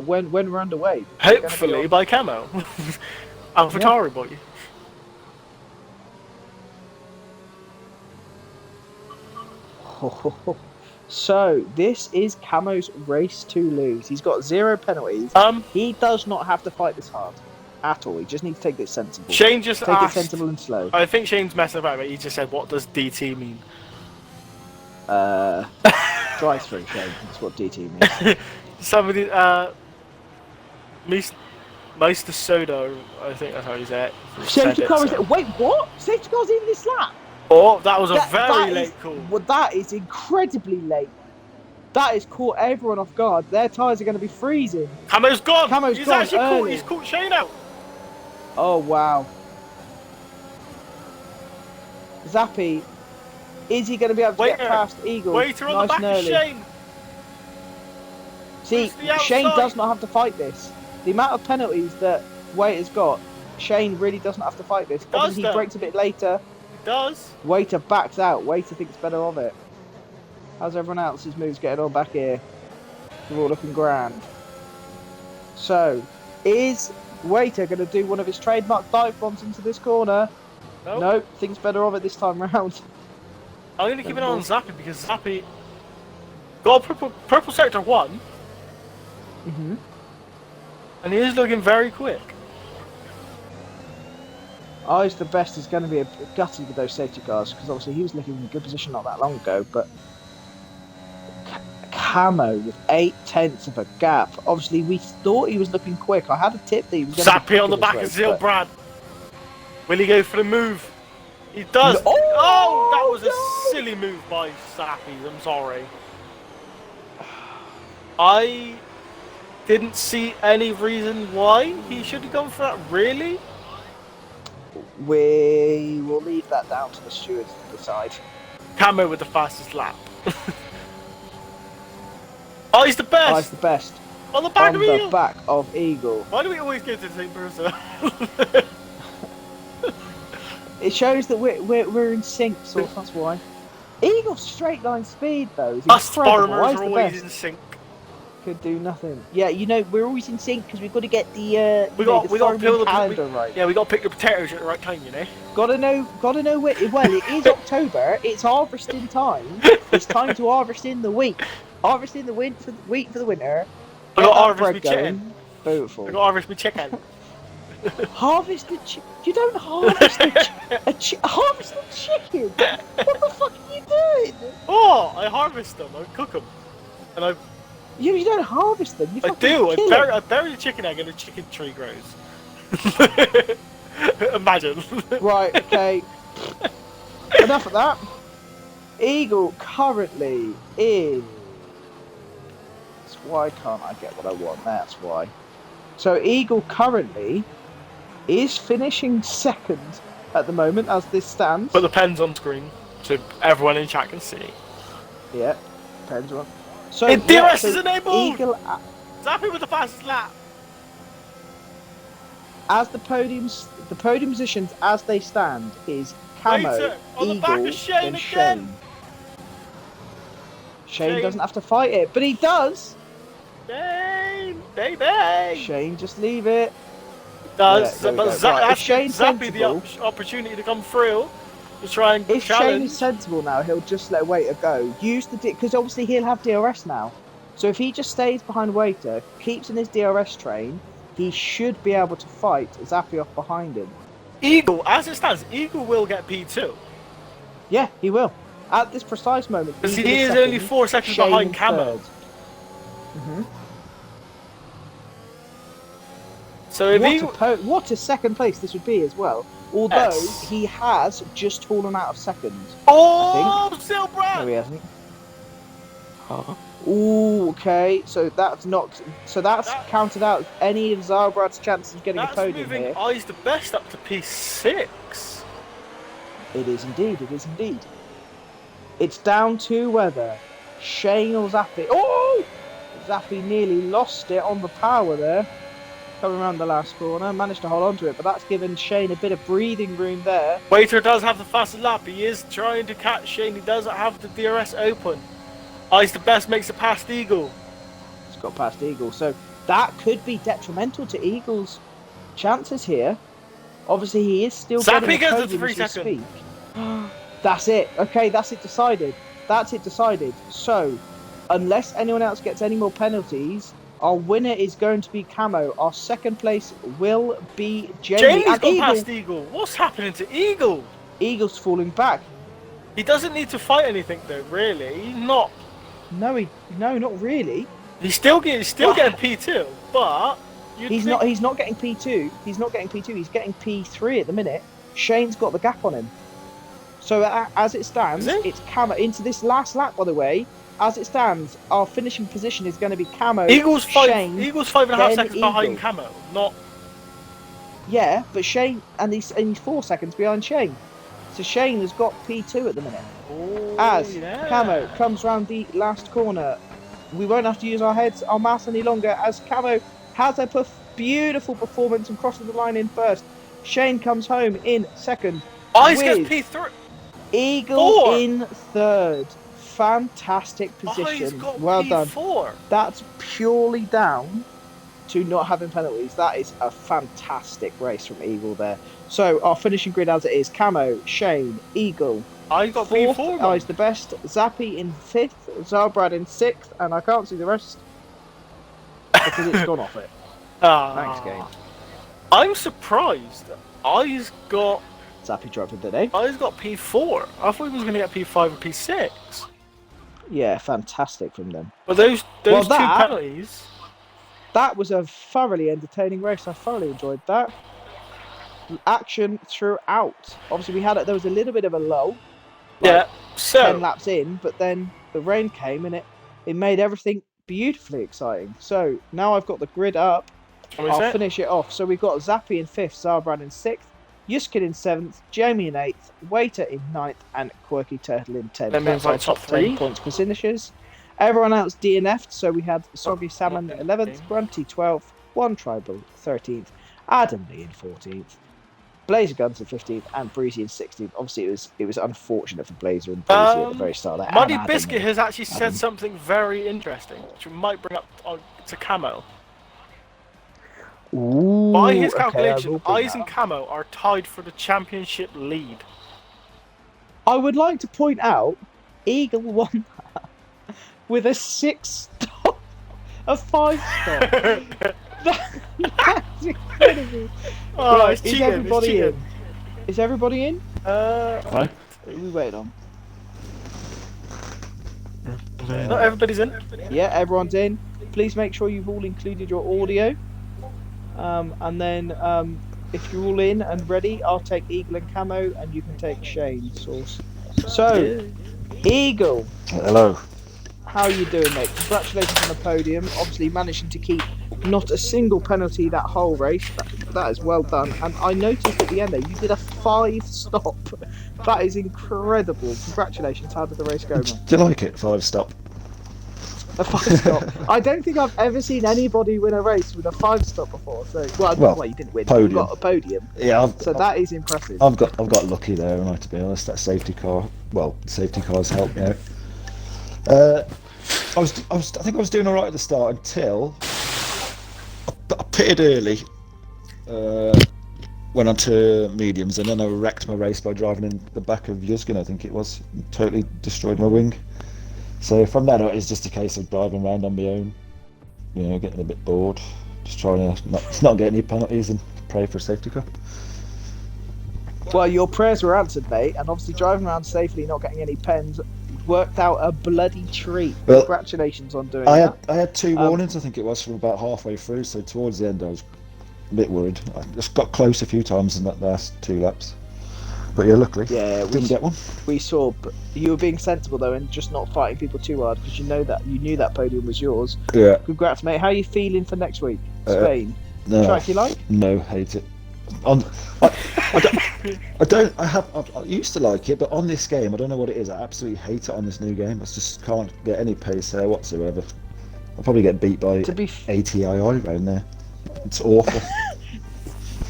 when we're underway. Hopefully by Camo. AlphaTauri boy. So this is Camo's race to lose. He's got 0 penalties. He does not have to fight this hard at all. He just needs to take it sensible. Shane just take it sensible and slow. I think Shane's messing about it. He just said, "What does DT mean?" Drive through, Shane. That's what DT means. Somebody, Meister Soda, I think that's how you say it. Safety car is... Wait, what? Safety car's in this lap? Oh, that was a very late call. Well, that is incredibly late. That has caught everyone off guard. Their tyres are going to be freezing. Camo's gone. He's actually caught. He's caught Shane out. Oh wow. Zappy, is he going to be able to get past Eagle? Waiter on the back of Shane. See, Shane does not have to fight this. The amount of penalties that Waiter's got, Shane really doesn't have to fight this. Obviously, he brakes a bit later. Does. Waiter backs out. Waiter thinks better of it. How's everyone else's moves getting on back here? They're all looking grand. So, is Waiter going to do one of his trademark dive bombs into this corner? Nope. Nope, thinks better of it this time round. I'm going to keep an eye on Zappy because Zappy got purple sector 1. And he is looking very quick. Eyes the best is going to be a gutty with those safety cars because obviously he was looking in a good position not that long ago, but Camo with 8/10 of a gap. Obviously we thought he was looking quick. I had a tip that he was going to be Zappy on the back of Zilbrad. Will he go for the move? He does. No. Oh, that was a silly move by Zappy. I'm sorry. I didn't see any reason why he should have gone for that. Really? We will leave that down to the stewards to decide. Camo with the fastest lap. Oh, he's the best! Oh, he's the best. On the back on of the Eagle! Back of Eagle. Why do we always go to the same person? It shows that we're in sync, so that's why. Eagle's straight line speed though is Us incredible. farmers are always in sync. Could do nothing. Yeah, you know we're always in sync because we've got to get the we got to peel the calendar right. Yeah, we got to pick the potatoes at the right time, you know. Gotta know where. Well, it is October. It's harvesting time. It's time to harvest in the wheat. Harvesting the wheat for the winter. I got harvest me chicken. Beautiful. I got harvest me chicken. Harvest the chicken. You don't harvest harvest the chicken. What the fuck are you doing? Oh, I harvest them. I cook them, and I. You don't harvest them. I do. I bury the chicken egg and a chicken tree grows. Imagine. Right. Okay. Enough of that. Eagle currently is. Why can't I get what I want? That's why. So Eagle currently is finishing second at the moment as this stands. But the pen's on screen, so everyone in chat can see. Yeah, pen's on. So DRS is enabled! Eagle, Zappy with the fastest lap. As the podium positions as they stand is Camo, Waiter, on Eagle, the back of Shane then again. Shane doesn't have to fight it, but he does. Shane, baby. Shane, just leave it. Does, yeah, but Zappy the opportunity to come through to try and if challenge. Shane is sensible now, he'll just let Waiter go. Use the because obviously he'll have DRS now. So if he just stays behind Waiter, keeps in his DRS train, he should be able to fight Zappy off behind him. Eagle, as it stands, Eagle will get P2. Yeah, he will. At this precise moment, Because Eagle he is second, only 4 seconds Shane behind in Camo. third. Mm-hmm. So if he... What a second place this would be as well. Although Yes. he has just fallen out of second, I think. Oh, No, Silbrand! he hasn't. Ooh, okay. So that's not. So that's counted out any of Zarbrad's chances of getting a That's podium moving here. Eyes the Best up to P6. It is indeed. It is indeed. It's down to whether Shane or Zappy. Oh, Zappy nearly lost it on the power there. Coming around the last corner, managed to hold on to it, but that's given Shane a bit of breathing room there. Waiter does have the fastest lap. He is trying to catch Shane. He doesn't have the DRS open. Eyes the Best makes it past Eagle. It's got past Eagle, so that could be detrimental to Eagle's chances here. Obviously, he is still Zappy getting a gets the podium 3 as we seconds. speak. That's it. Okay, that's it decided. That's it decided. So, unless anyone else gets any more penalties, our winner is going to be Camo. Our second place will be Jamie. Jamie's And gone Eagle. past Eagle. What's happening to Eagle? Eagle's falling back. He doesn't need to fight anything though, really. He's not. No, not really. He's still getting P2, but He's not getting P2. He's not getting P2. He's getting P3 at the minute. Shane's got the gap on him. So as it stands, it's Camo into this last lap. By the way, as it stands, our finishing position is going to be Camo. Eagle's Shane, 5.5 seconds Eagle. behind Camo. Not. Yeah, but Shane and he's 4 seconds behind Shane. So Shane has got P2 at the minute. Oh, As yeah. Camo comes round the last corner, we won't have to use our mouse any longer. As Camo has a beautiful performance and crosses the line in first. Shane comes home in second. Eyes gets P3. Eagle in third. Fantastic position. Well done. That's purely down to not having penalties. That is a fantastic race from Eagle there. So our finishing grid as it is: Camo, Shane, Eagle. I got fourth, P4. Eyes the Best. Zappy in fifth. Zarbrad in sixth, and I can't see the rest because it's gone off it. Thanks, game. I'm surprised. Eyes got Zappy dropping today. Eyes got P4. I thought he was going to get P5 or P6. Yeah, fantastic from them. But those two penalties. That was a thoroughly entertaining race. I thoroughly enjoyed that. Action throughout. Obviously, there was a little bit of a lull. Yeah. So 10 laps in, but then the rain came and it made everything beautifully exciting. So now I've got the grid up. I'll finish it off. So we've got Zappy in fifth, Zarbrad in sixth, Yuskin in seventh, Jamie in eighth, Waiter in ninth, and Quirky Turtle in 10th. That means like top 10 points for finishers. Everyone else DNF'd, so we had Soggy Salmon 11th, Grunty 12th, One Tribal 13th, Adam Lee in 14th, Blazer Guns in 15th, and Breezy in 16th. Obviously, it was unfortunate for Blazer and Breezy at the very start there. Muddy Biscuit has actually said something very interesting, which we might bring up to Camo. Ooh, by his calculation, Eyes and Camo are tied for the championship lead. I would like to point out, Eagle won that with a 6-stop, a 5-stop. That's incredible. Oh, right, it's cheating. Everybody in? Is everybody in? Fine. We wait on. Not everybody's in. Yeah, everyone's in. Please make sure you've all included your audio. And then if you're all in and ready, I'll take Eagle and Camo, and you can take Shane's source. So, Eagle. Hello. How are you doing, mate? Congratulations on the podium. Obviously managing to keep not a single penalty that whole race. That is well done. And I noticed at the end there, you did a 5-stop. That is incredible. Congratulations. How did the race go, man? Do you like it? 5-stop. A 5-stop. I don't think I've ever seen anybody win a race with a 5-stop before. So, well, you didn't win. Podium. You got a podium. Yeah. That is impressive. I've got lucky there, haven't I? To be honest, that safety car. Well, safety cars helped me out. I think I was doing all right at the start until I pitted early. Went on to mediums, and then I wrecked my race by driving in the back of Yuzgin, I think it was. Totally destroyed my wing. So from then on, it's just a case of driving around on my own, getting a bit bored, just trying to not get any penalties and pray for a safety car. Well, your prayers were answered, mate, and obviously driving around safely, not getting any pens, worked out a bloody treat. Well, Congratulations on doing I that. had 2 Um, warnings, I think it was, from about halfway through. So towards the end, I was a bit worried. I just got close a few times in that last 2 laps. But yeah, luckily, Yeah, didn't get one. we saw, but you were being sensible though, and just not fighting people too hard because you knew that podium was yours. Yeah. Congrats, mate. How are you feeling for next week, Uh, Spain? No, Track you like? No, hate it. On, I used to like it, but on this game, I don't know what it is. I absolutely hate it on this new game. I just can't get any pace there whatsoever. I'll probably get beat by To be ATII around there. It's awful.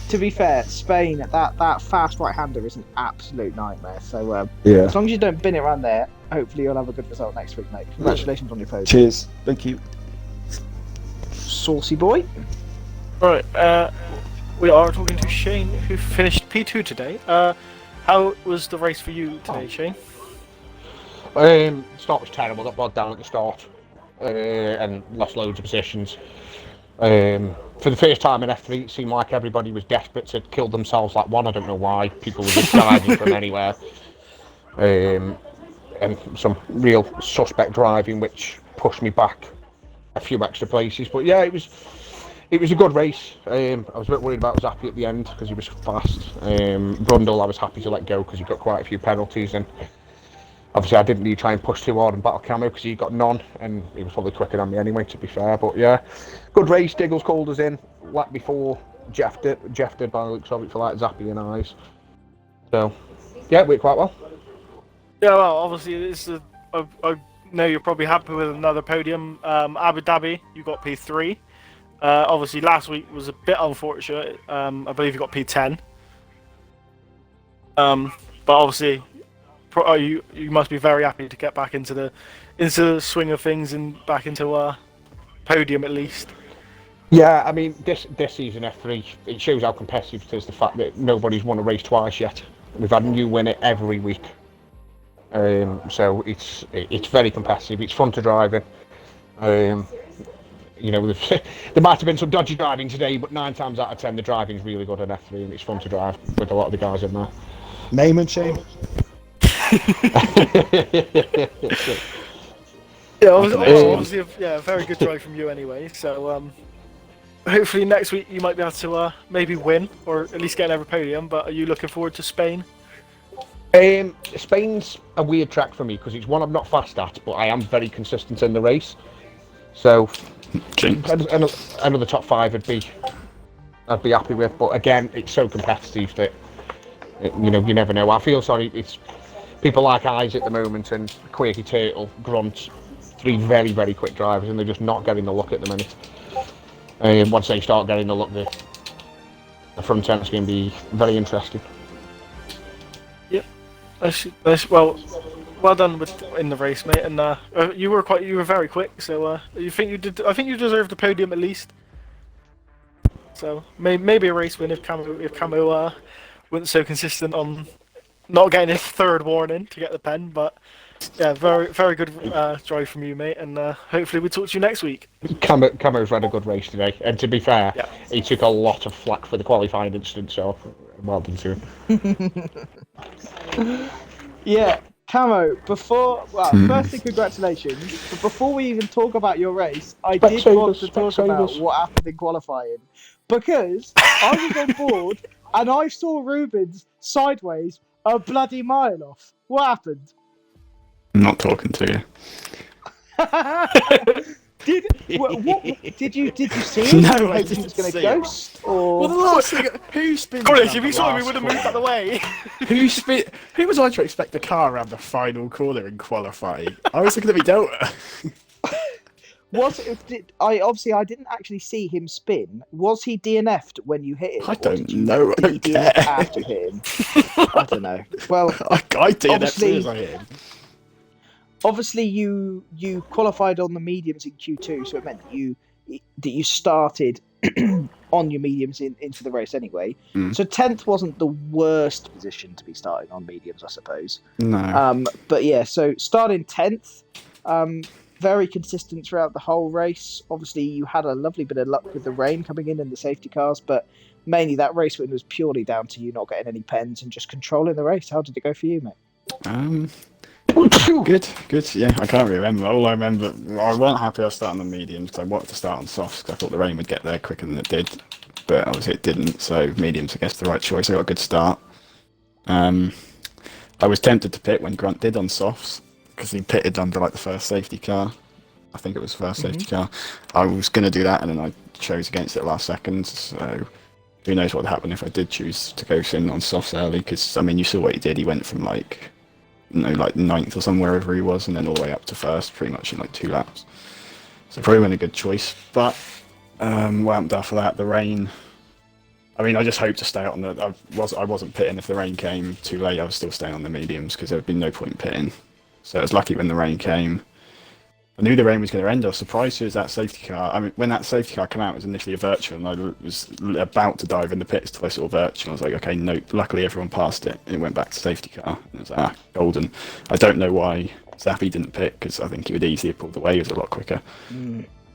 to be fair, Spain that fast right-hander is an absolute nightmare. So Yeah. as long as you don't bin it around there, hopefully you'll have a good result next week, mate. Congratulations on your podium. Cheers. Thank you. Saucy boy. All right. We are talking to Shane, who finished P2 today. How was the race for you today, Shane? Start was terrible. Got bogged down at the start and lost loads of positions. For the first time in F3, it seemed like everybody was desperate to kill themselves like one. I don't know why. People were just diving from anywhere. And some real suspect driving, which pushed me back a few extra places. But yeah, it was a good race. I was a bit worried about Zappi at the end because he was fast. Brundle, I was happy to let go because he got quite a few penalties, and obviously I didn't need to try and push too hard and battle Camo because he got none, and he was probably quicker than me anyway, to be fair. But yeah, good race. Diggles called us in lap before Jeff did by the looks of it for like Zappi and eyes. So yeah, it went quite well. Yeah, well, obviously I know you're probably happy with another podium. Abu Dhabi, you got P3. Obviously, last week was a bit unfortunate. I believe you got P10. But obviously, you must be very happy to get back into the swing of things and back into a podium at least. Yeah, I mean this season F3, it shows how competitive it is. The fact that nobody's won a race twice yet. We've had a new winner every week. So it's very competitive. It's fun to drive in. You know, there might have been some dodgy driving today, but 9 times out of 10 the driving's really good in F3 and it's fun to drive with a lot of the guys in there. Name and shame. Yeah, obviously, a very good drive from you anyway. So hopefully next week you might be able to maybe win or at least get another podium. But are you looking forward to Spain? Spain's a weird track for me because it's one I'm not fast at, but I am very consistent in the race. So another top 5 I'd be happy with. But again, it's so competitive that you never know. I feel sorry. It's people like Eyes at the moment and Quirky Turtle, Grunt, 3 very, very quick drivers, and they're just not getting the look at the minute. And once they start getting the look, the front end's going to be very interesting. Yep. Well done in the race, mate. And you were very quick. So you think you did? I think you deserved the podium at least. So maybe a race win if Camo wasn't so consistent on not getting his 3rd warning to get the pen. But yeah, very very good drive from you, mate. And hopefully we'll talk to you next week. Camo's ran a good race today, and to be fair, yeah, he took a lot of flack for the qualifying incident. So well done to him. Yeah, Camo, firstly, congratulations. But before we even talk about your race, I did want to talk about what happened in qualifying. Because I was on board and I saw Rubens sideways a bloody mile off. What happened? I'm not talking to you. Did you see him? No, I He didn't was going to see ghost? Or... Well, the last thing, who spins? College, if you saw me, we would have moved out of the way. Who was I to expect the car around the final corner in qualifying? I was looking at me Delta. I didn't actually see him spin. Was he DNF'd when you hit him? I don't know. I don't care. After you hit him? I don't know. Well, I DNF'd as soon as I hit him. Obviously, you qualified on the mediums in Q2, so it meant that you started on your mediums into the race anyway. So 10th wasn't the worst position to be starting on mediums, I suppose. No. But yeah, so starting 10th, very consistent throughout the whole race. Obviously, you had a lovely bit of luck with the rain coming in and the safety cars, but mainly that race win was purely down to you not getting any pens and just controlling the race. How did it go for you, mate? Good. Yeah, I can't really remember. All I remember, I wasn't happy I was starting on mediums because I wanted to start on softs because I thought the rain would get there quicker than it did, but obviously it didn't. So mediums, I guess, the right choice. I got a good start. I was tempted to pit when Grunt did on softs because he pitted under like the first safety car. I think it was first safety car. I was going to do that, and then I chose against it last second. So who knows what would happen if I did choose to go in on softs early? Because I mean, you saw what he did. He went from like ninth or somewhere wherever he was, and then all the way up to first, pretty much in like 2 laps. So probably wasn't a good choice. But what happened after that? The rain. I mean, I just hoped to stay on the. I wasn't pitting if the rain came too late. I was still staying on the mediums because there would be no point in pitting. So I was lucky when the rain came. I knew the rain was going to end. I was surprised it was that safety car. I mean, when that safety car came out, it was initially a virtual, and I was about to dive in the pits till I saw virtual. I was like, okay, no. Luckily, everyone passed it, and it went back to safety car. And it was golden. I don't know why Zappy didn't pit because I think he would easily have pulled away. He was a lot quicker.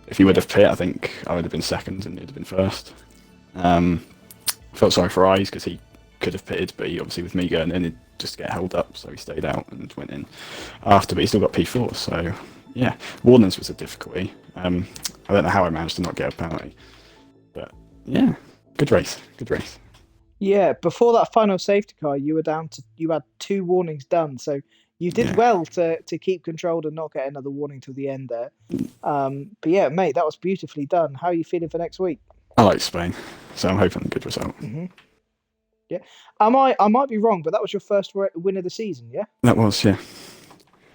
If he would have pit, I think I would have been second, and he'd have been first. Felt sorry for Eyes because he could have pitted, but he obviously with me going in, he'd just get held up, so he stayed out and went in after. But he still got P4, so. Yeah, Warden's was a difficulty. I don't know how I managed to not get a penalty, but yeah, good race. Yeah, before that final safety car, you had 2 warnings done, so you did well to keep controlled and not get another warning till the end there. But yeah, mate, that was beautifully done. How are you feeling for next week? I like Spain, so I'm hoping a good result. Yeah, I might be wrong, but that was your first win of the season, yeah? That was, yeah.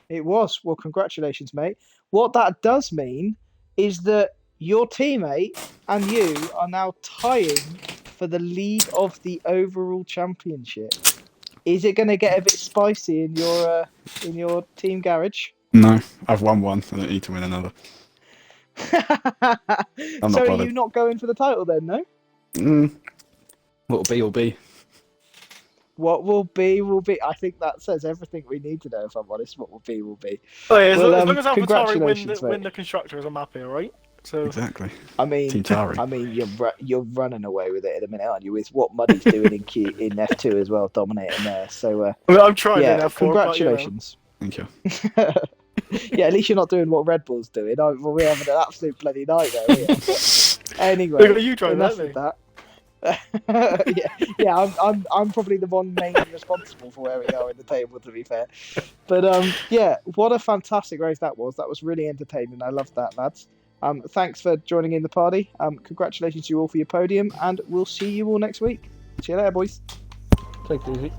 It was. Well, congratulations, mate. What that does mean is that your teammate and you are now tying for the lead of the overall championship. Is it going to get a bit spicy in your team garage? No, I've won one. I don't need to win another. I'm So not are you not going for the title then, no? What'll be, will be. What will be, will be. I think that says everything we need to know, if I'm honest. What will be, will be. Oh, yeah, as Well, long as AlphaTauri congratulations, win mate. the constructors, I'm happy, alright? So Exactly. I mean, Team Tari. you're running away with it in a minute, aren't you? With what Muddy's doing in F2 as well, dominating there. So I mean, I'm trying in yeah, F4, congratulations. Thank you. Yeah, at least you're not doing what Red Bull's doing. We're having an absolute bloody night there. Yeah. Anyway, Look at you trying enough that, of that. I'm probably the one mainly responsible for where we are in the table, to be fair. But yeah, what a fantastic race that was. That was really entertaining. I loved that, lads. Thanks for joining in the party. Congratulations to you all for your podium, and we'll see you all next week. See you later, boys. Take it easy.